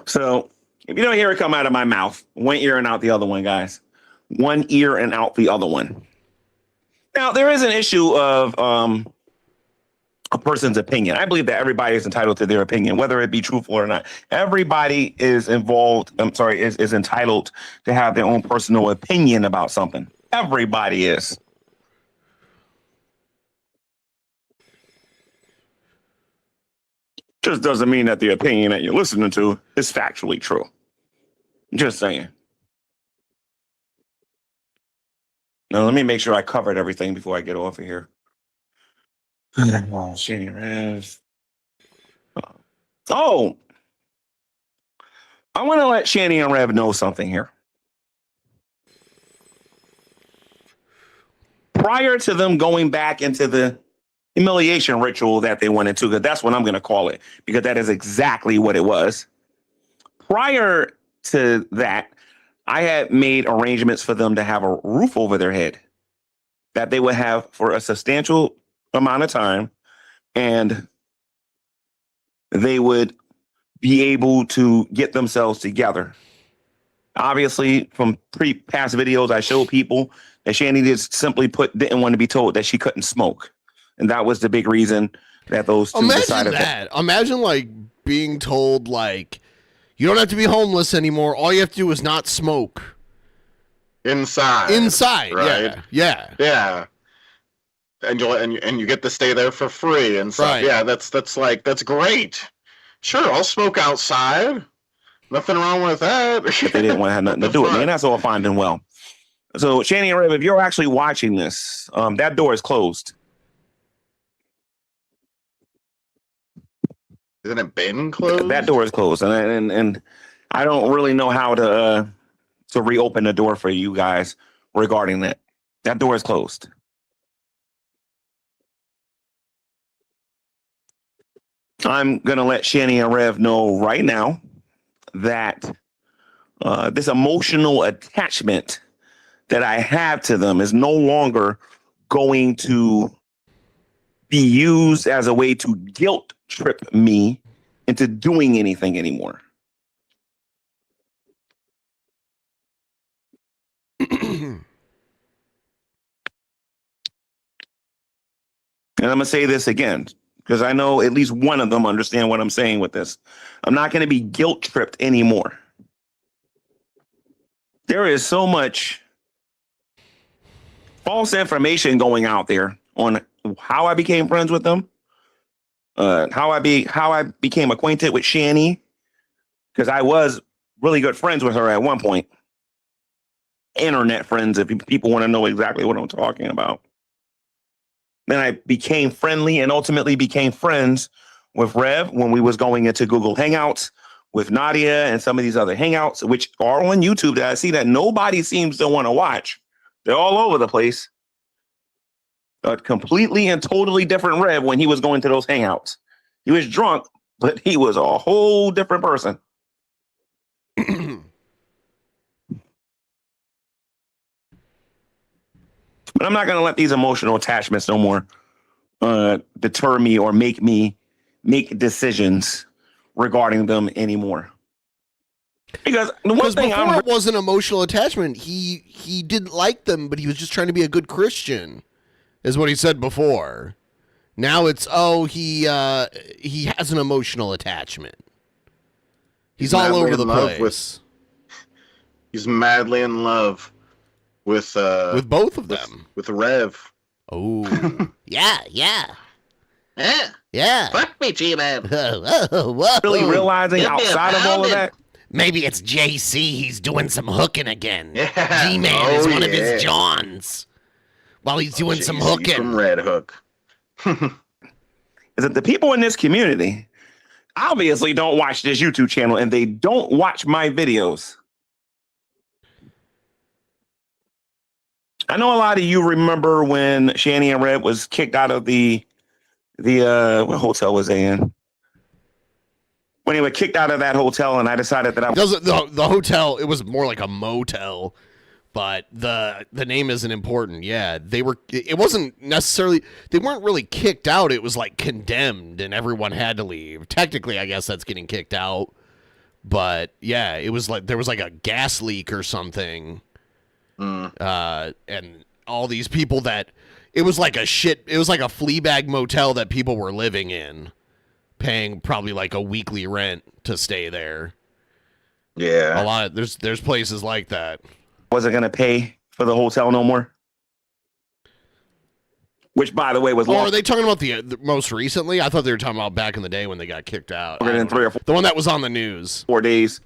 So if you don't hear it come out of my mouth, one ear and out the other one, guys. One ear and out the other one. Now, there is an issue of a person's opinion. I believe that everybody is entitled to their opinion, whether it be truthful or not. Everybody is is entitled to have their own personal opinion about something. Everybody is. Just doesn't mean that the opinion that you're listening to is factually true. Just saying. Now, let me make sure I covered everything before I get off of here. Shanny Rev. Oh, I want to let Shanny and Rev know something here. Prior to them going back into the humiliation ritual that they went into, because that's what I'm going to call it, because that is exactly what it was. Prior to that, I had made arrangements for them to have a roof over their head that they would have for a substantial amount of time, and they would be able to get themselves together. Obviously, from past videos, I showed people that Shanny just simply didn't want to be told that she couldn't smoke. And that was the big reason that those two decided that. Imagine like being told like, you don't have to be homeless anymore. All you have to do is not smoke. Inside, right? Yeah. And you get to stay there for free and stuff. Right. Yeah, that's great. Sure, I'll smoke outside. Nothing wrong with that. They didn't want to have nothing to do with me, and that's all fine and well. So, Shanny and Rev, if you're actually watching this, that door is closed. Isn't it been closed? That door is closed, and I don't really know how to reopen the door for you guys regarding that. That door is closed. I'm gonna let Shanny and Rev know right now that this emotional attachment that I have to them is no longer going to be used as a way to guilt trip me into doing anything anymore. And I'm going to say this again, because I know at least one of them understand what I'm saying with this. I'm not going to be guilt tripped anymore. There is so much false information going out there on how I became friends with them, how I became acquainted with Shanny, because I was really good friends with her at one point. Internet friends, if people want to know exactly what I'm talking about. Then I became friendly and ultimately became friends with Rev when we was going into Google Hangouts, with Nadia and some of these other Hangouts, which are on YouTube that I see that nobody seems to want to watch. They're all over the place. A completely and totally different Rev when he was going to those Hangouts. He was drunk, but he was a whole different person. But I'm not going to let these emotional attachments no more deter me or make me make decisions regarding them anymore. Because the one thing before it was an emotional attachment. He didn't like them, but he was just trying to be a good Christian, is what he said before. Now it's he has an emotional attachment. He's all over the place. He's madly in love with both of them. With Rev. Oh. Yeah. Fuck me, G-Man. Really realizing outside of all of that, maybe it's JC. He's doing some hooking again. Yeah. G-Man is one of his Johns. While he's doing some hooking. From Red Hook. is that the people in this community obviously don't watch this YouTube channel and they don't watch my videos. I know a lot of you remember when Shanny and Red was kicked out of the what hotel was they in? When they were kicked out of that hotel, and I decided that the hotel, it was more like a motel, but the name isn't important. Yeah, it wasn't necessarily, they weren't really kicked out. It was like condemned and everyone had to leave. Technically, I guess that's getting kicked out. But yeah, it was like, there was like a gas leak or something. And all these people it was like a Fleabag motel that people were living in, paying probably like a weekly rent to stay there. Yeah. A lot of, there's places like that. Wasn't going to pay for the hotel no more. Which, by the way, was are they talking about the most recently? I thought they were talking about back in the day when they got kicked out. The one that was on the news. 4 days.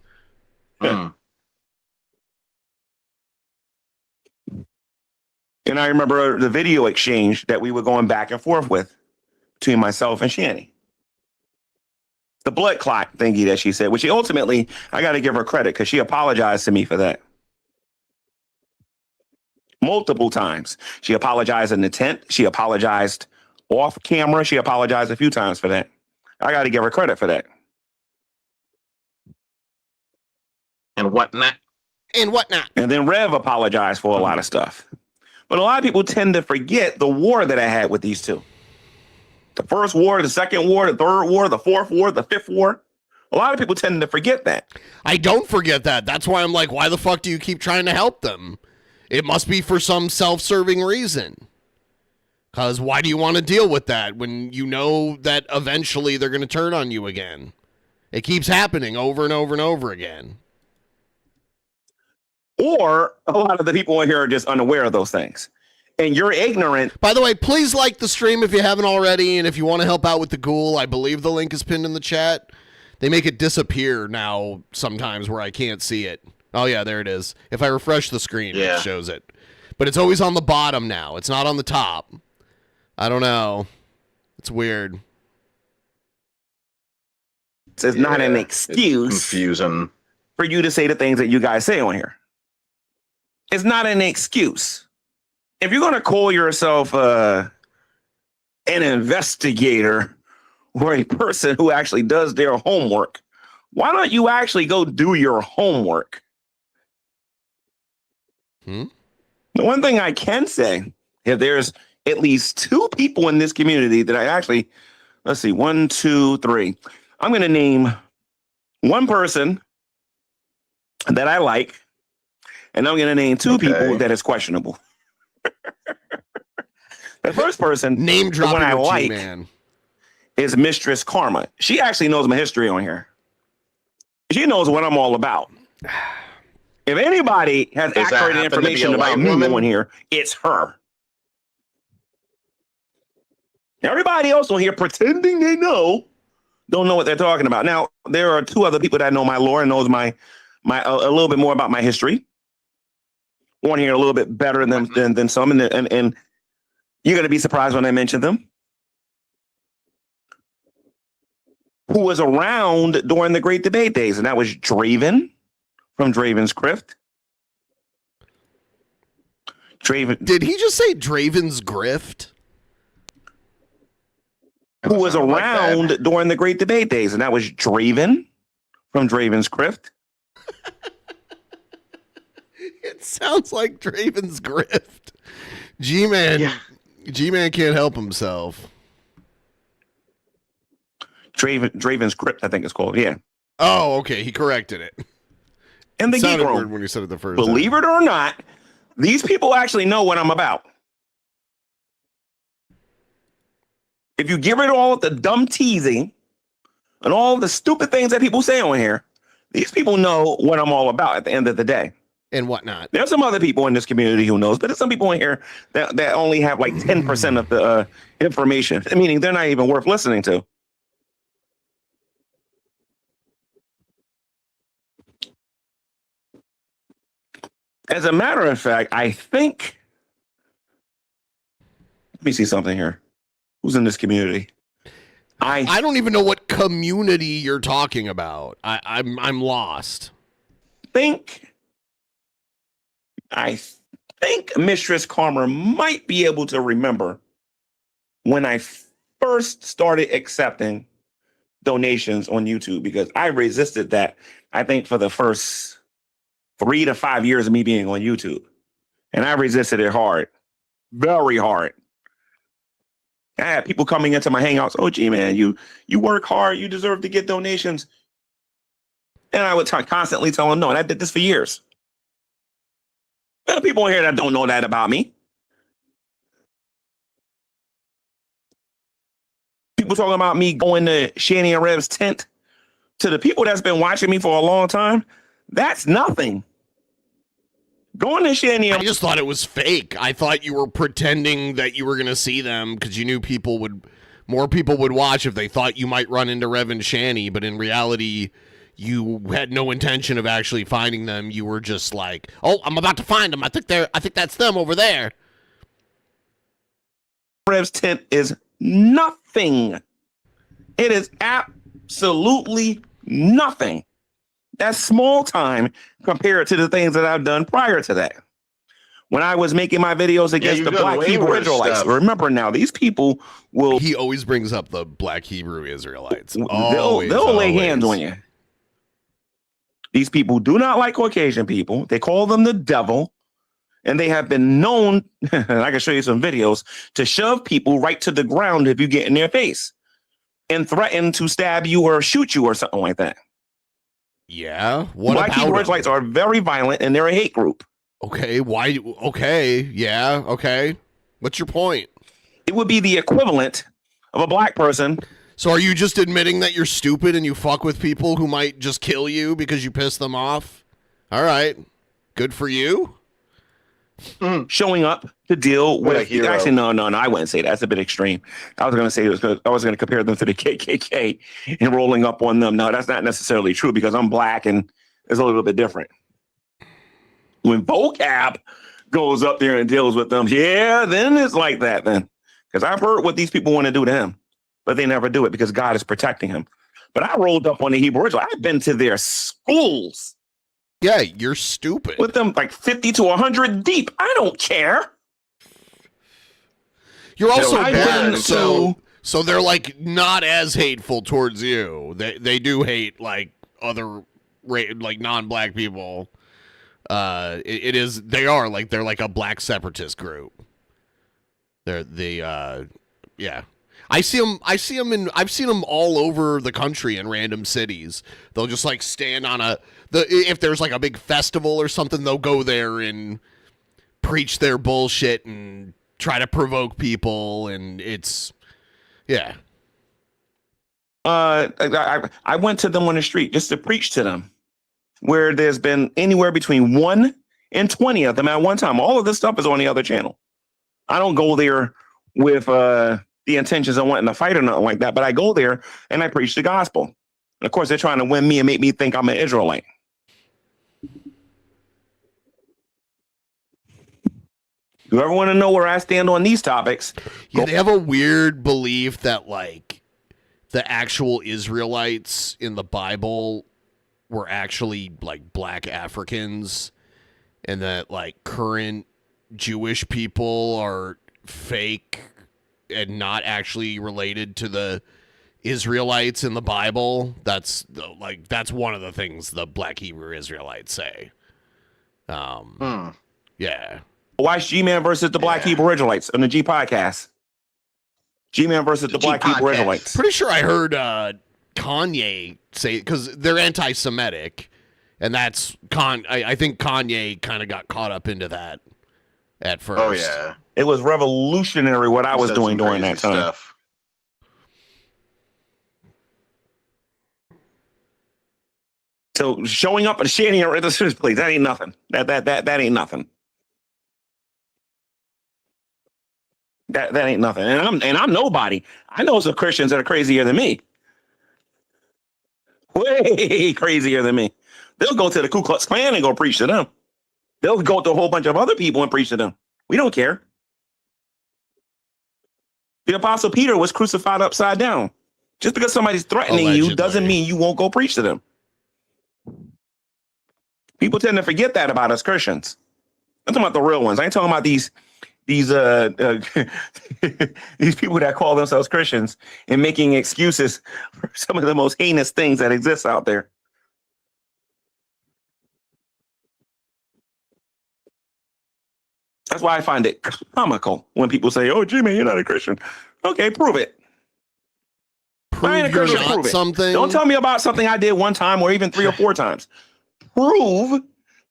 And I remember the video exchange that we were going back and forth with between myself and Shanny. The blood clot thingy that she said, which she ultimately, I got to give her credit because she apologized to me for that. Multiple times. She apologized in the tent. She apologized off camera. She apologized a few times for that. I got to give her credit for that. And whatnot. And whatnot. And then Rev apologized for a lot of stuff. But a lot of people tend to forget the war that I had with these two. The first war, the second war, the third war, the fourth war, the fifth war. A lot of people tend to forget that. I don't forget that. That's why I'm like, why the fuck do you keep trying to help them? It must be for some self-serving reason. Because why do you want to deal with that when you know that eventually they're going to turn on you again? It keeps happening over and over and over again. Or a lot of the people in here are just unaware of those things. And you're ignorant. By the way, please like the stream if you haven't already. And if you want to help out with the ghoul, I believe the link is pinned in the chat. They make it disappear now sometimes where I can't see it. Oh, yeah, there it is. If I refresh the screen, it shows it. But it's always on the bottom now. It's not on the top. I don't know. It's weird. It's not an excuse confusing for you to say the things that you guys say on here. It's not an excuse. If you're going to call yourself an investigator or a person who actually does their homework, why don't you actually go do your homework? The one thing I can say, if there's at least two people in this community that I actually, let's see, 1, 2, 3. I'm going to name one person that I like, and I'm going to name two people that is questionable. The first person, name dropping one I with like, G-Man, is Mistress Karma. She actually knows my history on here. She knows what I'm all about. If anybody has accurate information about me on here, it's her. Everybody else on here pretending they know, don't know what they're talking about. Now, there are two other people that know my lore and knows my a little bit more about my history. On here a little bit better than some, and you're going to be surprised when I mention them. Who was around during the Great Debate days, and that was Draven from Draven's Grift. Draven. Did he just say Draven's Grift? Who was around during the Great Debate days, and that was Draven from Draven's Grift. It sounds like Draven's Grift. G-Man can't help himself. Draven's Crypt, I think it's called. Yeah. Oh, okay. He corrected it. And the It geek sounded room. weird when you said it the first Believe time. it or not, these people actually know what I'm about. If you get rid of all of the dumb teasing and all the stupid things that people say on here, these people know what I'm all about at the end of the day. And whatnot. There's some other people in this community who knows, but there's some people in here that only have like 10% of the information, meaning they're not even worth listening to. As a matter of fact, I think, let me see something here. Who's in this community? I don't even know what community you're talking about. I'm lost. I think Mistress Karma might be able to remember when I first started accepting donations on YouTube, because I resisted that, I think, for the first 3 to 5 years of me being on YouTube. And I resisted it hard, very hard. I had people coming into my hangouts, oh, gee, man, you work hard, you deserve to get donations. And I would constantly tell them no, and I did this for years. There are people in here that don't know that about me. People talking about me going to Shanny and Rev's tent. To the people that's been watching me for a long time, that's nothing. Going to Shanny. I just thought it was fake. I thought you were pretending that you were going to see them because you knew more people would watch if they thought you might run into Rev and Shanny, but in reality, you had no intention of actually finding them. You were just like, oh, I'm about to find them. I think that's them over there. Rev's tent is nothing. It is absolutely nothing. That's small time compared to the things that I've done prior to that. When I was making my videos against the Black Hebrew Israelites, remember now, these people will... He always brings up the Black Hebrew Israelites. They'll lay hands on you. These people do not like Caucasian people. They call them the devil. And they have been known, and I can show you some videos, to shove people right to the ground if you get in their face and threaten to stab you or shoot you or something like that. Yeah? What Black Hebrew about Israelites are very violent and they're a hate group. Okay, why? Okay, yeah, okay. What's your point? It would be the equivalent of a black person. So are you just admitting that you're stupid and you fuck with people who might just kill you because you piss them off? All right, good for you. Showing up to deal with... Actually, no, I wouldn't say that. That's a bit extreme. I was going to say I was going to compare them to the KKK and rolling up on them. No, that's not necessarily true because I'm black and it's a little bit different. When vocab goes up there and deals with them, yeah, then it's like that then. Because I've heard what these people want to do to him, but they never do it because God is protecting him. But I rolled up on the Hebrew Israelites. I've been to their schools. Yeah, you're stupid. With them like 50 to 100 deep. I don't care. You're also bad, so they're like not as hateful towards you. They do hate like other like non-black people. They're like a black separatist group. Yeah. I've seen them all over the country in random cities. They'll just like stand on if there's like a big festival or something, they'll go there and preach their bullshit and try to provoke people. And it's, yeah. I went to them on the street just to preach to them, where there's been anywhere between 1 and 20 of them at one time. All of this stuff is on the other channel. I don't go there with the intentions of wanting to fight or nothing like that, but I go there and I preach the gospel. And of course, they're trying to win me and make me think I'm an Israelite. You ever want to know where I stand on these topics? Yeah, they have a weird belief that like the actual Israelites in the Bible were actually like black Africans, and that like current Jewish people are fake and not actually related to the Israelites in the Bible. That's one of the things the Black Hebrew Israelites say. Yeah. Watch G-Man versus the Black Hebrew Israelites on the G podcast. G-Man versus the Black Hebrew Israelites. Pretty sure I heard Kanye say, because they're anti-Semitic, and that's I think Kanye kind of got caught up into that at first. Oh yeah, it was revolutionary what I was doing during that time. Stuff. So showing up and Shanny, please, that ain't nothing. That ain't nothing. That ain't nothing. And I'm nobody. I know some Christians that are crazier than me. Way crazier than me. They'll go to the Ku Klux Klan and go preach to them. They'll go to a whole bunch of other people and preach to them. We don't care. The Apostle Peter was crucified upside down. Just because somebody's threatening you doesn't mean you won't go preach to them. People tend to forget that about us Christians. I'm talking about the real ones. I ain't talking about these these people that call themselves Christians and making excuses for some of the most heinous things that exist out there. That's why I find it comical when people say, "Oh, Jimmy, you're not a Christian." Okay, prove it. I ain't a Christian. Prove it. Something. Don't tell me about something I did one time or even 3 or 4 times. Prove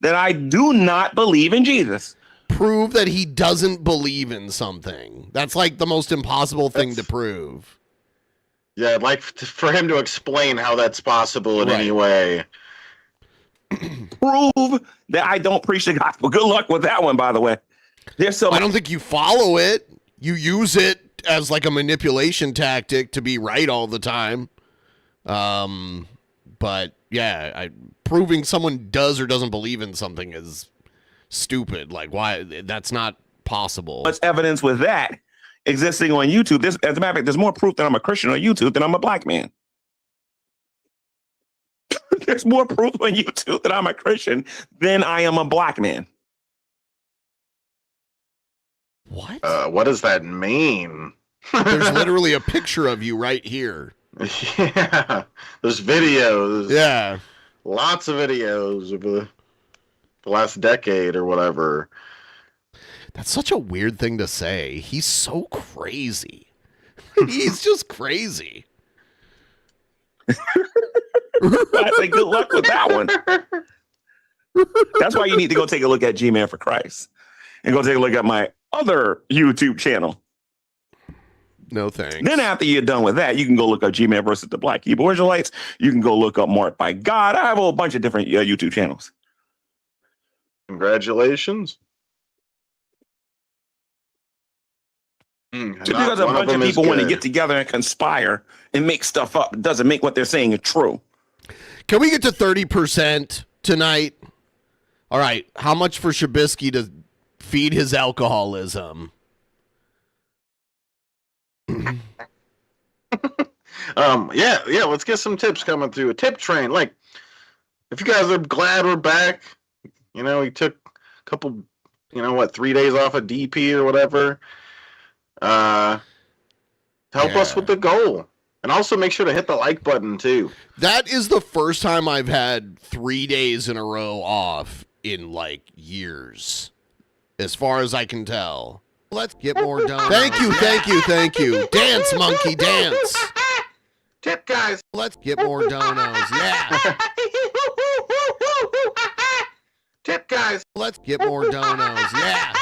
that I do not believe in Jesus. Prove that he doesn't believe in something. That's like the most impossible thing to prove. Yeah, I'd like for him to explain how that's possible in any way. Prove that I don't preach the gospel. Good luck with that one, by the way. I don't think you follow it. You use it as like a manipulation tactic to be right all the time. But yeah, proving someone does or doesn't believe in something is stupid. Like, why? That's not possible. What's evidence with that existing on YouTube. As a matter of fact, there's more proof that I'm a Christian on YouTube than I'm a black man. There's more proof on YouTube that I'm a Christian than I am a black man. What does that mean? There's literally a picture of you right here. Yeah, there's videos. Yeah, lots of videos of the last decade or whatever. That's such a weird thing to say. He's so crazy. He's just crazy. I say good luck with that one. That's why you need to go take a look at G-Man for Christ and go take a look at my other YouTube channel. No thanks. Then after you're done with that, you can go look up G-Man versus the Black Hebrew Israelites. You can go look up Marked by God. I have a whole bunch of different YouTube channels. Congratulations. Just because a bunch of people want to get together and conspire and make stuff up doesn't make what they're saying true. Can we get to 30% tonight? All right. How much for Shabisky to feed his alcoholism? Yeah, let's get some tips coming through. A tip train. Like, if you guys are glad we're back, you know, we took a couple, 3 days off of DP or whatever. Help us with the goal. And also make sure to hit the like button too. That is the first time I've had 3 days in a row off in like years, as far as I can tell. Let's get more done. Thank you. Dance, monkey, dance. Tip, guys. Let's get more donos. Yeah. Tip, guys. Let's get more donos. Yeah.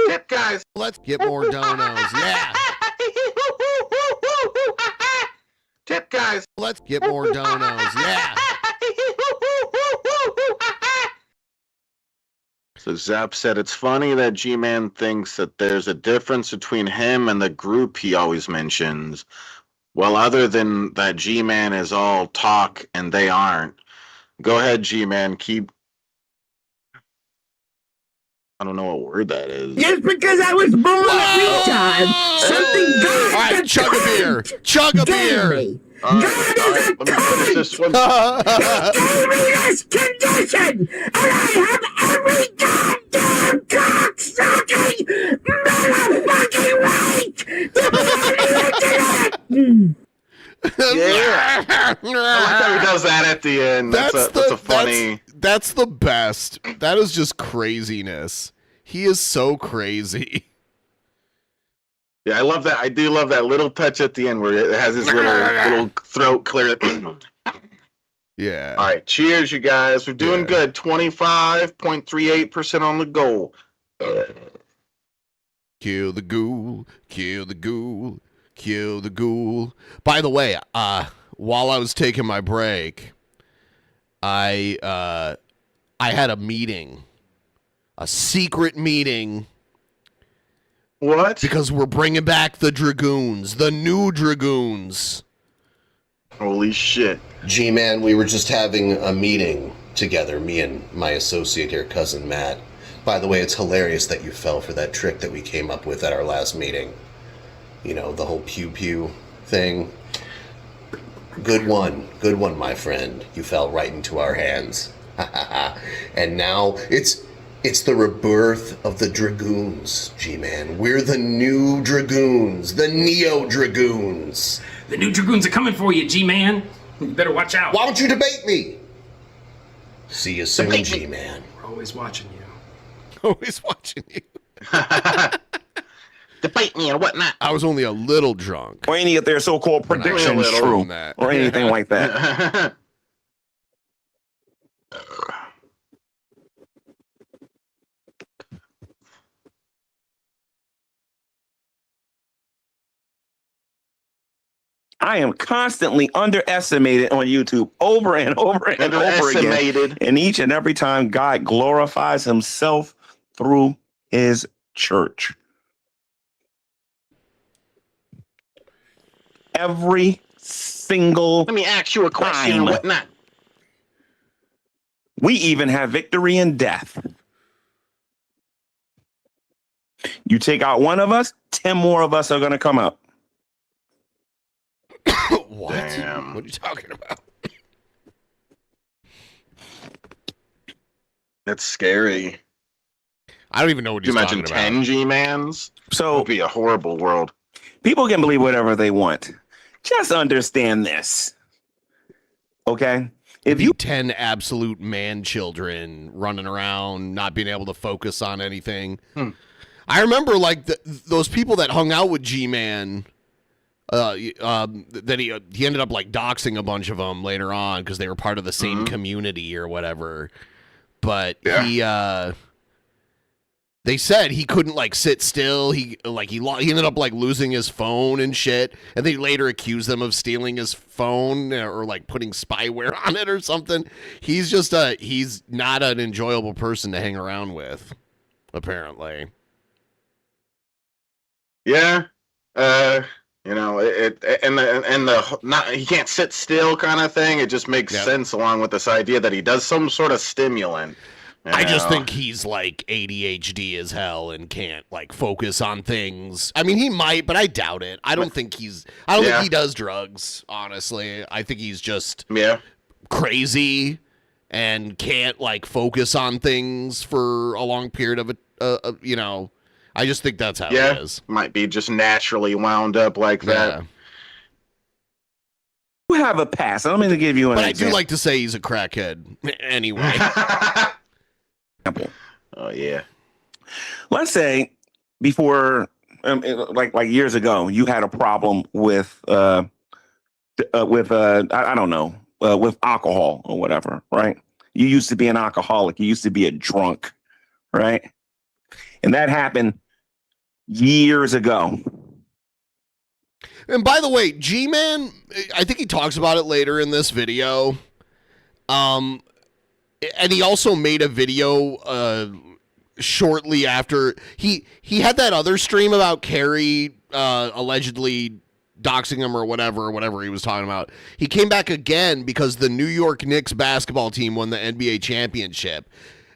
Tip, guys. Let's get more donos. Yeah. Tip, guys. Let's get more donos. Yeah. So Zap said it's funny that G-Man thinks that there's a difference between him and the group he always mentions. Well, other than that G-Man is all talk and they aren't. Go ahead, G-Man. Keep... I don't know what word that is. Just because I was born a retard, something good. All right, chug a beer. Chug a beer. All right, let me finish this one. Gave me this condition, and I have every goddamn cock-sucking motherfucking right to be on the internet. Yeah. I like how he does that at the end. That's a funny... That's the best. That is just craziness. He is so crazy. Yeah, I love that. I do love that little touch at the end where it has his little throat clear. Yeah. All right. Cheers, you guys. We're doing good. 25.38% on the goal. Kill the ghoul. Kill the ghoul. Kill the ghoul. By the way, while I was taking my break, I had a meeting. A secret meeting. What? Because we're bringing back the Dragoons, the new Dragoons. Holy shit. G-Man, we were just having a meeting together, me and my associate here, Cousin Matt. By the way, it's hilarious that you fell for that trick that we came up with at our last meeting. You know, the whole pew-pew thing. Good one, my friend. You fell right into our hands. And now it's the rebirth of the Dragoons, G-Man. We're the new Dragoons, the Neo-Dragoons. The new Dragoons are coming for you, G-Man. You better watch out. Why don't you debate me? See you soon, G-Man. We're always watching you. Always watching you. Debate me or whatnot. I was only a little drunk. Or any of their so-called predictions true. Or anything like that. I am constantly underestimated on YouTube over and over and over again. And each and every time God glorifies himself through his church. Every single Let me ask you a question time. or whatnot. We even have victory in death. You take out one of us, 10 more of us are going to come up. What? Damn. What are you talking about? That's scary. I don't even know what you he's talking imagine about. 10 G-mans? So it'd be a horrible world. People can believe whatever they want. Just understand this. Okay? If you 10 absolute man children running around, not being able to focus on anything. I remember like those people that hung out with G-Man, that he ended up like doxing a bunch of them later on because they were part of the same community or whatever. But they said he couldn't like sit still. He ended up like losing his phone and shit. And they later accused them of stealing his phone or like putting spyware on it or something. He's just he's not an enjoyable person to hang around with, apparently. Yeah. You know, he can't sit still kind of thing. It just makes sense along with this idea that he does some sort of stimulant. I just think he's like ADHD as hell and can't like focus on things. I mean, he might, but I doubt it. I don't think he does drugs, honestly. I think he's just crazy and can't like focus on things for a long period of you know. I just think that's how it is. Might be just naturally wound up like that. You have a pass. I'm going to give you an example. I example. do like to say he's a crackhead anyway. Oh yeah. Let's say before, like years ago, you had a problem with I don't know, with alcohol or whatever, right? You used to be an alcoholic. You used to be a drunk, right? And that happened years ago. And by the way, G-Man, I think he talks about it later in this video. And he also made a video shortly after he had that other stream about Carrie allegedly doxing him or whatever he was talking about. He came back again because the New York Knicks basketball team won the NBA championship.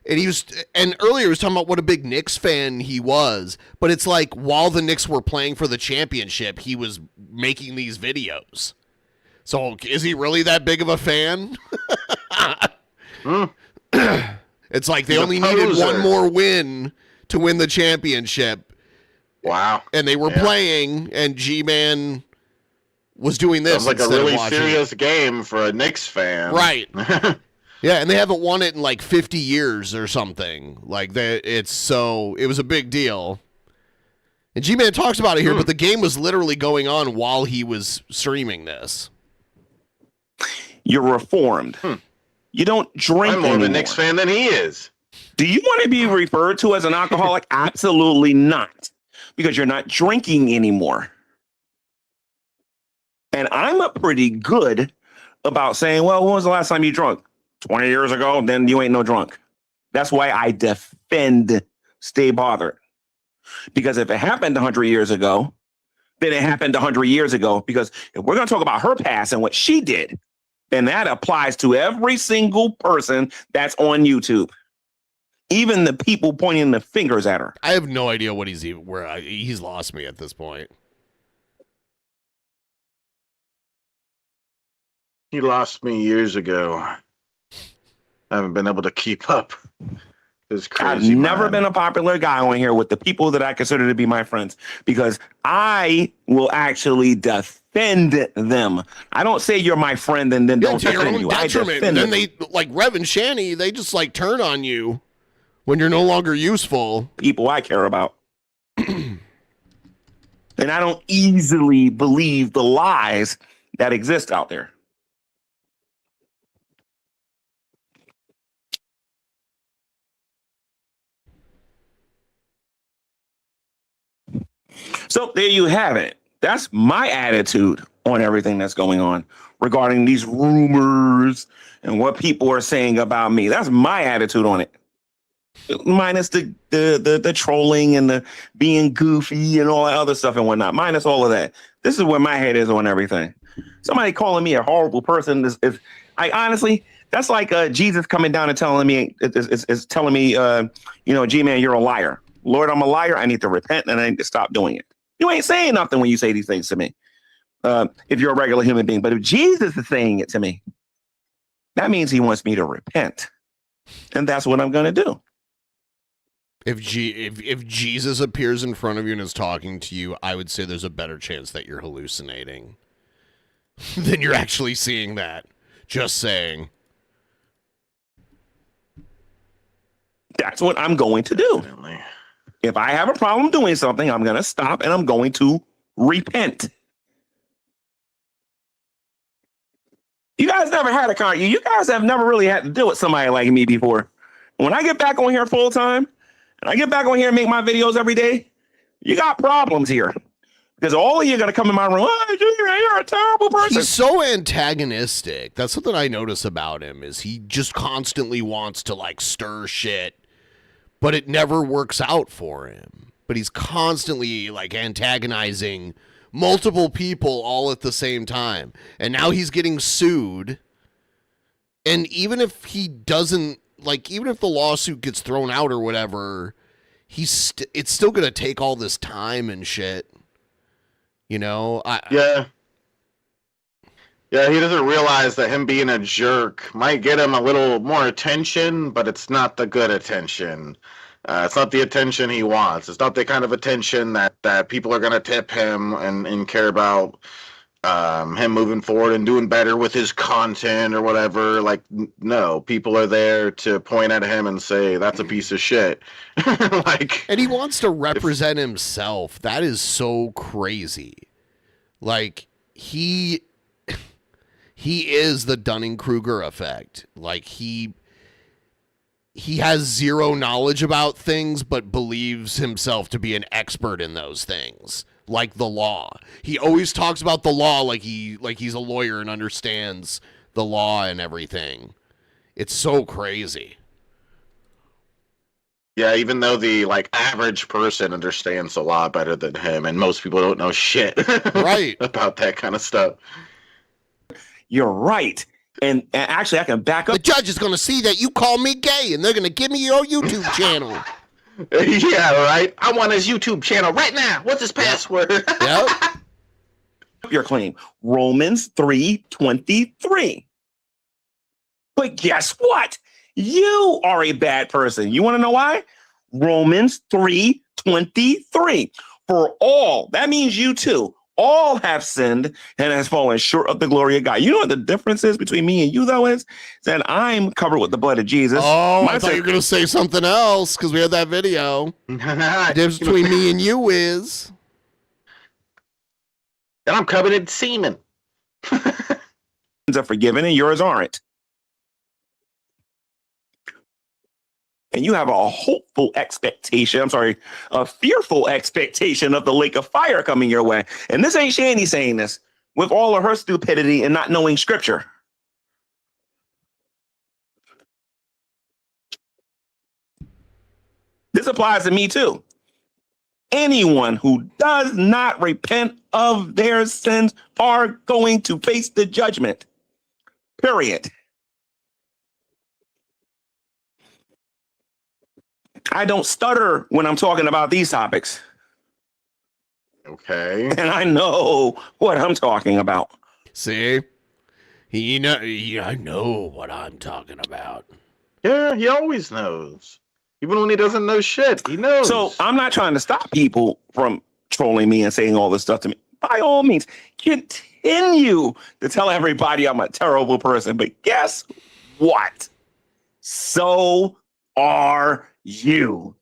And earlier he was talking about what a big Knicks fan he was, but it's like while the Knicks were playing for the championship, he was making these videos. So is he really that big of a fan? It's like they only needed one more win to win the championship. Wow. And they were playing, and G-Man was doing this. Sounds like a really serious game for a Knicks fan. Right. Yeah, and they haven't won it in like 50 years or something. Like it was a big deal. And G-Man talks about it here, but the game was literally going on while he was streaming this. You're reformed. You don't drink I'm more anymore. of a Knicks fan than he is. Do you want to be referred to as an alcoholic? Absolutely not. Because you're not drinking anymore. And I'm pretty good about saying, well, when was the last time you drunk? 20 years ago, then you ain't no drunk. That's why I defend Stay Bothered. Because if it happened 100 years ago, then it happened 100 years ago. Because if we're going to talk about her past and what she did, then that applies to every single person that's on YouTube. Even the people pointing the fingers at her. I have no idea what he's lost me at this point. He lost me years ago. I haven't been able to keep up. It's crazy. I've never been a popular guy on here with the people that I consider to be my friends because I will actually defend them. I don't say you're my friend and then don't defend you. I defend and then them. they, like Rev and Shanny, they just like turn on you when you're no longer useful. People I care about. And I don't easily believe the lies that exist out there. So there you have it. That's my attitude on everything that's going on regarding these rumors and what people are saying about me. That's my attitude on it. Minus the trolling and the being goofy and all that other stuff and whatnot. Minus all of that. This is where my head is on everything. Somebody calling me a horrible person is I honestly, that's like Jesus coming down and telling me, G-Man, you're a liar. Lord, I'm a liar. I need to repent and I need to stop doing it. You ain't saying nothing when you say these things to me. If you're a regular human being, but if Jesus is saying it to me, that means he wants me to repent. And that's what I'm going to do. If Jesus appears in front of you and is talking to you, I would say there's a better chance that you're hallucinating than you're actually seeing that. Just saying. That's what I'm going to do. If I have a problem doing something, I'm going to stop and I'm going to repent. You guys never had you guys have never really had to deal with somebody like me before. When I get back on here full time and I get back on here and make my videos every day, you got problems here. Because all of you are going to come in my room, oh, you're a terrible person. He's so antagonistic. That's something I notice about him, is he just constantly wants to, like, stir shit, but it never works out for him. But he's constantly, like, antagonizing multiple people all at the same time. And now he's getting sued. And even if he doesn't, like, even if the lawsuit gets thrown out or whatever, it's still going to take all this time and shit. You know? Yeah, he doesn't realize that him being a jerk might get him a little more attention, but it's not the good attention. It's not the attention he wants. It's not the kind of attention that people are going to tip him and care about him moving forward and doing better with his content or whatever. Like, no, people are there to point at him and say, that's a piece of shit. And he wants to represent himself. That is so crazy. Like, he is the Dunning-Kruger effect. Like, he has zero knowledge about things, but believes himself to be an expert in those things, like the law. He always talks about the law like he's a lawyer and understands the law and everything. It's so crazy. Yeah, even though the average person understands the law better than him, and most people don't know shit right about that kind of stuff. You're right. And actually, I can back up. The judge is going to see that you call me gay, and they're going to give me your YouTube channel. Yeah, right. I want his YouTube channel right now. What's his password? Yep. Your claim, Romans 3:23. But guess what? You are a bad person. You want to know why? Romans 3:23. For all, that means you too, all have sinned and has fallen short of the glory of God. You know what the difference is between me and you, though, is that I'm covered with the blood of Jesus. Oh, I thought you were going to say something else because we had that video. The difference between me and you is... And I'm covered in semen. Are forgiven and yours aren't. And you have a hopeful expectation, a fearful expectation of the lake of fire coming your way. And this ain't Shanny saying this with all of her stupidity and not knowing scripture. This applies to me too. Anyone who does not repent of their sins are going to face the judgment. Period. I don't stutter when I'm talking about these topics. Okay. And I know what I'm talking about. See? I know what I'm talking about. Yeah, he always knows. Even when he doesn't know shit, he knows. So I'm not trying to stop people from trolling me and saying all this stuff to me. By all means, continue to tell everybody I'm a terrible person. But guess what? So are you.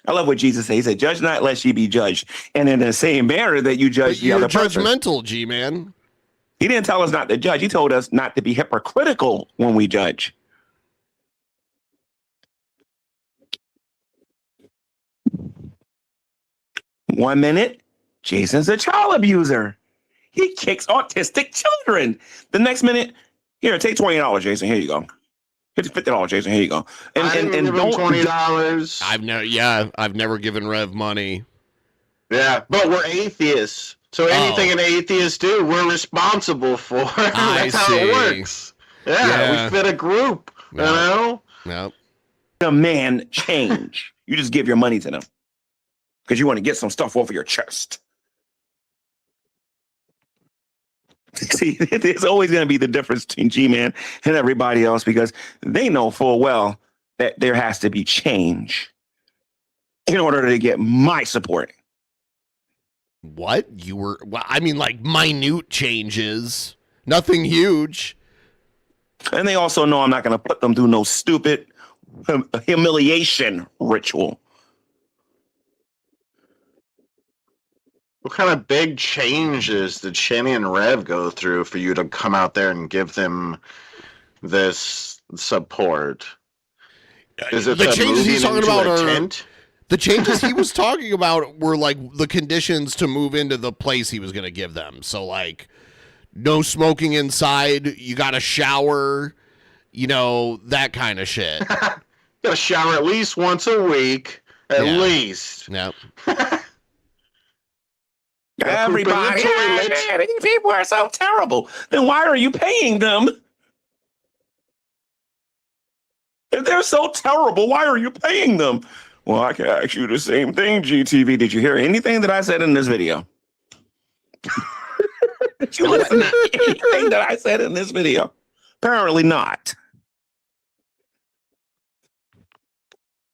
I love what Jesus said. He said, judge not lest ye be judged. And in the same manner that you judge the other person. You're judgmental, G-Man. He didn't tell us not to judge. He told us not to be hypocritical when we judge. One minute, Jason's a child abuser. He kicks autistic children. The next minute, here, take $20, Jason. Here you go. $50, Jason. Here you go. And don't $20. I've never given Rev money. Yeah, but we're atheists. So anything an atheist do, we're responsible for. That's how it works. Yeah, we fit a group, you know? Nope. demand change. You just give your money to them because you want to get some stuff off of your chest. See, there's always going to be the difference between G-Man and everybody else because they know full well that there has to be change in order to get my support. What? You were, well, I mean, like minute changes, nothing huge. And they also know I'm not going to put them through no stupid humiliation ritual. What kind of big changes did Shanny and Rev go through for you to come out there and give them this support? Is it the changes he's talking about are tent? the changes he was talking about were like the conditions to move into the place he was going to give them. So like no smoking inside, you got to shower, you know, that kind of shit. Got to shower at least once a week, at least. Yep. Everybody, these people are so terrible. Then why are you paying them? If they're so terrible, why are you paying them? Well, I can ask you the same thing, GTV. Did you hear anything that I said in this video? Did you listen to anything that I said in this video? Apparently not.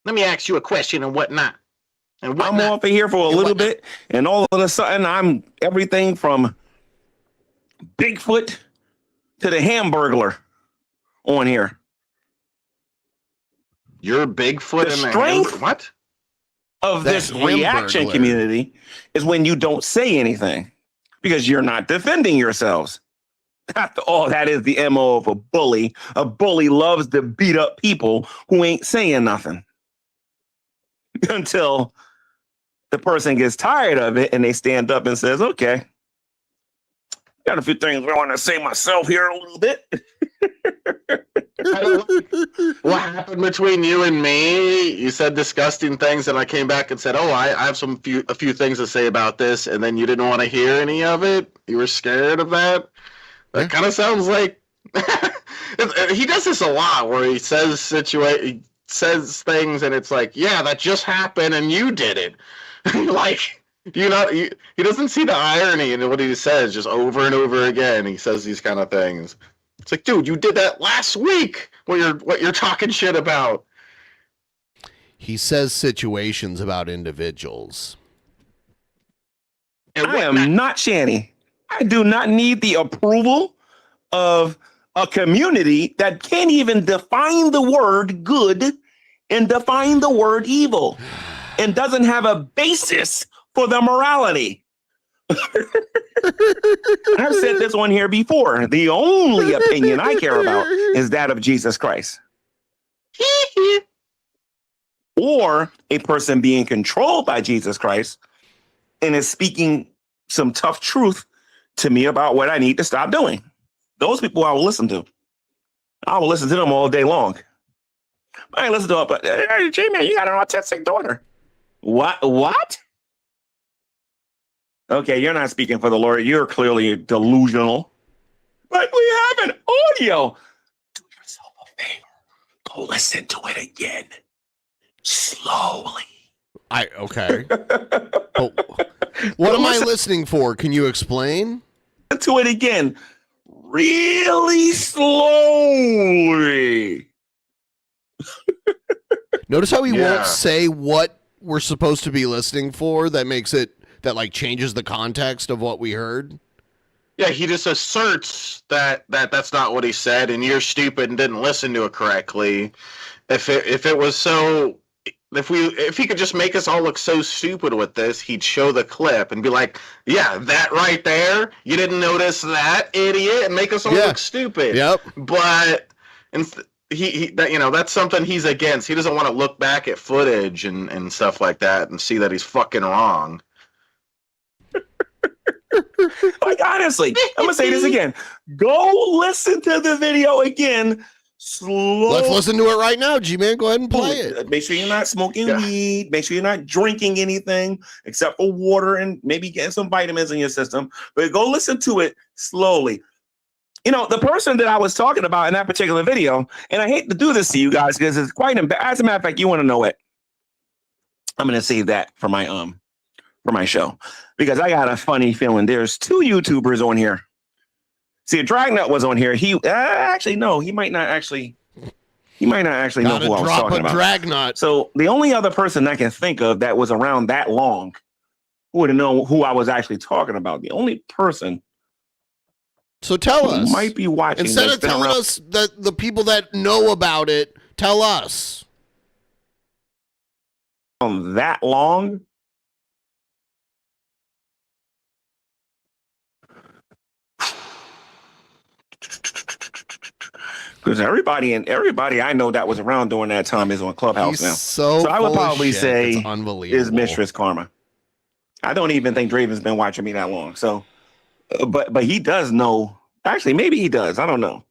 Let me ask you a question and whatnot. And I'm off of here for a little bit, and all of a sudden, I'm everything from Bigfoot to the Hamburglar on here. You're Bigfoot the in the strength what? Of this reaction community is when you don't say anything because you're not defending yourselves. After all, that is the MO of a bully. A bully loves to beat up people who ain't saying nothing until the person gets tired of it and they stand up and says, okay, got a few things I want to say myself here a little bit. What happened between you and me? You said disgusting things, and I came back and said, "Oh, I have a few things to say about this," and then you didn't want to hear any of it. You were scared of that. That kind of sounds like he does this a lot, where he says things, and it's like, "Yeah, that just happened, and you did it." Like, he doesn't see the irony in what he says, just over and over again. He says these kind of things. It's like, dude, you did that last week. What you're talking shit about. He says situations about individuals. I am not Shanny. I do not need the approval of a community that can't even define the word good and define the word evil and doesn't have a basis for the morality. I've said this one here before. The only opinion I care about is that of Jesus Christ. Or a person being controlled by Jesus Christ and is speaking some tough truth to me about what I need to stop doing. Those people I will listen to. I will listen to them all day long. I ain't listen to them, but hey, J-Man, you got an autistic daughter. What? Okay, you're not speaking for the Lord. You're clearly delusional. But we have an audio. Do yourself a favor. Go listen to it again. Slowly. Okay. What am I listening for? Can you explain? To it again. Really slowly. Notice how he won't say what we're supposed to be listening for. That makes it, that like changes the context of what we heard. Yeah, he just asserts that that's not what he said, and you're stupid and didn't listen to it correctly. If it was so, if he could just make us all look so stupid with this, he'd show the clip and be like, "Yeah, that right there, you didn't notice that, idiot," and make us all look stupid. Yep. But that's something he's against. He doesn't want to look back at footage and stuff like that and see that he's fucking wrong. Like, honestly, I'm gonna say this again. Go listen to the video again. Slow. Let's listen to it right now, G-Man. Go ahead and play it. Make sure you're not smoking weed. Make sure you're not drinking anything except for water and maybe getting some vitamins in your system. But go listen to it slowly. You know, the person that I was talking about in that particular video, and I hate to do this to you guys because it's quite embarrassing. As a matter of fact, you want to know it. I'm going to save that for my show because I got a funny feeling. There's 2 YouTubers on here. See, a Dragnut was on here. He actually no, he might not actually know who I was talking about. Dragnut. So the only other person I can think of that was around that long who would have known who I was actually talking about. The only person. So tell us. Might be watching. Instead of telling us that the people that know about it, tell us. That long. Because everybody I know that was around during that time is on Clubhouse now. So I would probably say it's unbelievable. is Mistress Karma. I don't even think Draven's been watching me that long. So, but he does know. Actually, maybe he does. I don't know.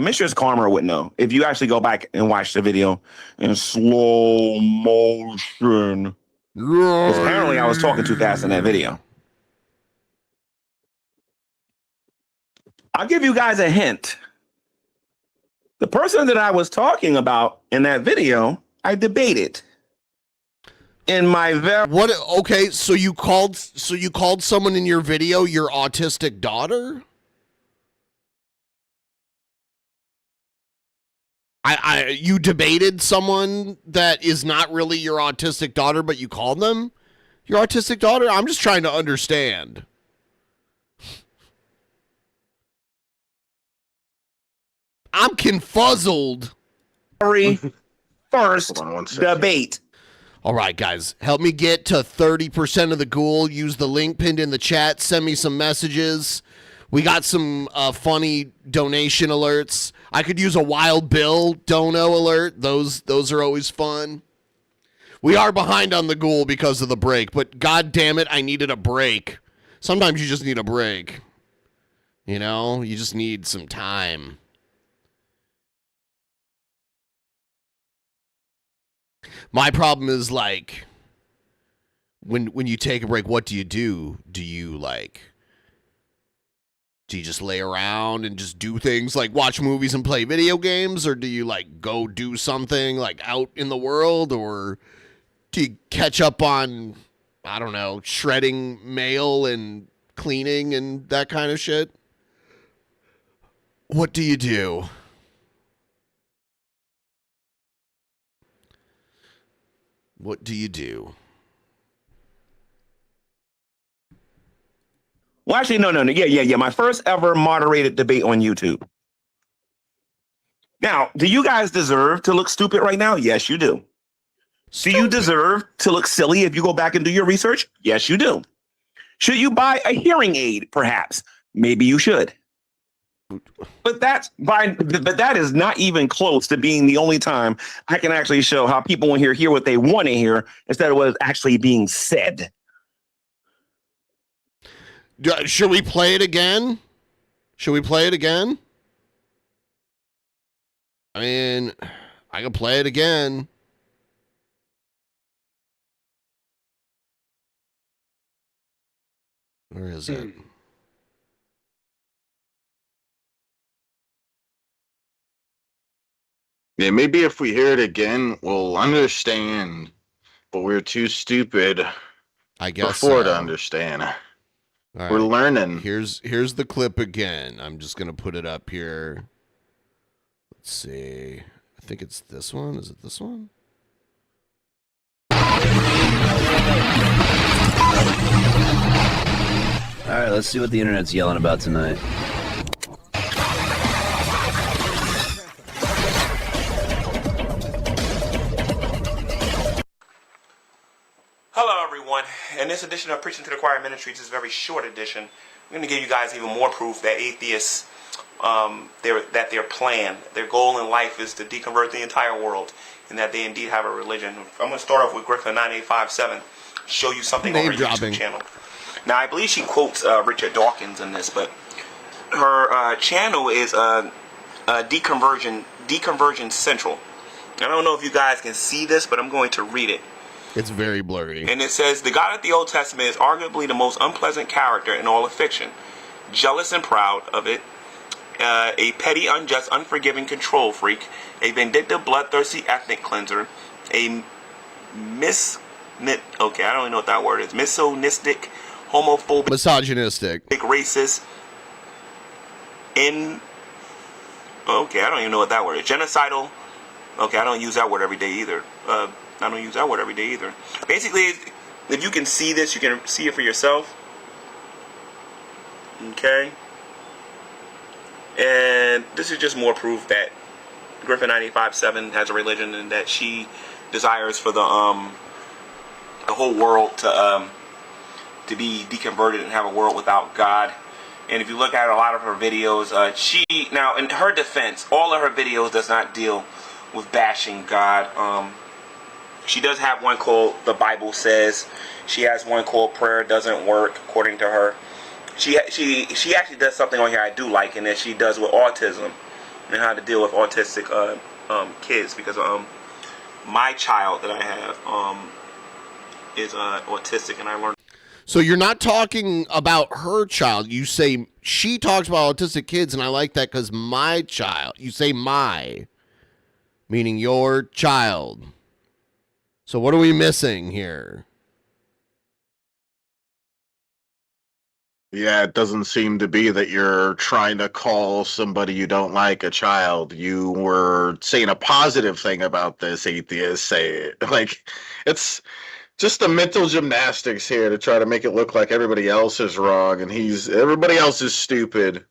Mistress Karma would know if you actually go back and watch the video in slow motion. Because apparently I was talking too fast in that video. I'll give you guys a hint. The person that I was talking about in that video, I debated. In my what? Okay, so you called someone in your video your autistic daughter? You debated someone that is not really your autistic daughter, but you called them your autistic daughter? I'm just trying to understand. I'm confuzzled. First debate. All right, guys, help me get to 30% of the ghoul. Use the link pinned in the chat. Send me some messages. We got some funny donation alerts. I could use a Wild Bill dono alert. Those are always fun. We are behind on the ghoul because of the break, but god damn it, I needed a break. Sometimes you just need a break. You know, you just need some time. My problem is like when you take a break, what do? Do you just lay around and just do things like watch movies and play video games, or do you like go do something like out in the world, or do you catch up on, I don't know, shredding mail and cleaning and that kind of shit? What do you do? What do you do? Well, actually, no. Yeah. My first ever moderated debate on YouTube. Now, do you guys deserve to look stupid right now? Yes, you do. Do you deserve to look silly if you go back and do your research? Yes, you do. Should you buy a hearing aid, perhaps? Maybe you should. But that is not even close to being the only time I can actually show how people in here hear what they want to hear instead of what is actually being said. Should we play it again? I mean, I can play it again. Where is it? Yeah, maybe if we hear it again, we'll understand. But we're too stupid, I guess, before to understand. All We're right. learning. Here's the clip again. I'm just gonna put it up here. Let's see. I think it's this one. Is it this one? All right, let's see what the internet's yelling about tonight. Hello, everyone. In this edition of Preaching to the Choir Ministries, is a very short edition. I'm going to give you guys even more proof that atheists, their plan, their goal in life is to deconvert the entire world, and that they indeed have a religion. I'm going to start off with Griffin9857, show you something on her YouTube channel. Now, I believe she quotes Richard Dawkins in this, but her channel is Deconversion Central. I don't know if you guys can see this, but I'm going to read it. It's very blurry. And it says, the God of the Old Testament is arguably the most unpleasant character in all of fiction. jealous and proud of it, a petty, unjust, unforgiving control freak, a vindictive, bloodthirsty ethnic cleanser, a okay, I don't even know what that word is, misogynistic, homophobic, misogynistic, racist, okay, I don't even know what that word is, genocidal, okay, I don't use that word every day either, basically, if you can see this, you can see it for yourself, okay, and this is just more proof that Griffin 95.7 has a religion and that she desires for the whole world to be deconverted and have a world without God. And if you look at a lot of her videos, now in her defense, all of her videos does not deal with bashing God. She does have one called The Bible Says. She has one called Prayer Doesn't Work, according to her. She actually does something on here I do like, and that she does with autism and how to deal with autistic kids, because my child that I have is autistic, and I learned. So you're not talking about her child. You say she talks about autistic kids, and I like that because my child. You say my, meaning your child. So what are we missing here? Yeah, it doesn't seem to be that you're trying to call somebody you don't like a child. You were saying a positive thing about this atheist. Say it. Like, it's just the mental gymnastics here to try to make it look like everybody else is wrong and everybody else is stupid.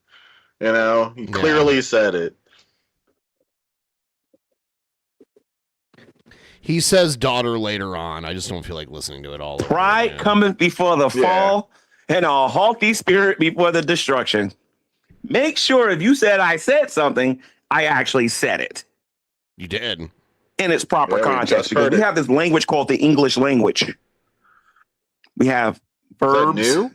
You know, he clearly said it. He says daughter later on. I just don't feel like listening to it all. Pride cometh before the fall, and a haughty spirit before the destruction. Make sure if you said I said something, I actually said it. You did. In its proper context. Because we have this language called the English language. We have verbs. Is that new?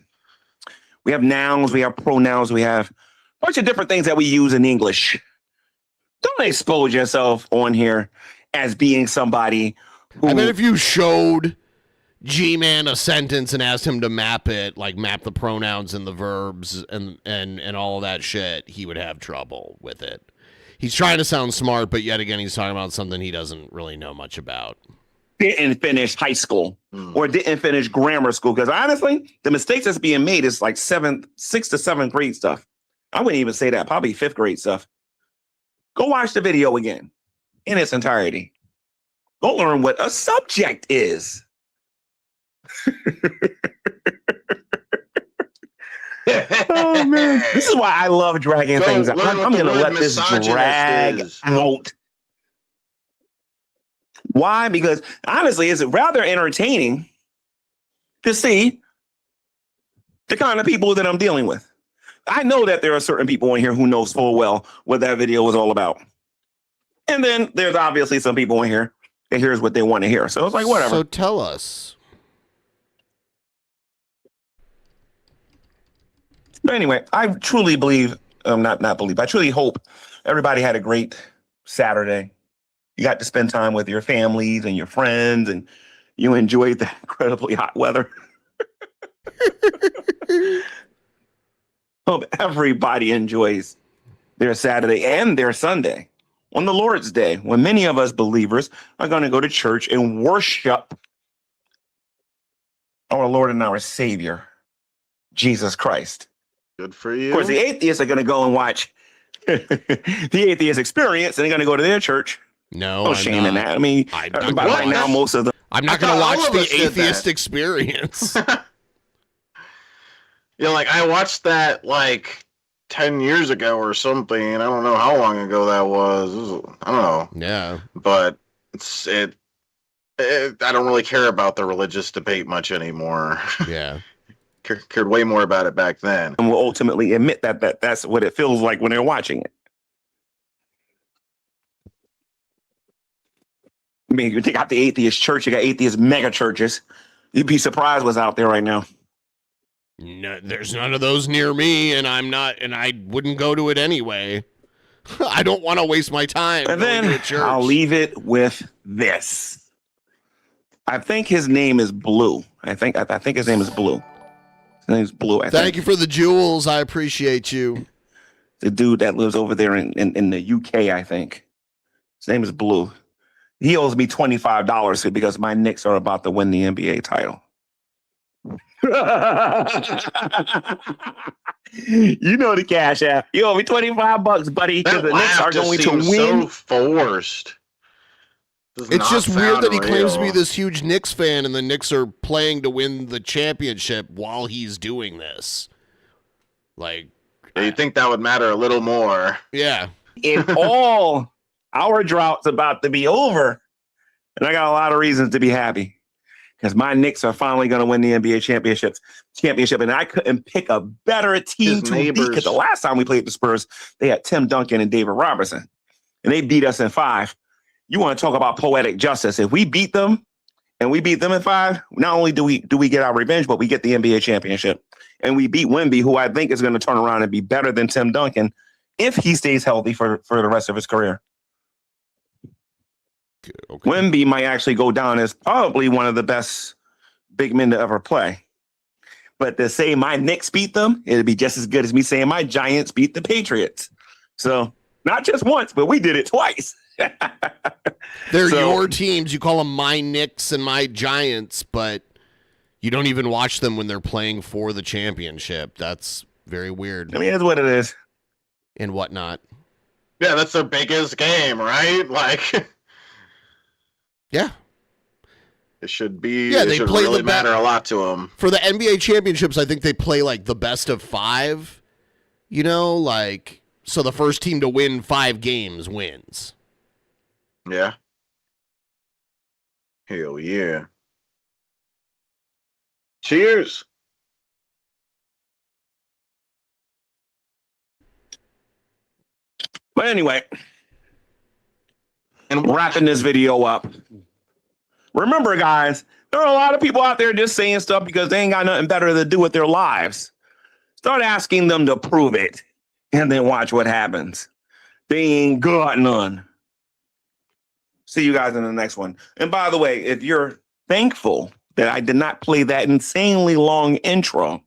We have nouns. We have pronouns. We have a bunch of different things that we use in English. Don't expose yourself on here as being somebody who... I bet if you showed G-Man a sentence and asked him to map it, like map the pronouns and the verbs and all of that shit, he would have trouble with it. He's trying to sound smart, but yet again, he's talking about something he doesn't really know much about. Didn't finish high school or didn't finish grammar school. Because honestly, the mistakes that's being made is like 6th to 7th grade stuff. I wouldn't even say that, probably 5th grade stuff. Go watch the video again in its entirety. Go learn what a subject is. Oh man, this is why I love dragging things out. I'm gonna let this drag out. Why? Because honestly, it's rather entertaining to see the kind of people that I'm dealing with. I know that there are certain people in here who knows full well what that video was all about. And then there's obviously some people in here that hears what they want to hear. So it's like, whatever. So tell us. But anyway, I truly believe, I truly hope everybody had a great Saturday. You got to spend time with your families and your friends, and you enjoyed the incredibly hot weather. Hope everybody enjoys their Saturday and their Sunday on the Lord's Day, when many of us believers are going to go to church and worship our Lord and our Savior, Jesus Christ. Good for you. Of course, the atheists are going to go and watch the Atheist Experience, and they're going to go to their church. No, shame in that. I mean, by now, most of them. I'm not going to watch the Atheist Experience. Yeah, like I watched that like 10 years ago or something. I don't know how long ago that was. I don't know. Yeah. But I don't really care about the religious debate much anymore. Yeah. Cared way more about it back then. And will ultimately admit that that's what it feels like when they're watching it. I mean, you take out the atheist church, you got atheist mega churches. You'd be surprised what's out there right now. No, there's none of those near me, and I wouldn't go to it anyway. I don't want to waste my time. And then I'll leave it with this. I think his name is Blue. I think his name is Blue. His name's Blue. Thank you for the jewels. I appreciate you. The dude that lives over there in the UK, I think. His name is Blue. He owes me $25 because my Knicks are about to win the NBA title. You know the Cash App. You owe me $25, buddy, because the Knicks are going to win. So forced. It's just weird that he claims to be this huge Knicks fan and the Knicks are playing to win the championship while he's doing this. Like, you think that would matter a little more? Yeah. If all our drought's about to be over, and I got a lot of reasons to be happy. Because my Knicks are finally going to win the NBA championship, and I couldn't pick a better team to beat. Because the last time we played the Spurs, they had Tim Duncan and David Robertson, and they beat us in 5. You want to talk about poetic justice? If we beat them, and we beat them in 5, not only do we get our revenge, but we get the NBA championship, and we beat Wemby, who I think is going to turn around and be better than Tim Duncan if he stays healthy for the rest of his career. Okay. Wemby might actually go down as probably one of the best big men to ever play. But to say my Knicks beat them, it'd be just as good as me saying my Giants beat the Patriots. So not just once, but we did it twice. They're your teams. You call them my Knicks and my Giants, but you don't even watch them when they're playing for the championship. That's very weird. I mean, it's what it is. And whatnot. Yeah, that's their biggest game, right? Like... Yeah. It should be. Yeah, it they should play really matter a lot to them. For the NBA championships, I think they play like the best of 5. You know, like, so the first team to win 5 games wins. Yeah. Hell yeah. Cheers. But anyway, and wrapping this video up. Remember, guys, there are a lot of people out there just saying stuff because they ain't got nothing better to do with their lives. Start asking them to prove it, and then watch what happens. They ain't got none. See you guys in the next one. And by the way, if you're thankful that I did not play that insanely long intro,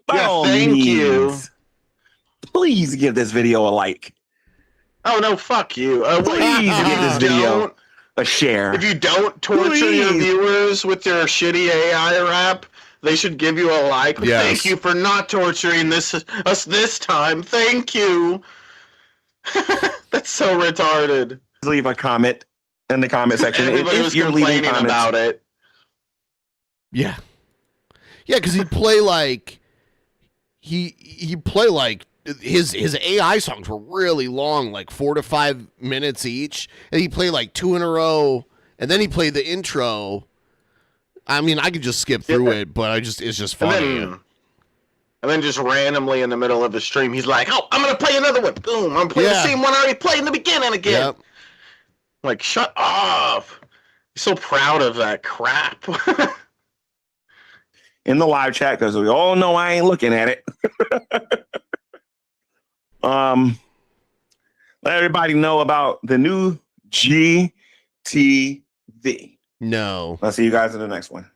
by all means, please give this video a like. Oh, no, fuck you. Please give this video a share. If you don't torture your viewers with your shitty AI rap, they should give you a like. Yes. Thank you for not torturing us this time. Thank you. That's so retarded. Leave a comment in the comment section. Everybody was complaining about it. Yeah. Yeah, because he'd play like... He'd play like... His AI songs were really long, like 4 to 5 minutes each, and he played like 2 in a row, and then he played the intro. I mean, I could just skip through it, but it's just funny. And then just randomly in the middle of the stream, he's like, "Oh, I'm gonna play another one. Boom! I'm playing the same one I already played in the beginning again." Yep. Like, shut up! I'm so proud of that crap. In the live chat, because we all know I ain't looking at it. Let everybody know about the new GTV. No. I'll see you guys in the next one.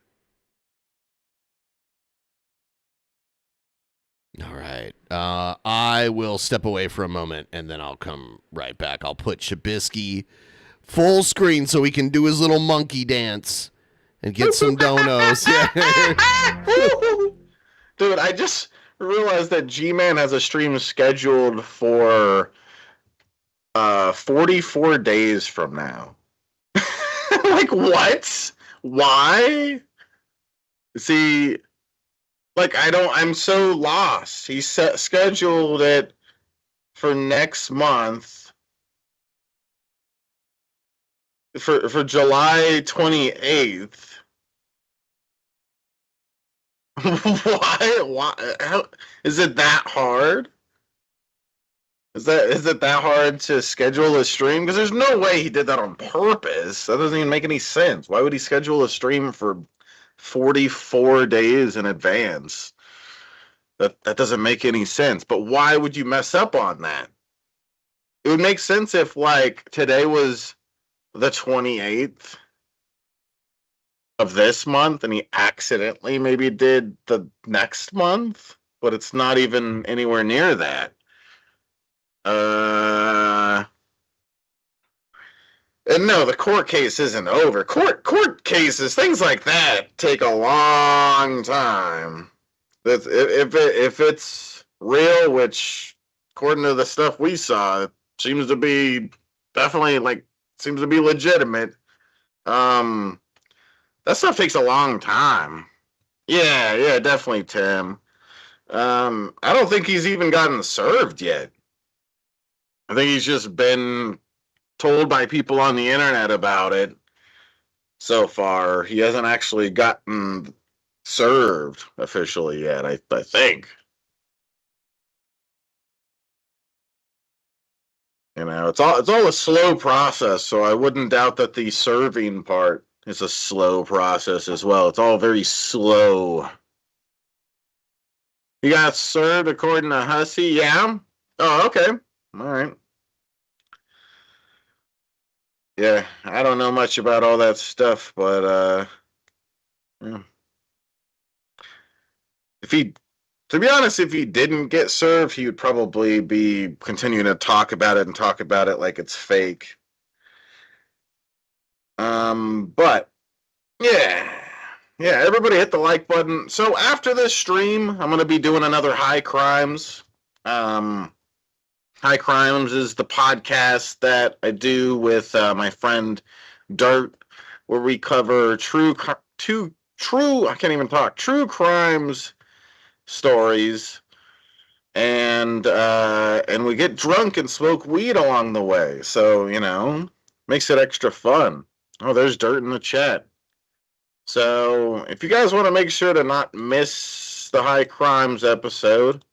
All right. I will step away for a moment, and then I'll come right back. I'll put Chabisky full screen so he can do his little monkey dance and get some donos. Dude, I just realized that G-Man has a stream scheduled for 44 days from now. Like, what? Why? See, like, I'm so lost. He scheduled it for next month, for July 28th. Why? How, is it that hard? Is it that hard to schedule a stream? Because there's no way he did that on purpose. That doesn't even make any sense. Why would he schedule a stream for 44 days in advance? That doesn't make any sense. But why would you mess up on that? It would make sense if, like, today was the 28th. of this month, and he accidentally maybe did the next month, but it's not even anywhere near that. And no, the court case isn't over. Court cases, things like that, take a long time. If it's real, which according to the stuff we saw, it seems to be definitely seems to be legitimate. That stuff takes a long time. Yeah, definitely, Tim. I don't think he's even gotten served yet. I think he's just been told by people on the internet about it so far. He hasn't actually gotten served officially yet, I think. You know, it's all a slow process, so I wouldn't doubt that the serving part is a slow process as well. It's all very slow. He got served according to Hussey, yeah? Oh, okay. All right. Yeah, I don't know much about all that stuff, but yeah. To be honest, if he didn't get served, he would probably be continuing to talk about it like it's fake. But yeah, everybody hit the like button. So after this stream, I'm gonna be doing another High Crimes. High Crimes is the podcast that I do with my friend Dirt, where we cover true crimes stories, and we get drunk and smoke weed along the way. So, you know, makes it extra fun. Oh, there's Dirt in the chat. So if you guys want to make sure to not miss the High Crimes episode,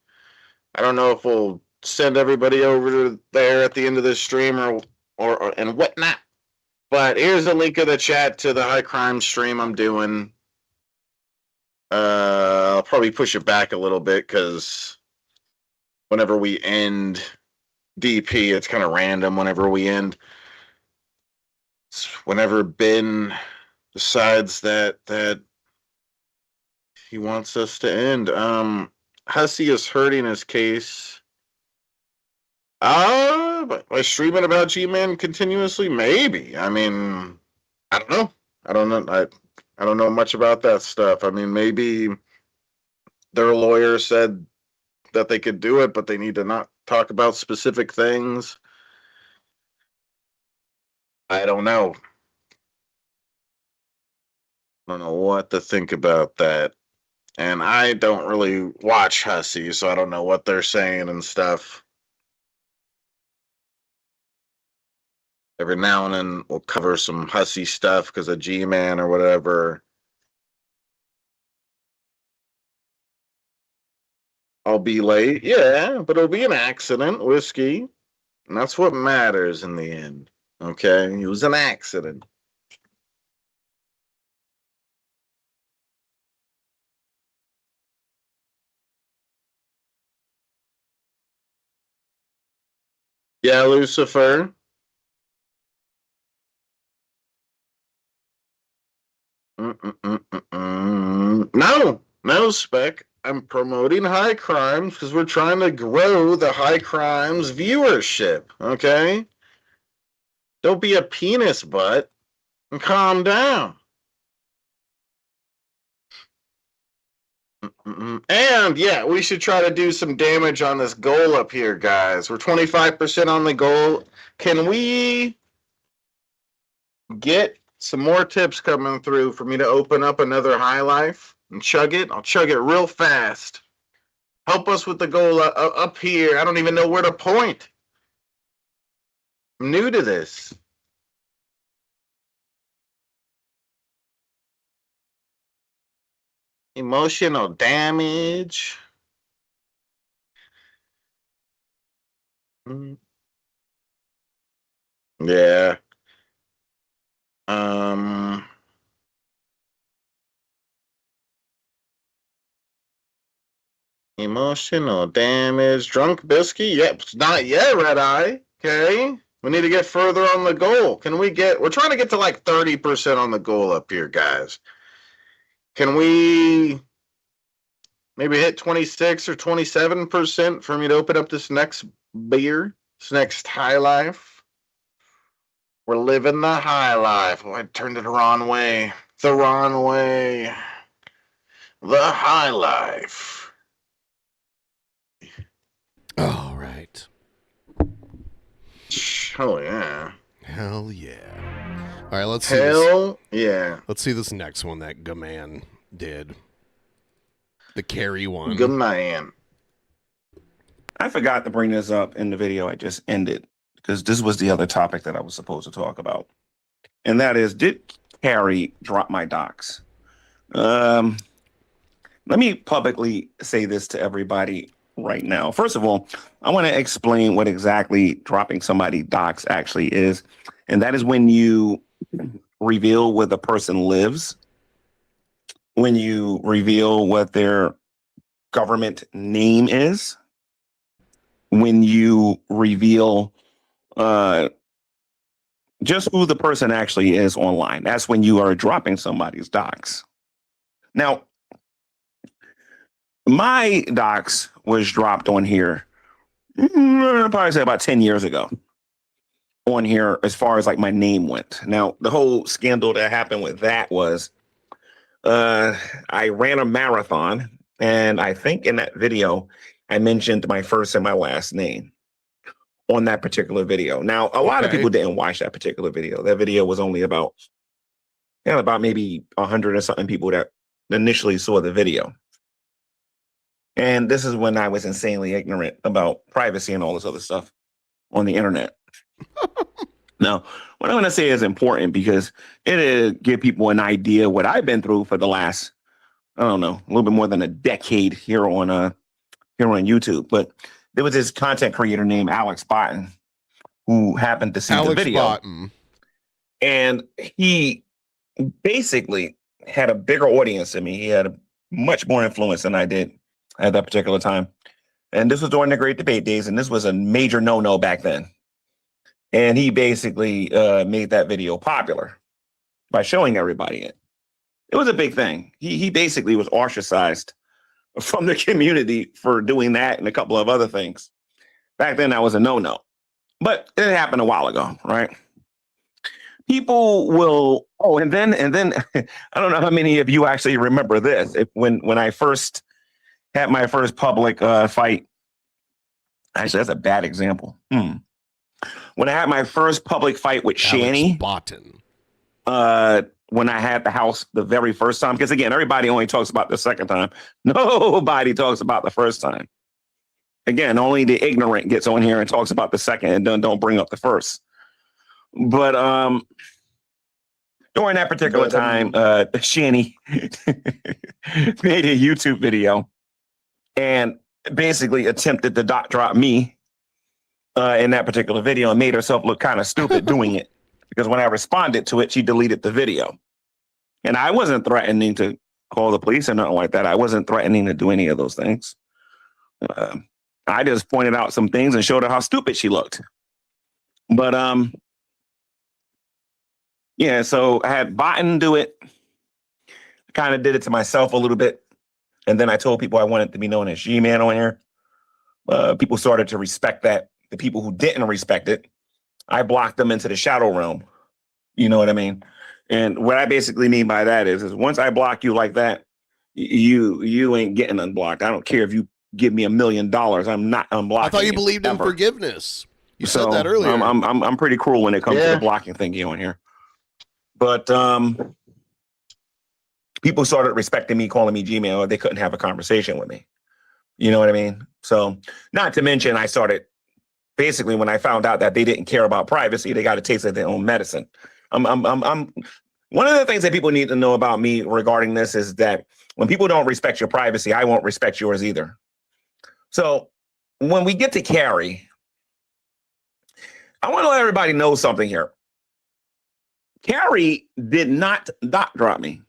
I don't know if we'll send everybody over to there at the end of this stream or and whatnot. But here's a link in the chat to the High Crime stream I'm doing. I'll probably push it back a little bit because whenever we end DP, it's kind of random whenever we end. It's whenever Ben decides that he wants us to end. Hussey is hurting his case. By streaming about G-Man continuously? Maybe. I mean, I don't know. I don't know much about that stuff. I mean, maybe their lawyer said that they could do it, but they need to not talk about specific things. I don't know. I don't know what to think about that. And I don't really watch Hussey, so I don't know what they're saying and stuff. Every now and then we'll cover some Hussey stuff because of G-Man or whatever. I'll be late. Yeah, but it'll be an accident, Whiskey. And that's what matters in the end. Okay? It was an accident. Yeah, Lucifer. No, Spec. I'm promoting High Crimes because we're trying to grow the High Crimes viewership, okay? Don't be a penis butt and calm down. And yeah, we should try to do some damage on this goal up here, guys. We're 25% on the goal. Can we get some more tips coming through for me to open up another High Life and chug it? I'll chug it real fast. Help us with the goal up here. I don't even know where to point. I'm new to this. Emotional damage. Yeah. Emotional damage. Drunk Biscuit? Yep, not yet, Red Eye. Okay. We need to get further on the goal. We're trying to get to like 30% on the goal up here, guys. Can we maybe hit 26 or 27% for me to open up this next beer, this next high life? We're living the high life. Oh, I turned it the wrong way. The wrong way. The high life. All right. Oh, yeah. Hell yeah. All right, let's see Hell yeah. Let's see this next one that Gaman did. The carry one. Good man. I forgot to bring this up in the video I just ended because this was the other topic that I was supposed to talk about. And that is, did Carrie drop my docs? Let me publicly say this to everybody right now. First of all, I want to explain what exactly dropping somebody docs actually is. And that is when you reveal where the person lives, when you reveal what their government name is, when you reveal just who the person actually is online. That's when you are dropping somebody's docs. Now, my docs was dropped on here, I'd probably say about 10 years ago on here, as far as like my name went. Now, the whole scandal that happened with that was I ran a marathon, and I think in that video, I mentioned my first and my last name on that particular video. Now, a lot of people didn't watch that particular video. That video was only about maybe 100 or something people that initially saw the video. And this is when I was insanely ignorant about privacy and all this other stuff on the internet. Now, what I'm going to say is important because it'll give people an idea what I've been through for the last, I don't know, a little bit more than a decade here on YouTube. But there was this content creator named Alex Botten who happened to see the video. Botten. And he basically had a bigger audience than me. He had much more influence than I did at that particular time. And this was during the Great Debate days, and this was a major no-no back then. And he basically made that video popular by showing everybody it. It was a big thing. He basically was ostracized from the community for doing that and a couple of other things. Back then, that was a no-no. But it happened a while ago, right? People will, and then I don't know how many of you actually remember this. When I first had my first public fight, actually, that's a bad example. When I had my first public fight with Shanny, Botten. when I had the house the very first time, because again, everybody only talks about the second time. Nobody talks about the first time. Again, only the ignorant gets on here and talks about the second and don't bring up the first. But during that particular time, Shanny made a YouTube video and basically attempted to drop me in that particular video and made herself look kind of stupid doing it. Because when I responded to it, she deleted the video. And I wasn't threatening to call the police or nothing like that. I wasn't threatening to do any of those things. I just pointed out some things and showed her how stupid she looked. But yeah, so I had Botten do it. I kind of did it to myself a little bit. And then I told people I wanted to be known as G-Man on here. People started to respect that. The people who didn't respect it, I blocked them into the shadow realm. You know what I mean? And what I basically mean by that is once I block you like that, you ain't getting unblocked. I don't care if you give me $1 million. I'm not unblocking. I thought you believed in forgiveness. You said that earlier. I'm pretty cruel when it comes to the blocking thingy on here. But people started respecting me, calling me G-Man, or they couldn't have a conversation with me. You know what I mean? So not to mention, I started basically when I found out that they didn't care about privacy, they got a taste of their own medicine. I'm one of the things that people need to know about me regarding this is that when people don't respect your privacy, I won't respect yours either. So when we get to Carrie, I want to let everybody know something here. Carrie did not drop me.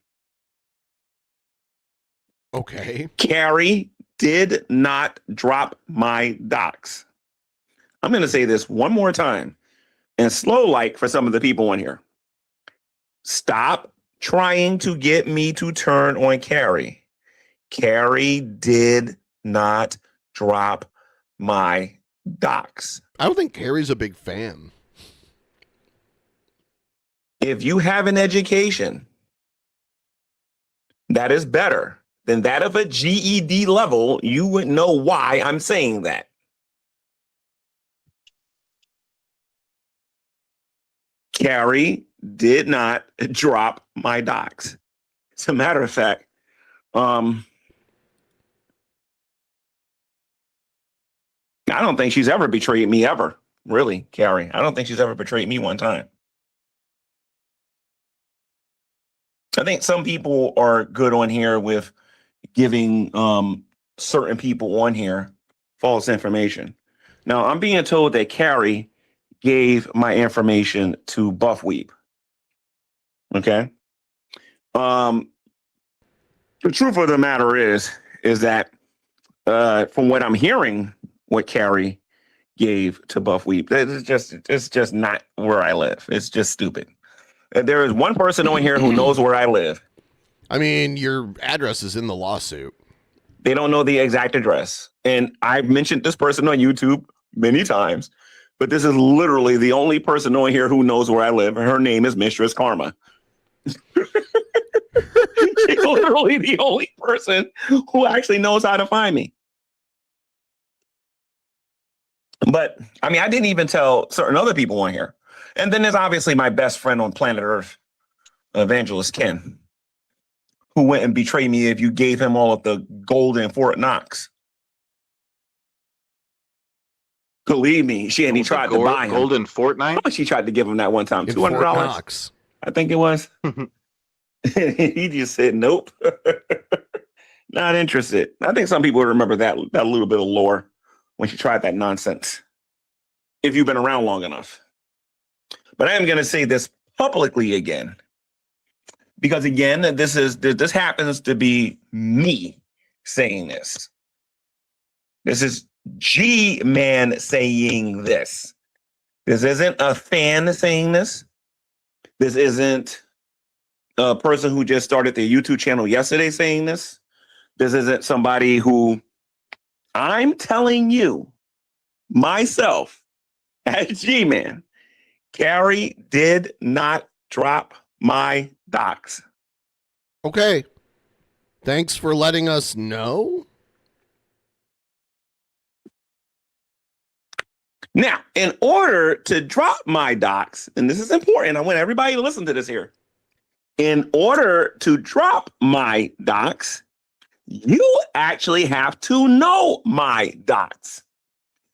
Okay. Carrie did not drop my docs. I'm going to say this one more time and slow like for some of the people on here. Stop trying to get me to turn on Carrie. Carrie did not drop my docs. I don't think Carrie's a big fan. If you have an education that is better than that of a GED level, you would know why I'm saying that. Carrie did not drop my docs. As a matter of fact, I don't think she's ever betrayed me ever. Really, Carrie. I don't think she's ever betrayed me one time. I think some people are good on here with giving certain people on here false information. Now, I'm being told that Carrie gave my information to Buffweep. Okay. The truth of the matter is that from what I'm hearing, what Carrie gave to Buffweep, it's just not where I live. It's just stupid. There is one person on here who knows where I live. I mean, your address is in the lawsuit. They don't know the exact address. And I've mentioned this person on YouTube many times, but this is literally the only person on here who knows where I live. And her name is Mistress Karma. She's literally the only person who actually knows how to find me. But I mean, I didn't even tell certain other people on here. And then there's obviously my best friend on planet Earth, Evangelist Ken, who went and betrayed me if you gave him all of the gold in Fort Knox. Believe me, he tried to buy him. Golden Fortnite? She tried to give him that one time, $200. I think it was. He just said, nope. Not interested. I think some people remember that little bit of lore when she tried that nonsense, if you've been around long enough. But I am going to say this publicly again, because again, this happens to be me saying this. This is G-Man saying this. This isn't a fan saying this. This isn't a person who just started their YouTube channel yesterday saying this. This isn't somebody who, I'm telling you, myself, as G-Man, Carrie did not drop my docs. Okay. Thanks for letting us know. Now, in order to drop my docs, and this is important, I want everybody to listen to this here. In order to drop my docs, you actually have to know my docs.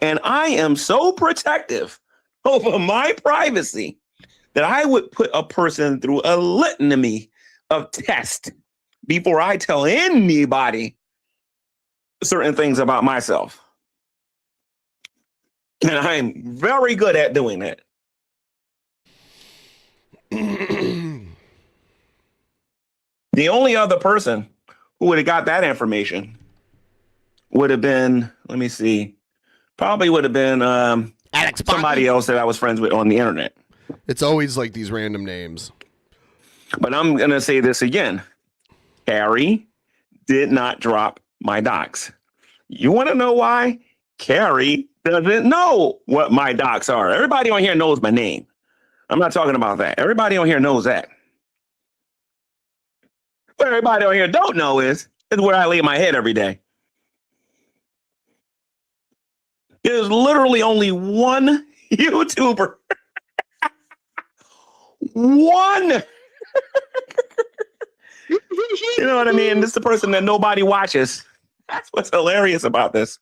And I am so protective over my privacy that I would put a person through a litany of tests before I tell anybody certain things about myself. And I'm very good at doing that. The only other person who would have got that information would have been, let me see, probably would have been somebody else that I was friends with on the internet. It's always like these random names. But I'm going to say this again. Carrie did not drop my docs. You want to know why? Carrie doesn't know what my docs are. Everybody on here knows my name. I'm not talking about that. Everybody on here knows that. What everybody on here don't know is where I lay my head every day. There's literally only one YouTuber. One. You know what I mean? This is the person that nobody watches. That's what's hilarious about this.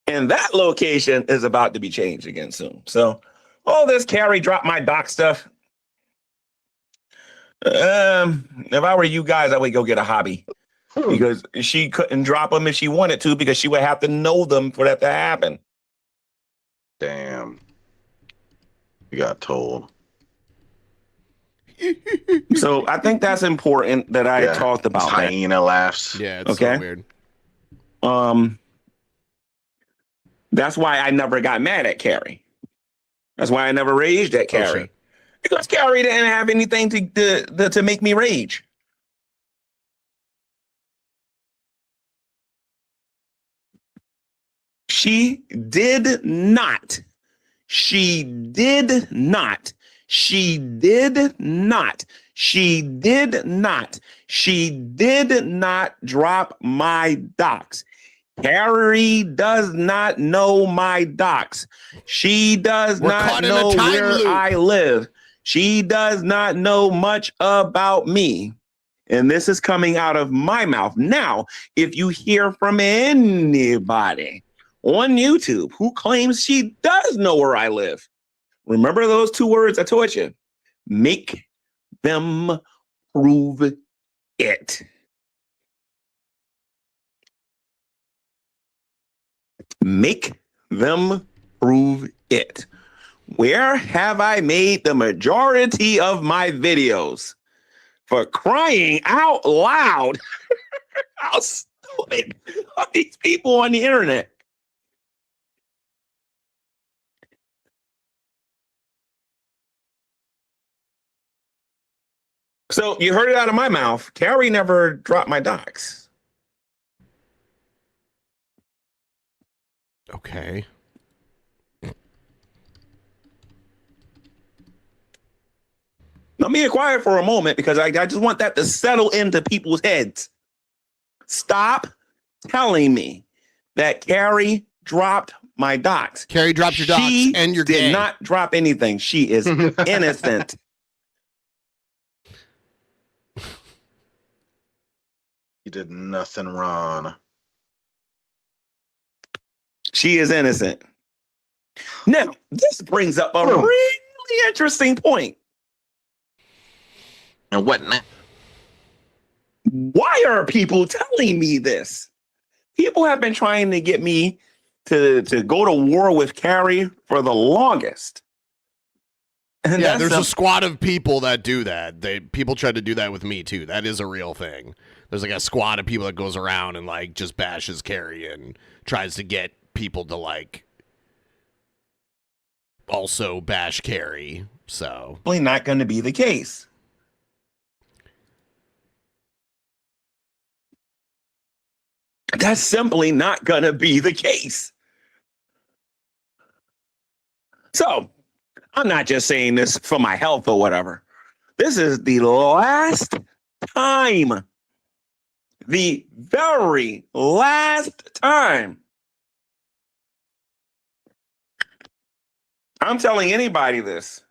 And that location is about to be changed again soon. So all this Carrie dropped my doc stuff. If I were you guys, I would go get a hobby, because she couldn't drop them if she wanted to, because she would have to know them for that to happen. Damn. You got told. So I think that's important that I talked about that. Hyena laughs. Yeah, it's so weird. That's why I never got mad at Carrie. That's why I never raged at Carrie. Because Carrie didn't have anything to make me rage. She did not. She did not. She did not. She did not. She did not drop my docs. Carrie does not know my docs. She does not know where I live. She does not know much about me. And this is coming out of my mouth. Now, if you hear from anybody on YouTube who claims she does know where I live, remember those 2 words I taught you. Make them prove it. Make them prove it. Where have I made the majority of my videos? For crying out loud. How stupid are these people on the internet? So you heard it out of my mouth. Carrie never dropped my docs. Okay. Let me be quiet for a moment because I just want that to settle into people's heads. Stop telling me that Carrie dropped my docs. Carrie dropped your docs and your She did gay. not drop anything. She is innocent. You did nothing wrong. She is innocent. Now, this brings up a really interesting point. And what now? Why are people telling me this? People have been trying to get me to go to war with Carrie for the longest. And yeah, there's a squad of people that do that. People tried to do that with me too. That is a real thing. There's like a squad of people that goes around and like just bashes Carrie and tries to get people to like also bash Carrie. So probably not going to be the case. That's simply not going to be the case. So I'm not just saying this for my health or whatever. This is the last time, the very last time I'm telling anybody this.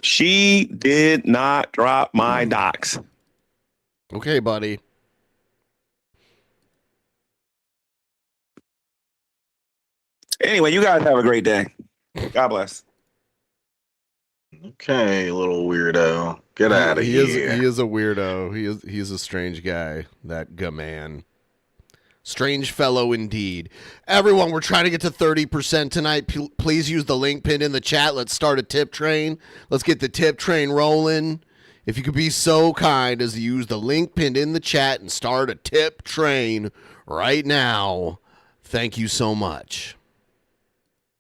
She did not drop my docs. Okay, buddy. Anyway, you guys have a great day. God bless. Okay, little weirdo. Get out of here. He is a weirdo. He's a strange guy, that man. Strange fellow indeed. Everyone, we're trying to get to 30% tonight. Please use the link pinned in the chat. Let's start a tip train. Let's get the tip train rolling. If you could be so kind as to use the link pinned in the chat and start a tip train right now, thank you so much.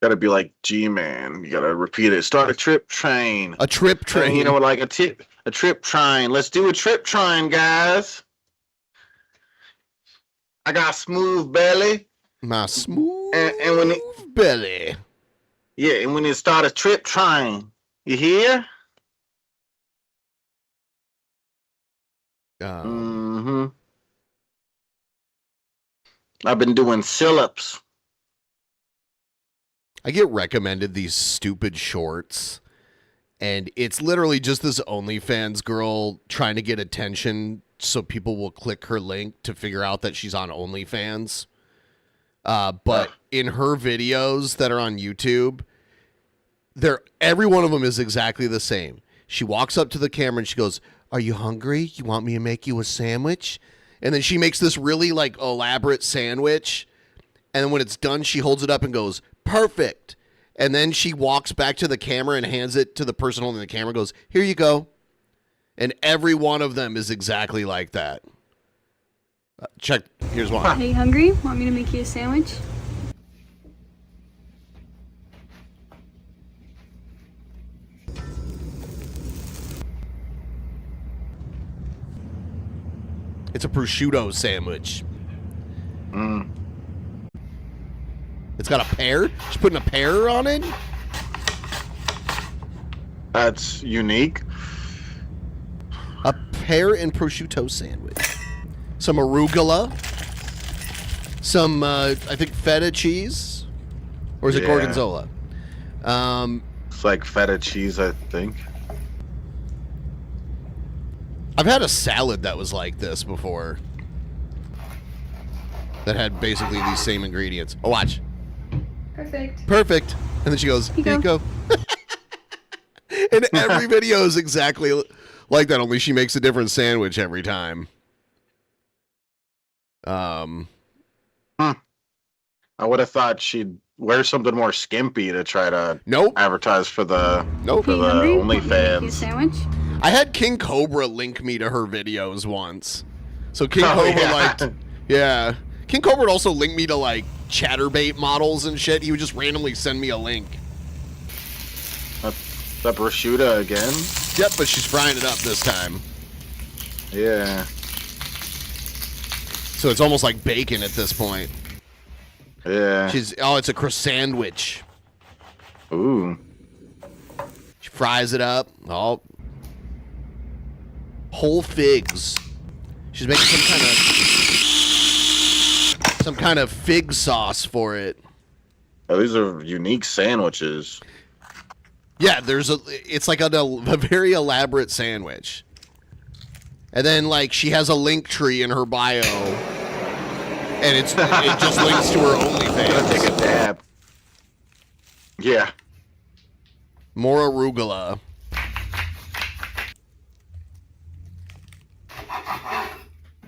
Gotta be like G-Man. You gotta repeat it. Start a trip train. A trip train. And, you know, like a trip train. Let's do a trip train, guys. I got smooth belly. My smooth and when belly. Yeah, and when it start a trip train, you hear? Mm-hmm. I've been doing sit-ups. I get recommended these stupid shorts, and it's literally just this OnlyFans girl trying to get attention so people will click her link to figure out that she's on OnlyFans. But in her videos that are on YouTube, every one of them is exactly the same. She walks up to the camera and she goes, "Are you hungry? You want me to make you a sandwich?" And then she makes this really like elaborate sandwich. And then when it's done, she holds it up and goes, "Perfect." And then she walks back to the camera and hands it to the person holding the camera and goes, "Here you go." And every one of them is exactly like that. Check. Here's one. Hey, hungry? Want me to make you a sandwich? a prosciutto sandwich. Mm. It's got a pear? She's putting a pear on it? That's unique. A pear and prosciutto sandwich. Some arugula. Some, I think, feta cheese. Or is it gorgonzola? It's like feta cheese, I think. I've had a salad that was like this before. That had basically these same ingredients. Oh, watch. Perfect. Perfect. And then she goes, here you go. And every video is exactly like that, only she makes a different sandwich every time. I would have thought she'd wear something more skimpy to try to advertise for the OnlyFans. Sandwich? I had King Cobra link me to her videos once. So King Cobra King Cobra would also link me to like chatterbait models and shit. He would just randomly send me a link. The prosciutto again? Yep, but she's frying it up this time. Yeah. So it's almost like bacon at this point. Yeah. It's a croissant sandwich. Ooh. She fries it up. Oh. Whole figs. She's making some kind of fig sauce for it. Oh, these are unique sandwiches. Yeah, it's like a very elaborate sandwich. And then like she has a link tree in her bio. And it just links to her OnlyFans. Take a dab. Yeah. More arugula.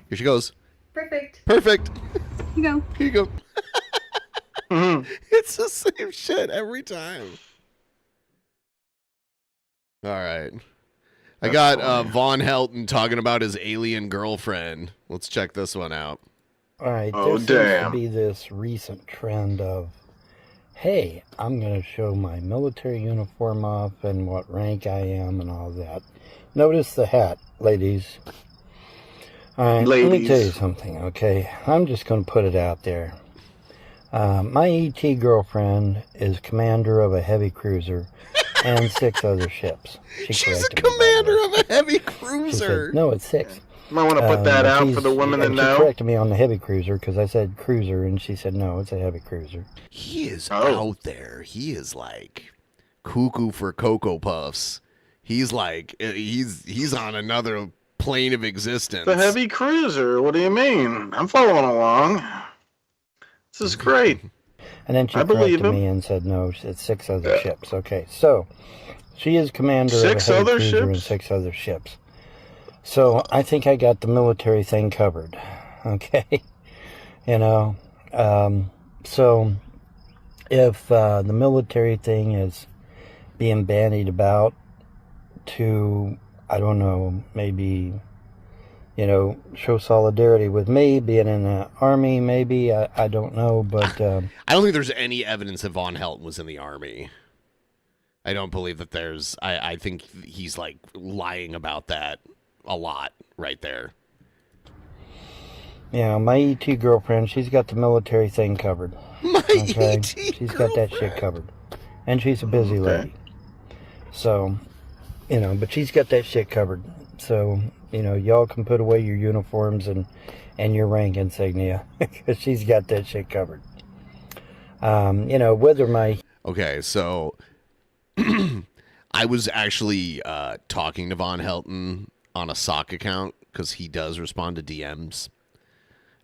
Here she goes. Perfect. Perfect. Here you go. Here you go. It's the same shit every time. All right. I got Von Helton talking about his alien girlfriend. Let's check this one out. All right, there seems to be this recent trend of, hey, I'm going to show my military uniform off and what rank I am and all that. Notice the hat, ladies. All right, let me tell you something, okay? I'm just going to put it out there. My ET girlfriend is commander of a heavy cruiser and 6 other ships. She's a commander of a heavy cruiser. Said, no, it's 6. Might want to put that out for the women that know. She corrected me on the heavy cruiser because I said cruiser, and she said, no, it's a heavy cruiser. He is out there. He is like cuckoo for Cocoa Puffs. He's like, he's on another plane of existence. The heavy cruiser? What do you mean? I'm following along. This is great. And then she corrected me and said, no, it's 6 other ships. Okay, so she is commander of a heavy cruiser and 6 other ships. So I think I got the military thing covered. Okay, so if the military thing is being bandied about to, I don't know, maybe, show solidarity with me being in the army, maybe, I don't know, but I don't think there's any evidence that Von Helton was in the army. I don't believe that there's. I think he's like lying about that a lot right there. Yeah, my ET girlfriend, she's got the military thing covered. She's got that shit covered. And she's a busy lady. So, but she's got that shit covered. So, y'all can put away your uniforms and your rank insignia. Because she's got that shit covered. Whether my... Okay, so I was actually talking to Von Helton on a sock account because he does respond to DMs.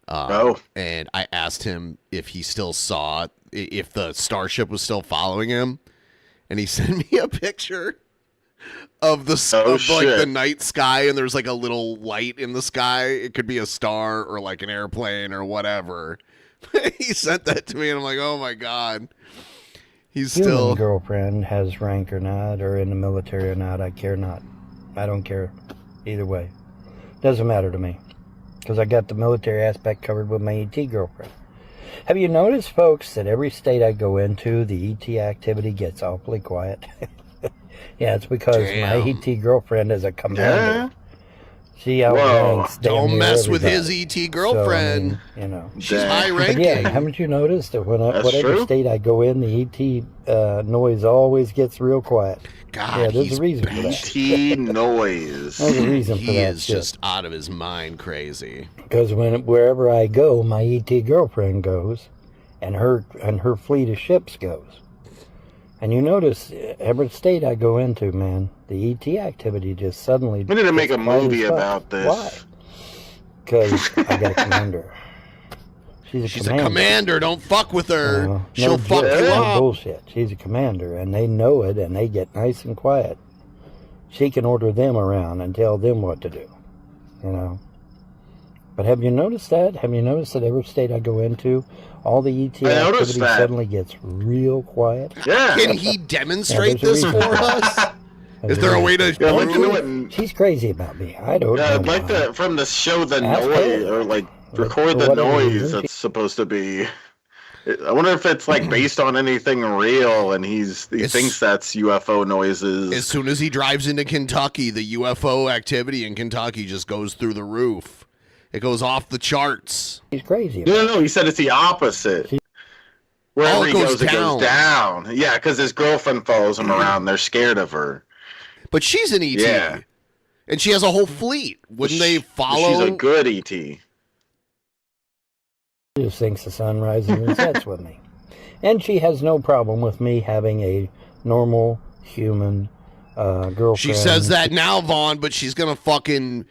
And I asked him if he still saw, if the starship was still following him, and he sent me a picture of the like the night sky, and there's like a little light in the sky. It could be a star or like an airplane or whatever. He sent that to me, and I'm like, oh my god, he's still. Human girlfriend has rank or not, or in the military or not, I care not. I don't care either way. Doesn't matter to me. Because I got the military aspect covered with my ET girlfriend. Have you noticed, folks, that every state I go into, the ET activity gets awfully quiet? Yeah, it's because my ET girlfriend is a commander She outranks damn Don't near mess with everybody. his ET girlfriend. So, I mean, you know, She's high But ranking. yeah, haven't you noticed that That's whatever true. state I go in, the ET noise always gets real quiet. God, yeah, there's he's a reason for that. ET noise. There's a reason for He that is shit. just out of his mind crazy. Because wherever I go, my ET girlfriend goes, and her fleet of ships goes. And you notice every state I go into, man, the ET activity just suddenly. We need to make gets a quiet movie as fuck. about this. Why? Because I got a commander. She's a commander. Don't fuck with her. She'll no fuck joke, you no up. bullshit. She's a commander, and they know it, and they get nice and quiet. She can order them around and tell them what to do, you know. But have you noticed that? Have you noticed that every state I go into, all the ET activity suddenly gets real quiet? Yeah. Can he demonstrate there's a this reason for for us? Is there a way to Yeah, I'd like to know prove? what. She's crazy about me. I don't Yeah, know. I'd like to from the show the Ask noise her. or like For record the whatever noise reason, that's supposed to be. I wonder if it's like based on anything real, and he thinks that's UFO noises. As soon as he drives into Kentucky, the UFO activity in Kentucky just goes through the roof. It goes off the charts. He's crazy. No, he said it's the opposite. Wherever it he goes goes, it goes down. down. Yeah, because his girlfriend follows him around. They're scared of her. But she's an ET. Yeah. And she has a whole fleet. Wouldn't they follow? She's a good ET. She just thinks the sun rises and sets with me. And she has no problem with me having a normal human girlfriend. She says that now, Vaughn, but she's going to fucking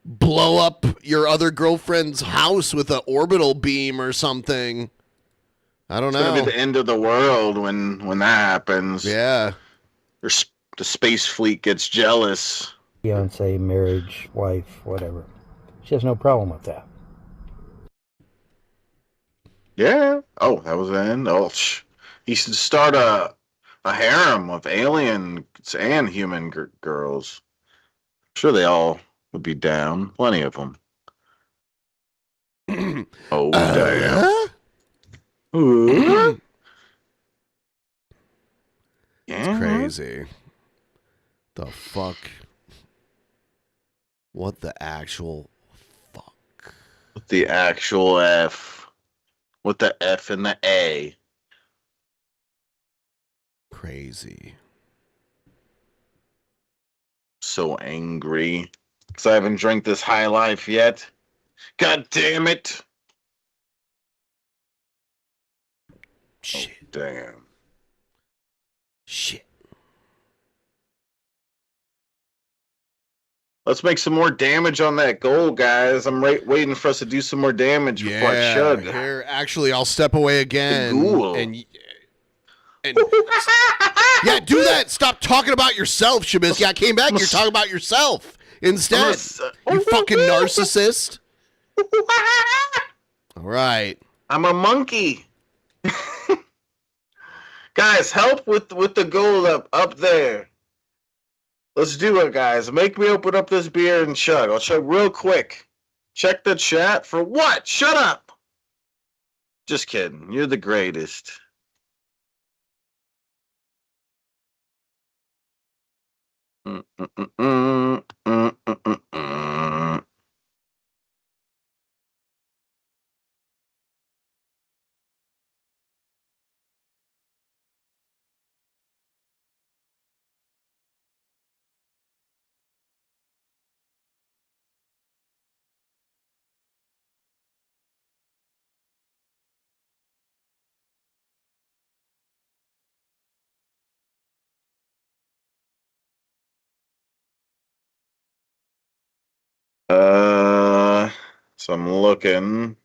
blow up your other girlfriend's house with an orbital beam or something. I don't It's know. gonna be the end of the world when that happens. Yeah. The space fleet gets jealous. Fiance, marriage, wife, whatever. She has no problem with that. Yeah. Oh, that was the end. Oh, he should start a harem of aliens and human girls. I'm sure they all would be down. Plenty of them. Oh, damn. Ooh. It's crazy. The fuck? What the actual fuck? With the actual F. With the F and the A. Crazy. So angry. Because I haven't drank this high life yet. God damn it. Shit. Oh, damn. Shit. Let's make some more damage on that goal, guys. I'm waiting for us to do some more damage before I chug. Here, actually, I'll step away again. Ghoul. And yeah, do that. Stop talking about yourself, Shabisky. I came back. You're talking about yourself instead. You fucking narcissist. All right. I'm a monkey. Guys, help with the goal up there. Let's do it, guys. Make me open up this beer and chug. I'll chug real quick. Check the chat for what? Shut up. Just kidding. You're the greatest. So I'm looking.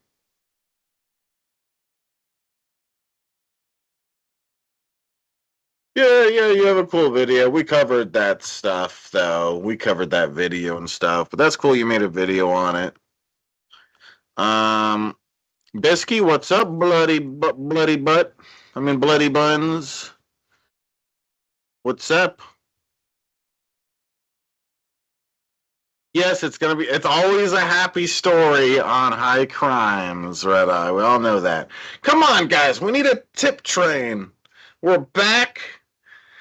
Yeah, you have a cool video. We covered that stuff, though. We covered that video and stuff, but that's cool. You made a video on it. Bisky, what's up, bloody butt? I mean, bloody buns. What's up? Yes, it's always a happy story on High Crimes, Red Eye. We all know that. Come on, guys, we need a tip train. We're back,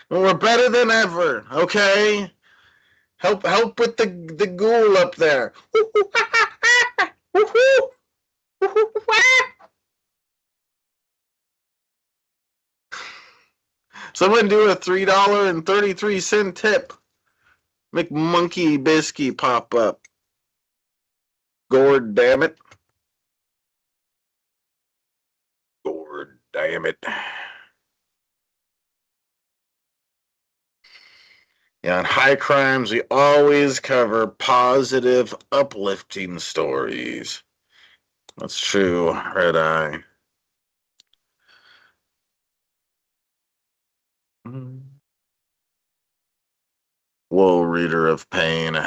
and we're better than ever, okay? Help with the ghoul up there. Someone do a $3.33 tip. Make Monkey Biscuit pop up. Gord damn it. Gord damn it. Yeah, on High Crimes, we always cover positive, uplifting stories. That's true, Red Eye. Whoa, Reader of Pain.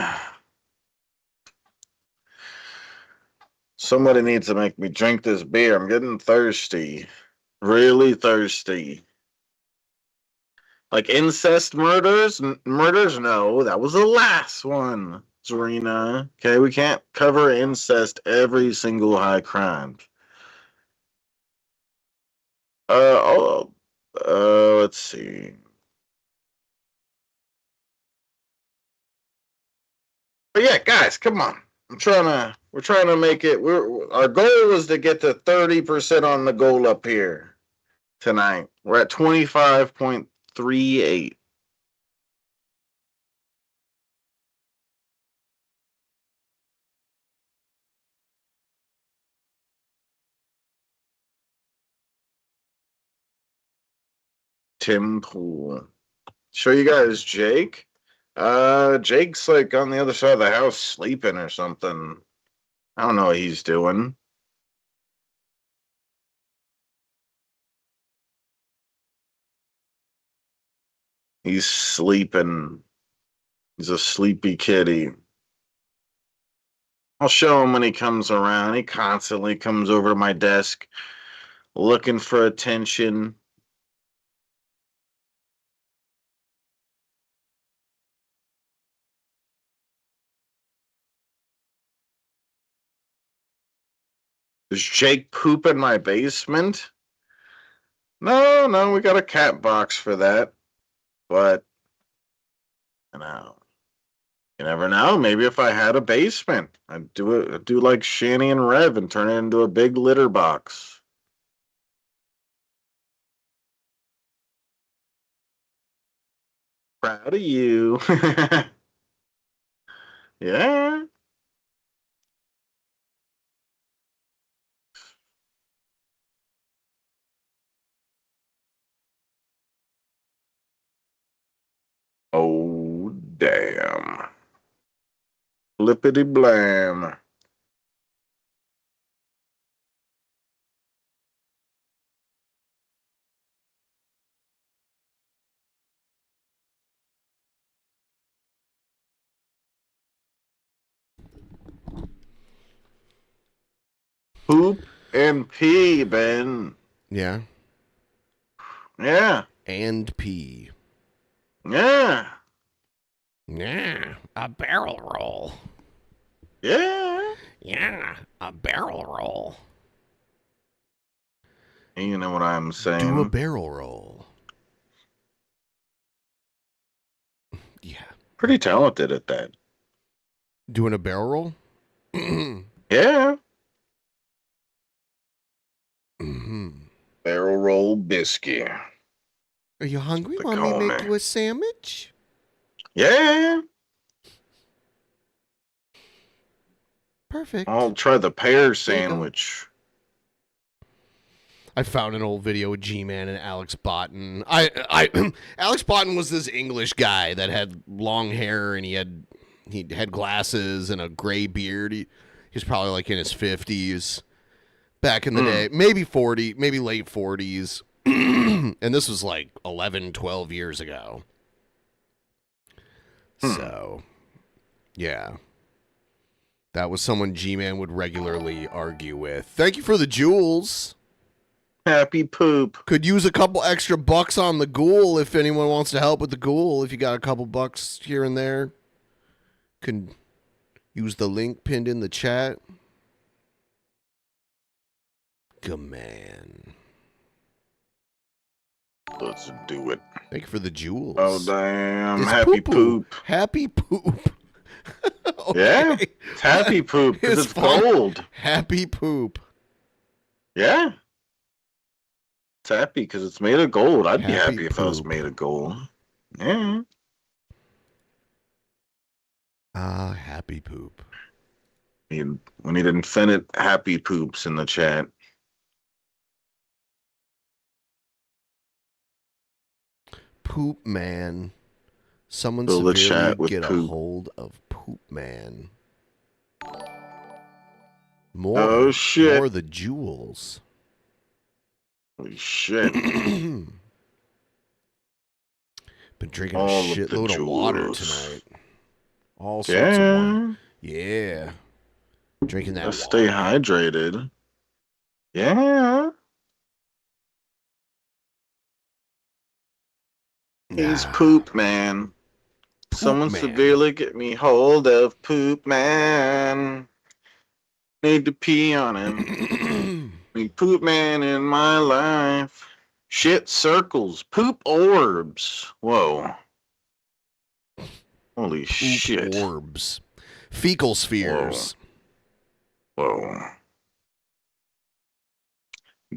Somebody needs to make me drink this beer. I'm getting thirsty. Really thirsty. Like incest murders? Murders? No, that was the last one, Serena. Okay, we can't cover incest every single high crime. Let's see. But yeah, guys, come on. We're trying to make it. Our goal was to get to 30% on the goal up here tonight. We're at 25.38. Tim Pool. Show you guys Jake. Jake's like on the other side of the house sleeping or something. I don't know what he's doing. He's sleeping. He's a sleepy kitty. I'll show him when he comes around. He constantly comes over to my desk looking for attention. Does Jake poop in my basement? No, we got a cat box for that. But, you never know. Maybe if I had a basement, I'd do like Shanny and Rev and turn it into a big litter box. Proud of you. Yeah. Oh, damn. Flippity blam. Poop and pee, Ben. Yeah. Yeah. And pee. Yeah. Yeah. A barrel roll. Yeah. Yeah. A barrel roll. You know what I'm saying. Do a barrel roll. Yeah. Pretty talented at that. Doing a barrel roll? Yeah. Mm-hmm. Barrel roll biscuit. Are you hungry? Want me to make you a sandwich? Yeah. Perfect. I'll try the pear sandwich. I found an old video with G-Man and Alex Botten. Alex Botten was this English guy that had long hair and he had glasses and a gray beard. He was probably like in his 50s back in the day, maybe 40, maybe late 40s. And this was like 11, 12 years ago. So, yeah. That was someone G-Man would regularly argue with. Thank you for the jewels. Happy poop. Could use a couple extra bucks on the ghoul if anyone wants to help with the ghoul. If you got a couple bucks here and there, can use the link pinned in the chat. Good man. Let's do it. Thank you for the jewels. Oh, damn. It's Happy poo-poo. poop. Happy poop. Yeah. It's happy poop because it's fun. gold. Happy poop. Yeah. It's happy because it's made of gold. I'd be Happy happy if I was poop. made of gold. Yeah. Happy poop. We need infinite happy poops in the chat. Poop man. Someone Fill the severely chat with get a poop. hold of poop man. More. Oh, shit. More the jewels. Holy shit. Been drinking All a of the shitload of water jewels. tonight. All sorts of water. Yeah. Yeah. Drinking that Let's stay hydrated. Yeah. He's poop man. Someone man. severely get me hold of poop man. Need to pee on him. Need poop man in my life. Shit circles. Poop orbs. Whoa. Holy poop shit. orbs. Fecal spheres. Whoa.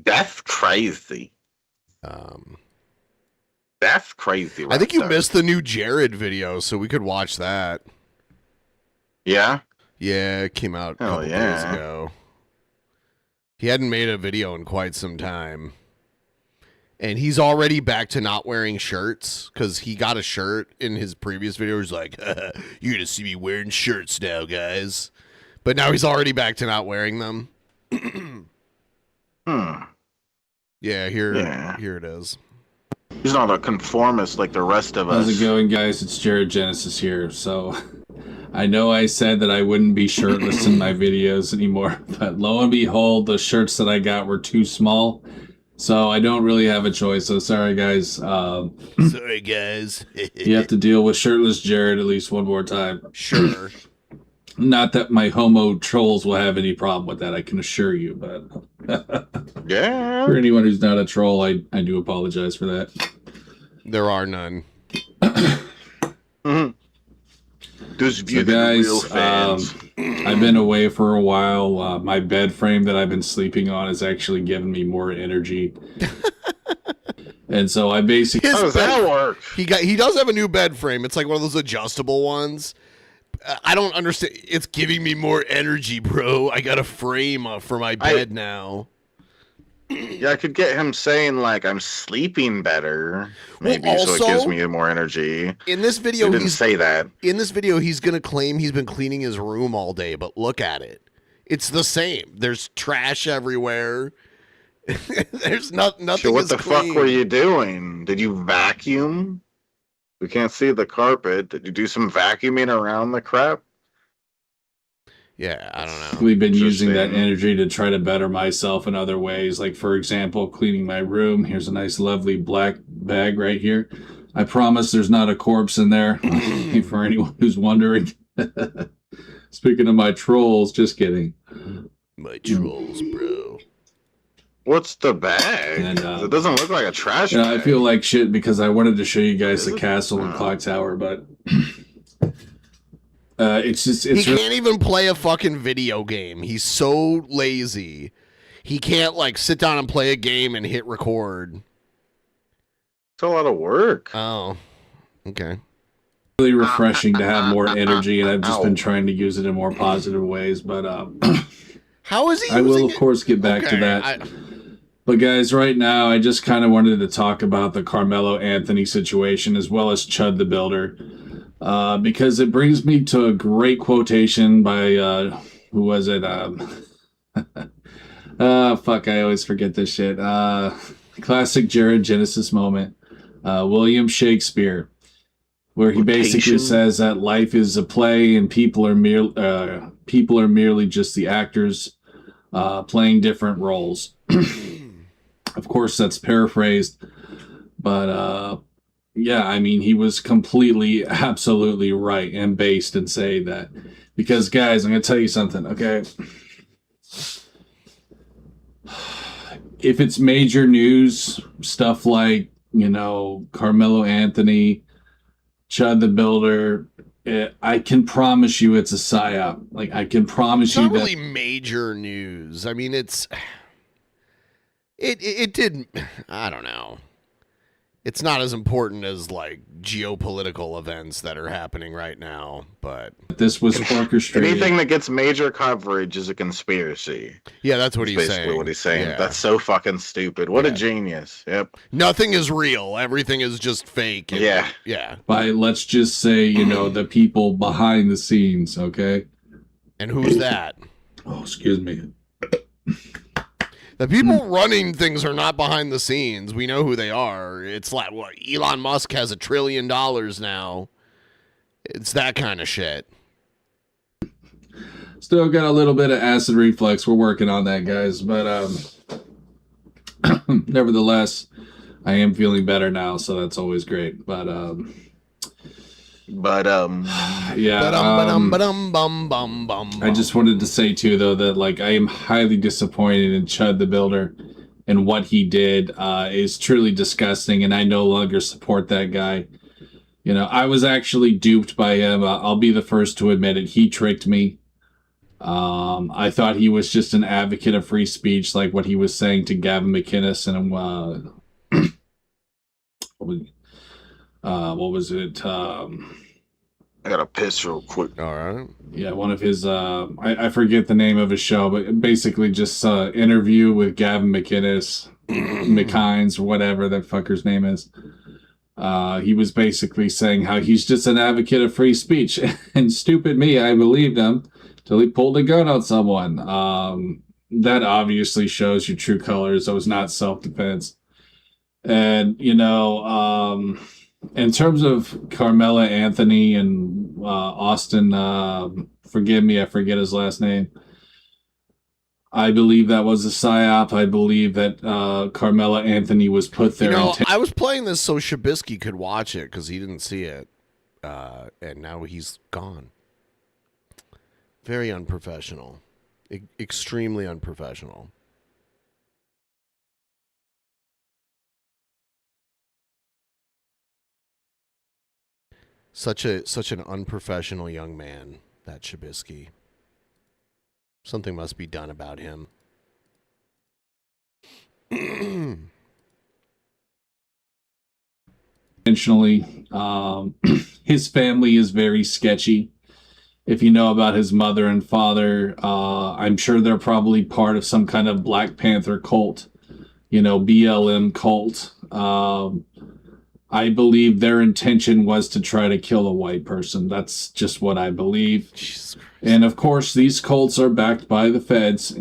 That's crazy. That's crazy. I think you right there. missed the new Jared video, so we could watch that. Yeah? Yeah, it came out a Hell couple days yeah. ago. He hadn't made a video in quite some time. And he's already back to not wearing shirts because he got a shirt in his previous video. He's like, you're going to see me wearing shirts now, guys. But now he's already back to not wearing them. Yeah, here it is. He's not a conformist like the rest of us. How's it going, guys? It's Jared Genesis here. So, I know I said that I wouldn't be shirtless in my videos anymore, but lo and behold, the shirts that I got were too small. So I don't really have a choice. So sorry, guys. Sorry, guys. You have to deal with shirtless Jared at least one more time. Sure. Not that my homo trolls will have any problem with that, I can assure you. But yeah, for anyone who's not a troll, I do apologize for that. There are none. Those So guys, I've been away for a while. My bed frame that I've been sleeping on has actually given me more energy. And so I basically... How does that work? He does have a new bed frame. It's like one of those adjustable ones. I don't understand. It's giving me more energy, bro. I got a frame for my bed now. Yeah, I could get him saying, like, I'm sleeping better. Maybe, Well, so it also, gives me more energy. In this video, He didn't say that. In this video, he's going to claim he's been cleaning his room all day, but look at it. It's the same. There's trash everywhere. There's nothing So what is the clean. fuck were you doing? Did you vacuum? We can't see the carpet. Did you do some vacuuming around the crap? Yeah, I don't know. We've been using that energy to try to better myself in other ways. Like, for example, cleaning my room. Here's a nice, lovely black bag right here. I promise there's not a corpse in there, for anyone who's wondering. Speaking of my trolls, just kidding. My trolls, bro. What's the bag? And, it doesn't look like a trash You know, bag. I feel like shit because I wanted to show you guys the castle and clock tower, but it's just He can't even play a fucking video game. He's so lazy. He can't like sit down and play a game and hit record. It's a lot of work. Oh, okay. really refreshing to have more energy, and I've just been trying to use it in more positive ways. But how is he? I will, using of course, get back to that. But guys, right now, I just kind of wanted to talk about the Carmelo Anthony situation as well as Chud the Builder, because it brings me to a great quotation by who was it? Fuck, I always forget this shit. Classic Jared Genesis moment. William Shakespeare, where he basically says that life is a play and people are merely just the actors playing different roles. Of course, that's paraphrased, but yeah, I mean, he was completely, absolutely right and based in saying that. Because, guys, I'm going to tell you something, okay? If it's major news, stuff like Carmelo Anthony, Chud the Builder, I can promise you it's a psyop. Like, I can promise It's you not that really major news. I mean, it did, I don't know. It's not as important as like geopolitical events that are happening right now, but this was orchestrated. Anything that gets major coverage is a conspiracy. Yeah, that's what That's he's basically saying. what he's saying. Yeah. That's so fucking stupid. What a genius. Yep. Nothing is real. Everything is just fake. and- Yeah. Yeah. By, let's just say, the people behind the scenes, okay? And who's that? Oh, excuse me. The people running things are not behind the scenes. We know who they are. It's like, what, Elon Musk has $1 trillion now. It's that kind of shit. Still got a little bit of acid reflux. We're working on that, guys. But nevertheless, I am feeling better now, so that's always great. But yeah. I just wanted to say too, though, that like I am highly disappointed in Chud the Builder, and what he did is truly disgusting, and I no longer support that guy. I was actually duped by him. I'll be the first to admit it. He tricked me. I thought he was just an advocate of free speech, like what he was saying to Gavin McInnes and what was it? I gotta piss real quick. All right. Yeah, one of his I forget the name of his show, but basically just interview with Gavin McInnes, McKines, whatever that fucker's name is. He was basically saying how he's just an advocate of free speech, and stupid me, I believed him till he pulled a gun on someone. That obviously shows your true colors. It was not self-defense. And in terms of Carmelo Anthony and Austin, forgive me, I forget his last name. I believe that was a psyop. I believe that Carmelo Anthony was put there. I was playing this so Shabisky could watch it because he didn't see it, and now he's gone. Very unprofessional. Extremely unprofessional. Such an unprofessional young man, that Shabisky. Something must be done about him. Intentionally. His family is very sketchy. If you know about his mother and father, I'm sure they're probably part of some kind of Black Panther cult, BLM cult. I believe their intention was to try to kill a white person. That's just what I believe. And of course, these cults are backed by the feds.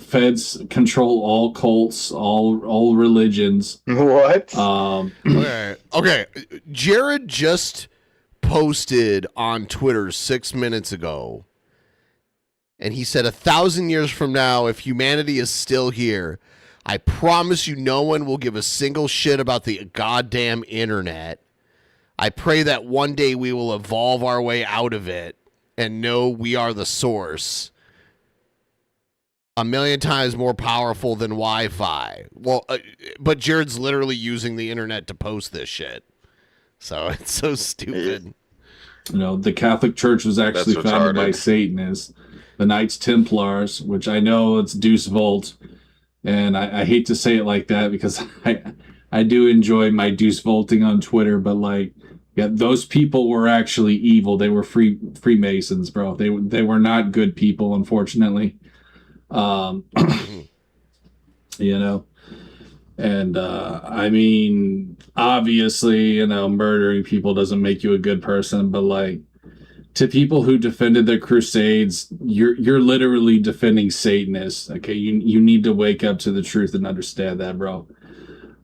Feds control all cults, all religions. What? Okay. Jared just posted on Twitter 6 minutes ago, and he said 1,000 years from now, if humanity is still here, I promise you no one will give a single shit about the goddamn internet. I pray that one day we will evolve our way out of it and know we are the source. 1,000,000 times more powerful than Wi-Fi. Well, but Jared's literally using the internet to post this shit. So it's so stupid. The Catholic Church was actually That's founded by retarded. Satanists, the Knights Templars, which I know it's Deuce Volt. And I hate to say it like that because I do enjoy my Deuce Volting on Twitter, but those people were actually evil. They were Freemasons, bro. They were not good people, unfortunately. And I mean, obviously, murdering people doesn't make you a good person, but to people who defended the Crusades, you're literally defending Satanists. Okay, you need to wake up to the truth and understand that, bro.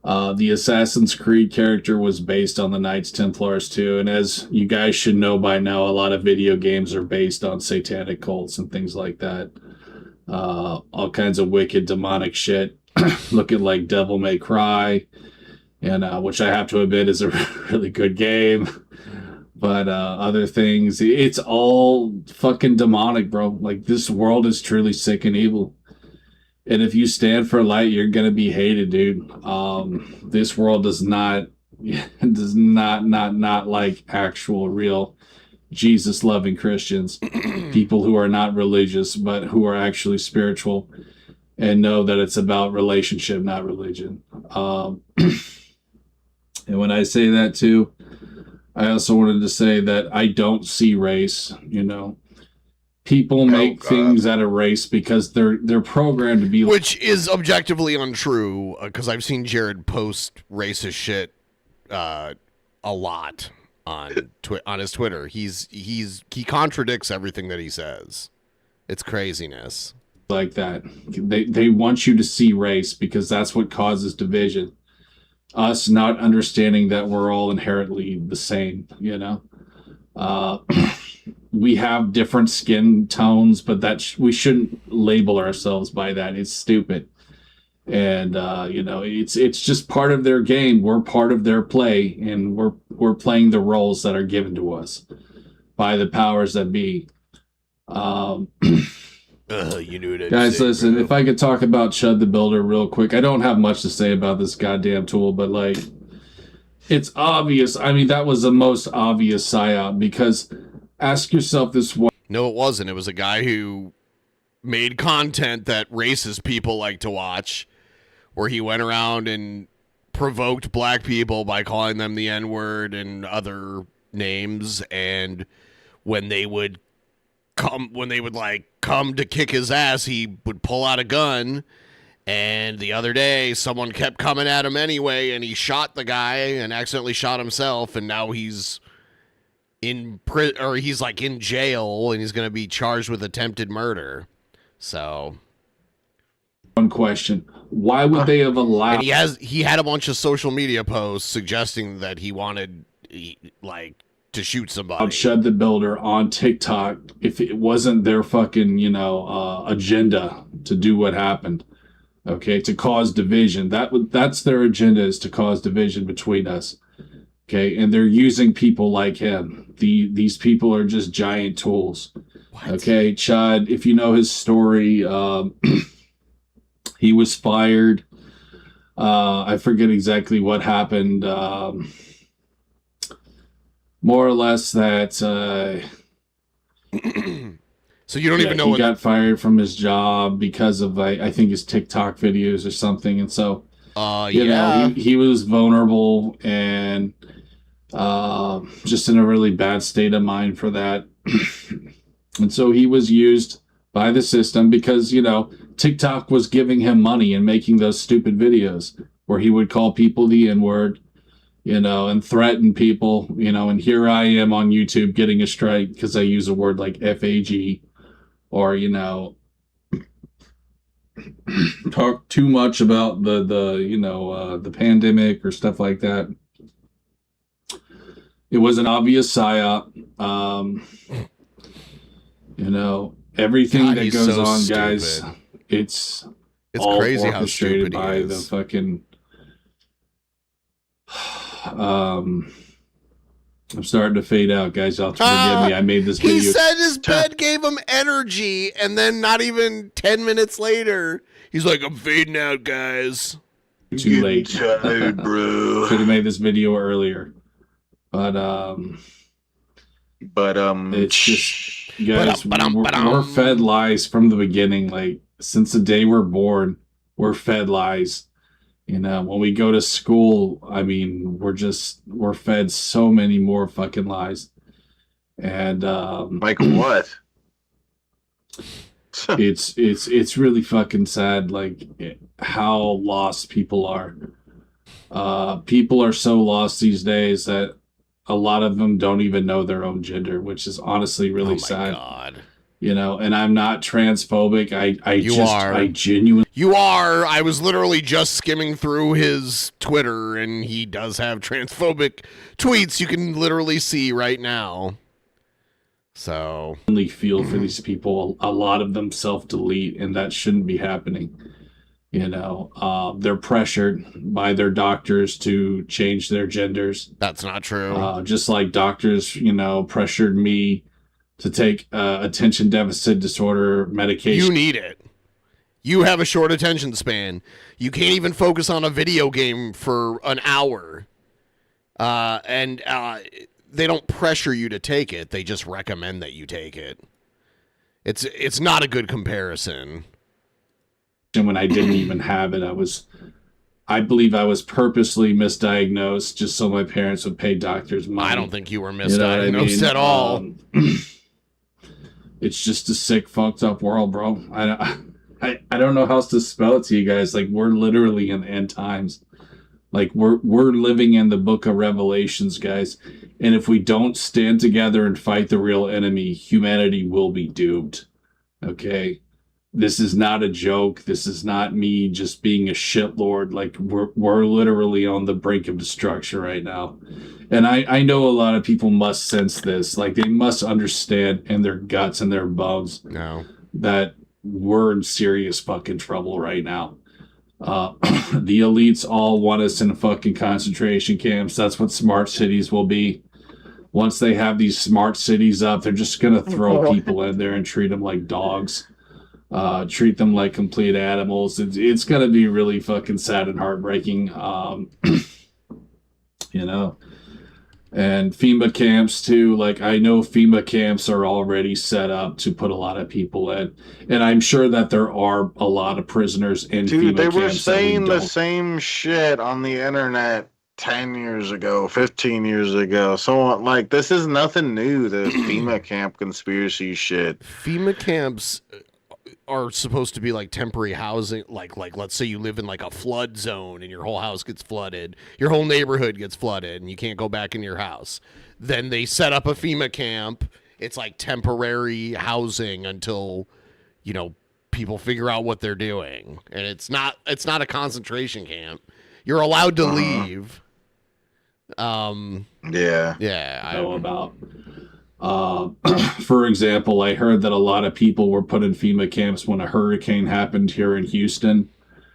The Assassin's Creed character was based on the Knights Templars too, and as you guys should know by now, a lot of video games are based on satanic cults and things like that. All kinds of wicked demonic shit. Look at Devil May Cry, and which I have to admit is a really good game. But other things, it's all fucking demonic, bro. This world is truly sick and evil. And if you stand for light, you're gonna be hated, dude. This world does not not like actual real Jesus loving Christians, people who are not religious but who are actually spiritual and know that it's about relationship, not religion. And when I say that too, I also wanted to say that I don't see race. People make things out of race because they're programmed to be. Which is objectively untrue, because I've seen Jared post racist shit a lot on his Twitter. He contradicts everything that he says. It's craziness. Like that. They want you to see race because that's what causes division. Us not understanding that we're all inherently the same, we have different skin tones, but we shouldn't label ourselves by that. It's stupid. And it's just part of their game. We're part of their play, and we're playing the roles that are given to us by the powers that be. You knew what Guys, listen, if I could talk about Chud the Builder real quick. I don't have much to say about this goddamn tool, but it's obvious. I mean, that was the most obvious psyop, because ask yourself this one. No, it wasn't. It was a guy who made content that racist people like to watch, where he went around and provoked black people by calling them the N-word and other names, and when they would come to kick his ass, he would pull out a gun. And the other day, someone kept coming at him anyway, and he shot the guy and accidentally shot himself, and now he's in jail, and he's going to be charged with attempted murder. So, one question: why would they have allowed? And he had a bunch of social media posts suggesting that he wanted to shoot somebody. Chud the Builder on TikTok if it wasn't their fucking agenda to do what happened. Okay, to cause division. That's their agenda, is to cause division between us. Okay, and they're using people like him. These people are just giant tools. What? Okay, Chud, if you know his story, he was fired. I forget exactly what happened. More or less that. So you don't even know he got fired from his job because of I think his TikTok videos or something, and so he was vulnerable and just in a really bad state of mind for that. And so he was used by the system because TikTok was giving him money and making those stupid videos where he would call people the N-word, and threaten people, and here I am on YouTube getting a strike because I use a word like FAG, or talk too much about the pandemic or stuff like that. It was an obvious psyop. Everything that goes on, stupid. Guys, it's all crazy how orchestrated stupid by the fucking. I'm starting to fade out, guys. Y'all forgive me. I made this video. He said his bed gave him energy, and then not even 10 minutes later, he's like, "I'm fading out, guys." Too late, tired, bro. Should have made this video earlier, but it's just, guys, we're fed lies from the beginning. Since the day we're born, we're fed lies. When we go to school, I mean, we're fed so many more fucking lies. And like what? it's really fucking sad, how lost people are. People are so lost these days that a lot of them don't even know their own gender, which is honestly really sad. God. And I'm not transphobic. I genuinely. You are. I was literally just skimming through his Twitter, and he does have transphobic tweets. You can literally see right now. So. I really feel for these people. A lot of them self-delete, and that shouldn't be happening. They're pressured by their doctors to change their genders. That's not true. Just like doctors, pressured me to take attention deficit disorder medication. You need it. You have a short attention span. You can't even focus on a video game for an hour. And they don't pressure you to take it. They just recommend that you take it. It's not a good comparison. And when I didn't even have it, I believe I was purposely misdiagnosed just so my parents would pay doctors money. I don't think you were misdiagnosed You know what I mean? at all. It's just a sick, fucked up world, bro. I don't know how else to spell it to you guys. Like, we're literally in the end times. Like, we're living in the book of Revelations, guys. And if we don't stand together and fight the real enemy, humanity will be doomed. Okay? This is not a joke. This is not me just being a shitlord. Like, we're literally on the brink of destruction right now. And I know a lot of people must sense this. Like, they must understand in their guts and their bones that we're in serious fucking trouble right now. The elites all want us in fucking concentration camps. That's what smart cities will be. Once they have these smart cities up, they're just going to throw people in there and treat them like dogs. Treat them like complete animals. It's going to be really fucking sad and heartbreaking. You know, and FEMA camps too. Like, I know FEMA camps are already set up to put a lot of people in, and I'm sure that there are a lot of prisoners in FEMA camps. They were saying the same shit on the internet 10 years ago, 15 years ago. So, like, this is nothing new, the FEMA camp conspiracy shit. FEMA camps are supposed to be like temporary housing. Like let's say you live in like a flood zone and your whole house gets flooded, your whole neighborhood gets flooded, and you can't go back in your house. Then they set up a FEMA camp. It's like temporary housing until, you know, people figure out what they're doing. And it's not a concentration camp. You're allowed to leave. Yeah. I know about. For example, I heard that a lot of people were put in FEMA camps when a hurricane happened here in Houston.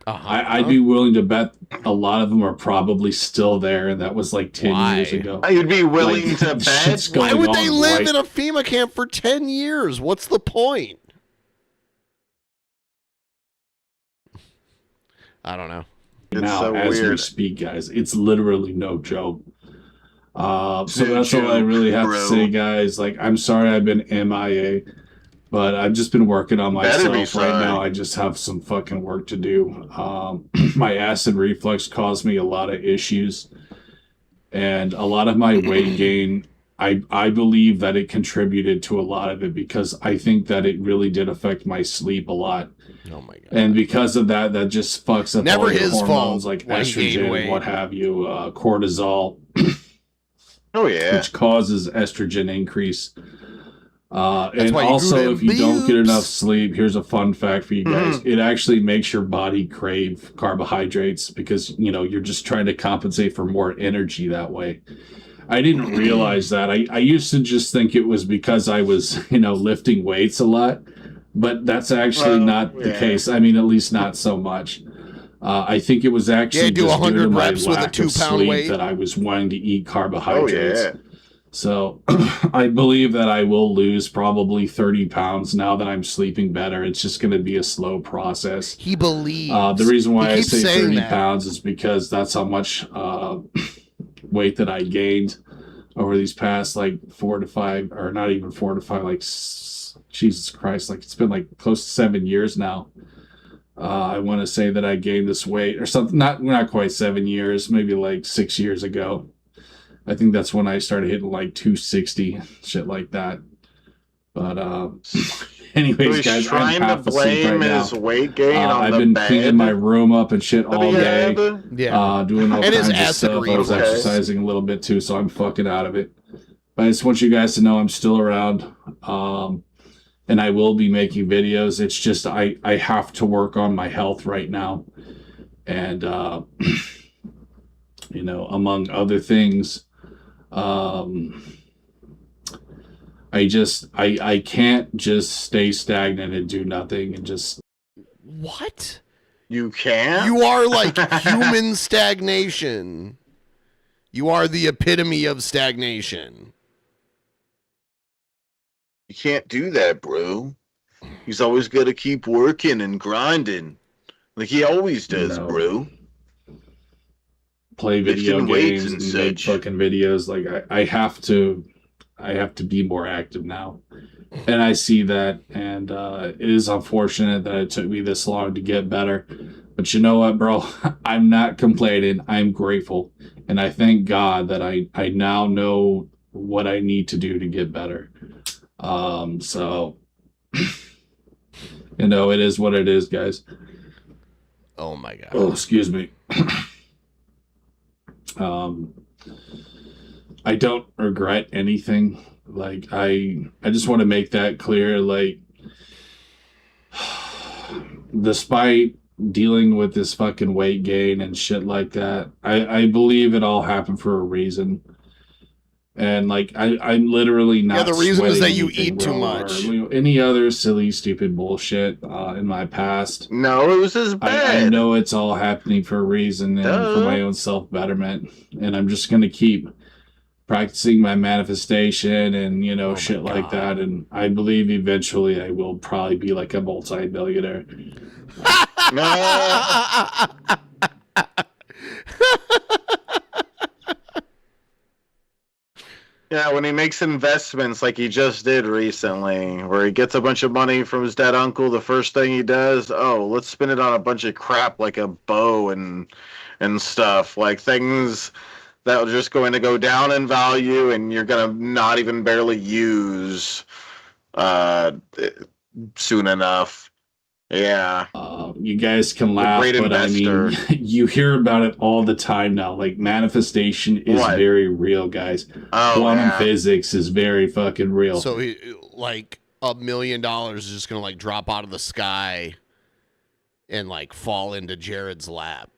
I'd be willing to bet a lot of them are probably still there, and that was like 10 years ago. You'd be willing to bet? Why would they live in a FEMA camp for 10 years? What's the point? I don't know. Now, so as we weird. speak, guys, it's literally no joke. So that's all I really have to say, guys. Like, I'm sorry I've been MIA, but I've just been working on myself right now. I just have some fucking work to do. My acid reflux caused me a lot of issues, and a lot of my weight gain, I believe that it contributed to a lot of it, because I think that it really did affect my sleep a lot. Oh my god! And because of that, that just fucks up Never all your his hormones, fault like when he gained estrogen, weight. what have you, cortisol. Oh yeah, which causes estrogen increase. And why you also, grew if you them don't get boobs. enough sleep, here's a fun fact for you guys: it actually makes your body crave carbohydrates, because you're just trying to compensate for more energy that way. I didn't realize that. I used to just think it was because I was lifting weights a lot, but that's actually not the case. I mean, at least not so much. I think it was actually do just 100 due to my reps with a lack of 2-pound sleep weight. that I was wanting to eat carbohydrates. Oh, yeah. So I believe that I will lose probably 30 pounds now that I'm sleeping better. It's just going to be a slow process. He believes. The reason why He I keeps say saying 30 that. pounds is because that's how much weight that I gained over these past 4 to 5, or not even 4 to 5, Jesus Christ, it's been close to 7 years now. I want to say that I gained this weight or something, not quite 7 years, maybe 6 years ago. I think that's when I started hitting 260, shit like that. But anyways, He's guys, I'm trying to half asleep right blame now. his weight gain on I've the been bed. cleaning my room up and shit all day. Yeah. Doing all And his kinds of acid stuff. I was reflux. exercising a little bit too, so I'm fucking out of it. But I just want you guys to know I'm still around. And I will be making videos. It's just I have to work on my health right now. And among other things, I can't just stay stagnant and do nothing and just What? You can't? You are human stagnation. You are the epitome of stagnation. You can't do that, bro. He's always got to keep working and grinding, like he always does, bro. Play video Lifting weights games and and make such. fucking videos. Like I have to be more active now, and I see that. And it is unfortunate that it took me this long to get better. But you know what, bro? I'm not complaining. I'm grateful, and I thank God that I now know what I need to do to get better. So you know, it is what it is, guys. Oh my God. Oh, excuse me. I don't regret anything. Like I just want to make that clear. Like, despite dealing with this fucking weight gain and shit like that, I believe it all happened for a reason. And like I'm literally not. Yeah, the reason is that you anything, eat too bro, much. or any other silly, stupid bullshit in my past. No, it was his bad. I know it's all happening for a reason and for my own self betterment, and I'm just gonna keep practicing my manifestation and shit like that. And I believe eventually I will probably be like a multi-millionaire. Yeah, when he makes investments like he just did recently, where he gets a bunch of money from his dead uncle, the first thing he does, let's spend it on a bunch of crap like a bow and stuff, like things that are just going to go down in value and you're going to not even barely use soon enough. Yeah. You guys can laugh, but investor. I mean, you hear about it all the time now. Like, manifestation is very real, guys. Quantum physics is very fucking real. So, like, $1 million is just going to, like, drop out of the sky and, like, fall into Jared's lap.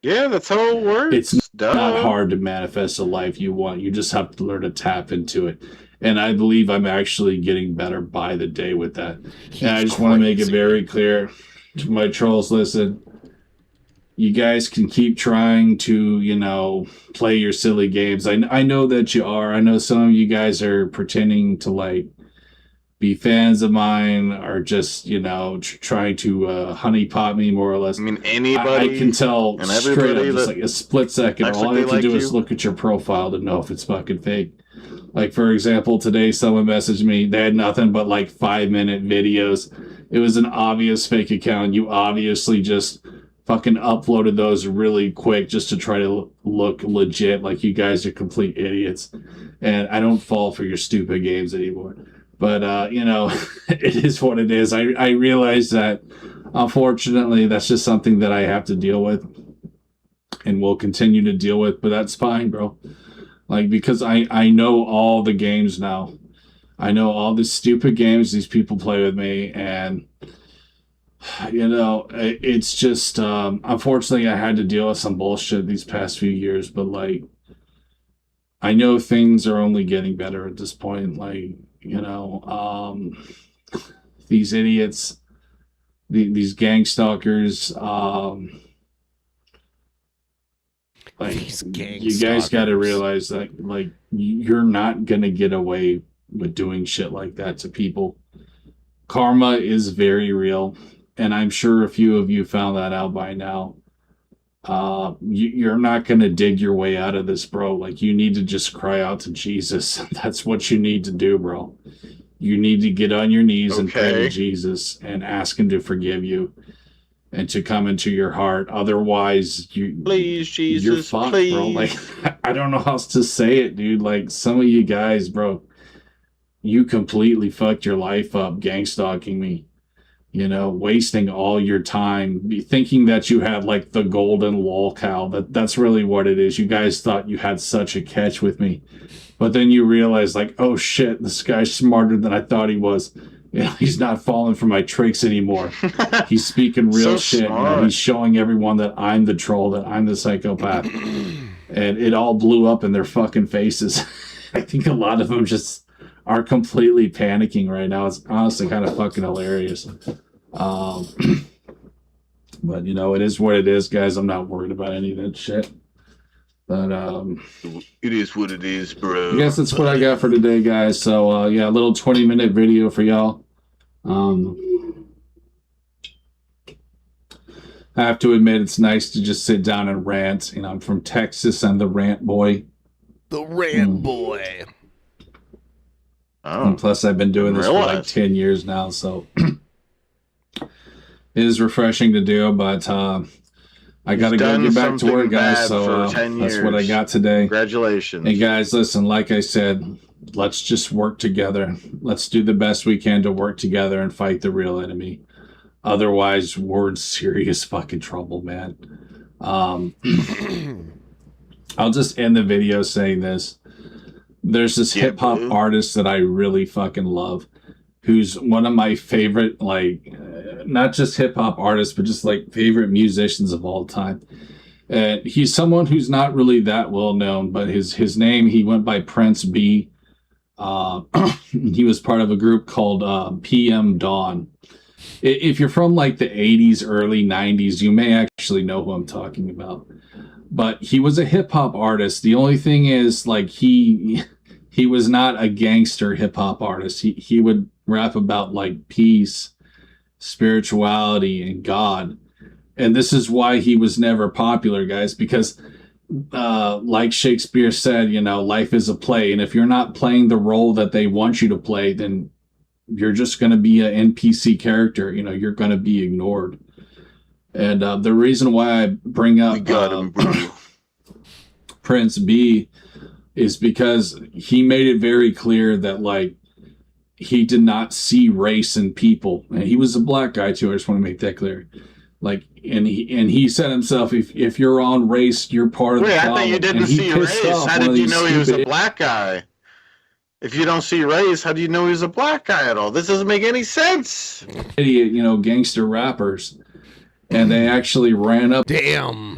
Yeah, that's how it works. It's not hard to manifest a life you want. You just have to learn to tap into it. And I believe I'm actually getting better by the day with that. And I just want to make it very clear to my trolls, listen, you guys can keep trying to, play your silly games. I know that you are. I know some of you guys are pretending to, like, be fans of mine or just, trying to honeypot me more or less. I mean, anybody. I can tell and straight up, just like a split second. All I have to do is you. look at your profile to know if it's fucking fake. Like, for example, today someone messaged me. They had nothing but like 5-minute videos. It was an obvious fake account. You obviously just fucking uploaded those really quick just to try to look legit. Like, you guys are complete idiots. And I don't fall for your stupid games anymore. But, it is what it is. I realize that, unfortunately, that's just something that I have to deal with and will continue to deal with. But that's fine, bro. Like, because I know all the games now. I know all the stupid games these people play with me. And, it's just, unfortunately, I had to deal with some bullshit these past few years. But, like, I know things are only getting better at this point. Like, these idiots, these gang stalkers, you guys got to realize that, like, you're not going to get away with doing shit like that to people. Karma is very real. And I'm sure a few of you found that out by now. You're not going to dig your way out of this, bro. Like, you need to just cry out to Jesus. That's what you need to do, bro. You need to get on your knees and pray to Jesus and ask him to forgive you and to come into your heart. Otherwise, please, Jesus, you're fucked, please. bro. Like, I don't know how else to say it, dude. Like, some of you guys, bro, you completely fucked your life up gang stalking me. Wasting all your time, thinking that you had, like, the golden lol cow. That's really what it is. You guys thought you had such a catch with me. But then you realize, like, oh shit, this guy's smarter than I thought he was. He's not falling for my tricks anymore. He's speaking real shit. He's showing everyone that I'm the troll, that I'm the psychopath. And it all blew up in their fucking faces. I think a lot of them just are completely panicking right now. It's honestly kind of fucking hilarious. But it is what it is, guys. I'm not worried about any of that shit. But it is what it is, bro. I guess that's what I got for today, guys. So yeah, a little 20-minute video for y'all. I have to admit, it's nice to just sit down and rant. You know, I'm from Texas. I'm the rant boy. The rant boy. And plus, I've been doing this for like 10 years now, so it is refreshing to do. But I got to go get back to work, guys. So that's what I got today. Congratulations. Hey, guys, listen, like I said, let's just work together. Let's do the best we can to work together and fight the real enemy. Otherwise, we're in serious fucking trouble, man. I'll just end the video saying this. There's this hip hop artist that I really fucking love, who's one of my favorite, like, not just hip hop artists, but just like favorite musicians of all time. And he's someone who's not really that well known, but his name, he went by Prince B. He was part of a group called PM Dawn. If you're from like the 80s, early 90s, you may actually know who I'm talking about. But he was a hip hop artist. The only thing is, like, he was not a gangster hip hop artist. He would rap about like peace, spirituality, and God. And this is why he was never popular, guys, because like Shakespeare said, you know, life is a play. And if you're not playing the role that they want you to play, then you're just going to be an NPC character. You know, you're going to be ignored. And the reason why I bring up Prince B is because he made it very clear that, like, he did not see race in people. And he was a black guy too. I just want to make that clear. Like, and he said himself, if you're on race, you're part of the problem. I thought you didn't see race. How did you know he was a black guy? If you don't see race, how do you know he was a black guy at all? This doesn't make any sense. Idiot, you know, gangster rappers. And they actually ran up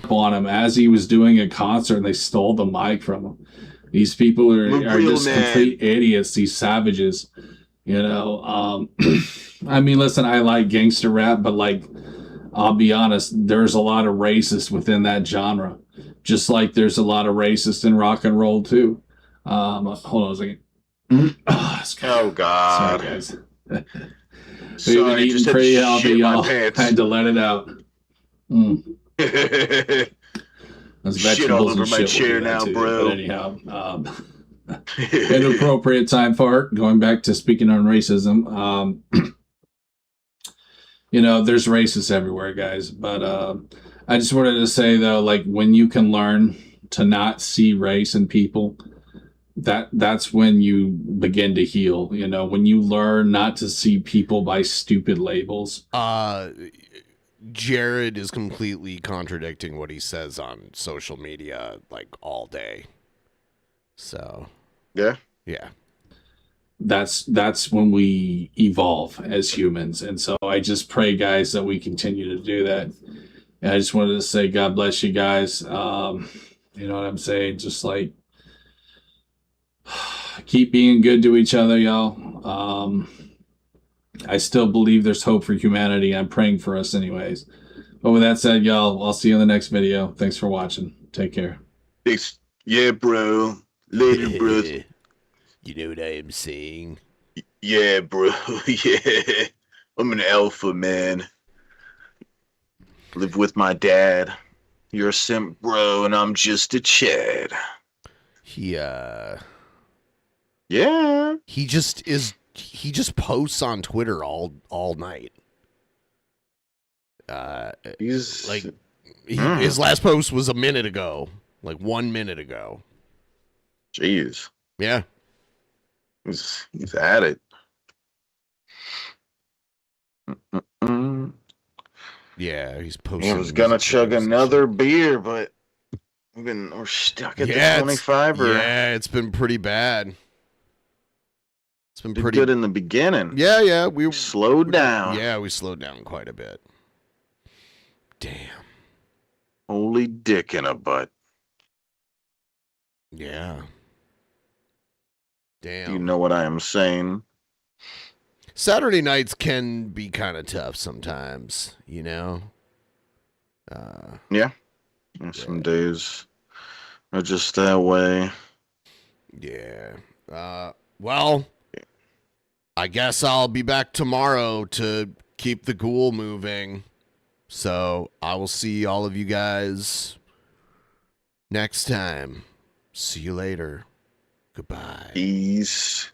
on him as he was doing a concert, and they stole the mic from him. These people are just complete idiots, these savages. You know, I mean, listen, I like gangster rap, but, like, I'll be honest, there's a lot of racists within that genre. Just like there's a lot of racists in rock and roll, too. Hold on a second. Oh, God. Sorry, guys. We've been eating pretty healthy, y'all. I had to let it out. Shit all over my chair now, bro. But anyhow, inappropriate time fart. Going back to speaking on racism. You know, there's racists everywhere, guys. But I just wanted to say, though, like, when you can learn to not see race in people, that's when you begin to heal. You know, when you learn not to see people by stupid labels. Jared is completely contradicting what he says on social media, like, all day. So yeah. That's when we evolve as humans. And so I just pray, guys, that we continue to do that. And I just wanted to say, God bless you guys. You know what I'm saying? Just, like, keep being good to each other, y'all. I still believe there's hope for humanity. I'm praying for us anyways. But with that said, y'all, I'll see you in the next video. Thanks for watching. Take care. Thanks. Yeah, bro. Later, bro. You know what I am saying? Yeah, bro. Yeah. I'm an alpha, man. Live with my dad. You're a simp, bro, and I'm just a Chad. Yeah. He just posts on Twitter all night. He's like, his last post was a minute ago, like 1 minute ago. Jeez. Yeah. He's at it. Yeah, he's posting. I was gonna chug another beer, but we're stuck at the 25. Yeah, it's been pretty bad. It's been pretty good in the beginning. Yeah, we slowed down. Yeah, we slowed down quite a bit. Damn. Holy dick in a butt. Yeah. Damn. You know what I am saying? Saturday nights can be kind of tough sometimes, you know? Yeah. Some days are just that way. Yeah. Well, I guess I'll be back tomorrow to keep the ghoul moving. So I will see all of you guys next time. See you later. Goodbye. Peace.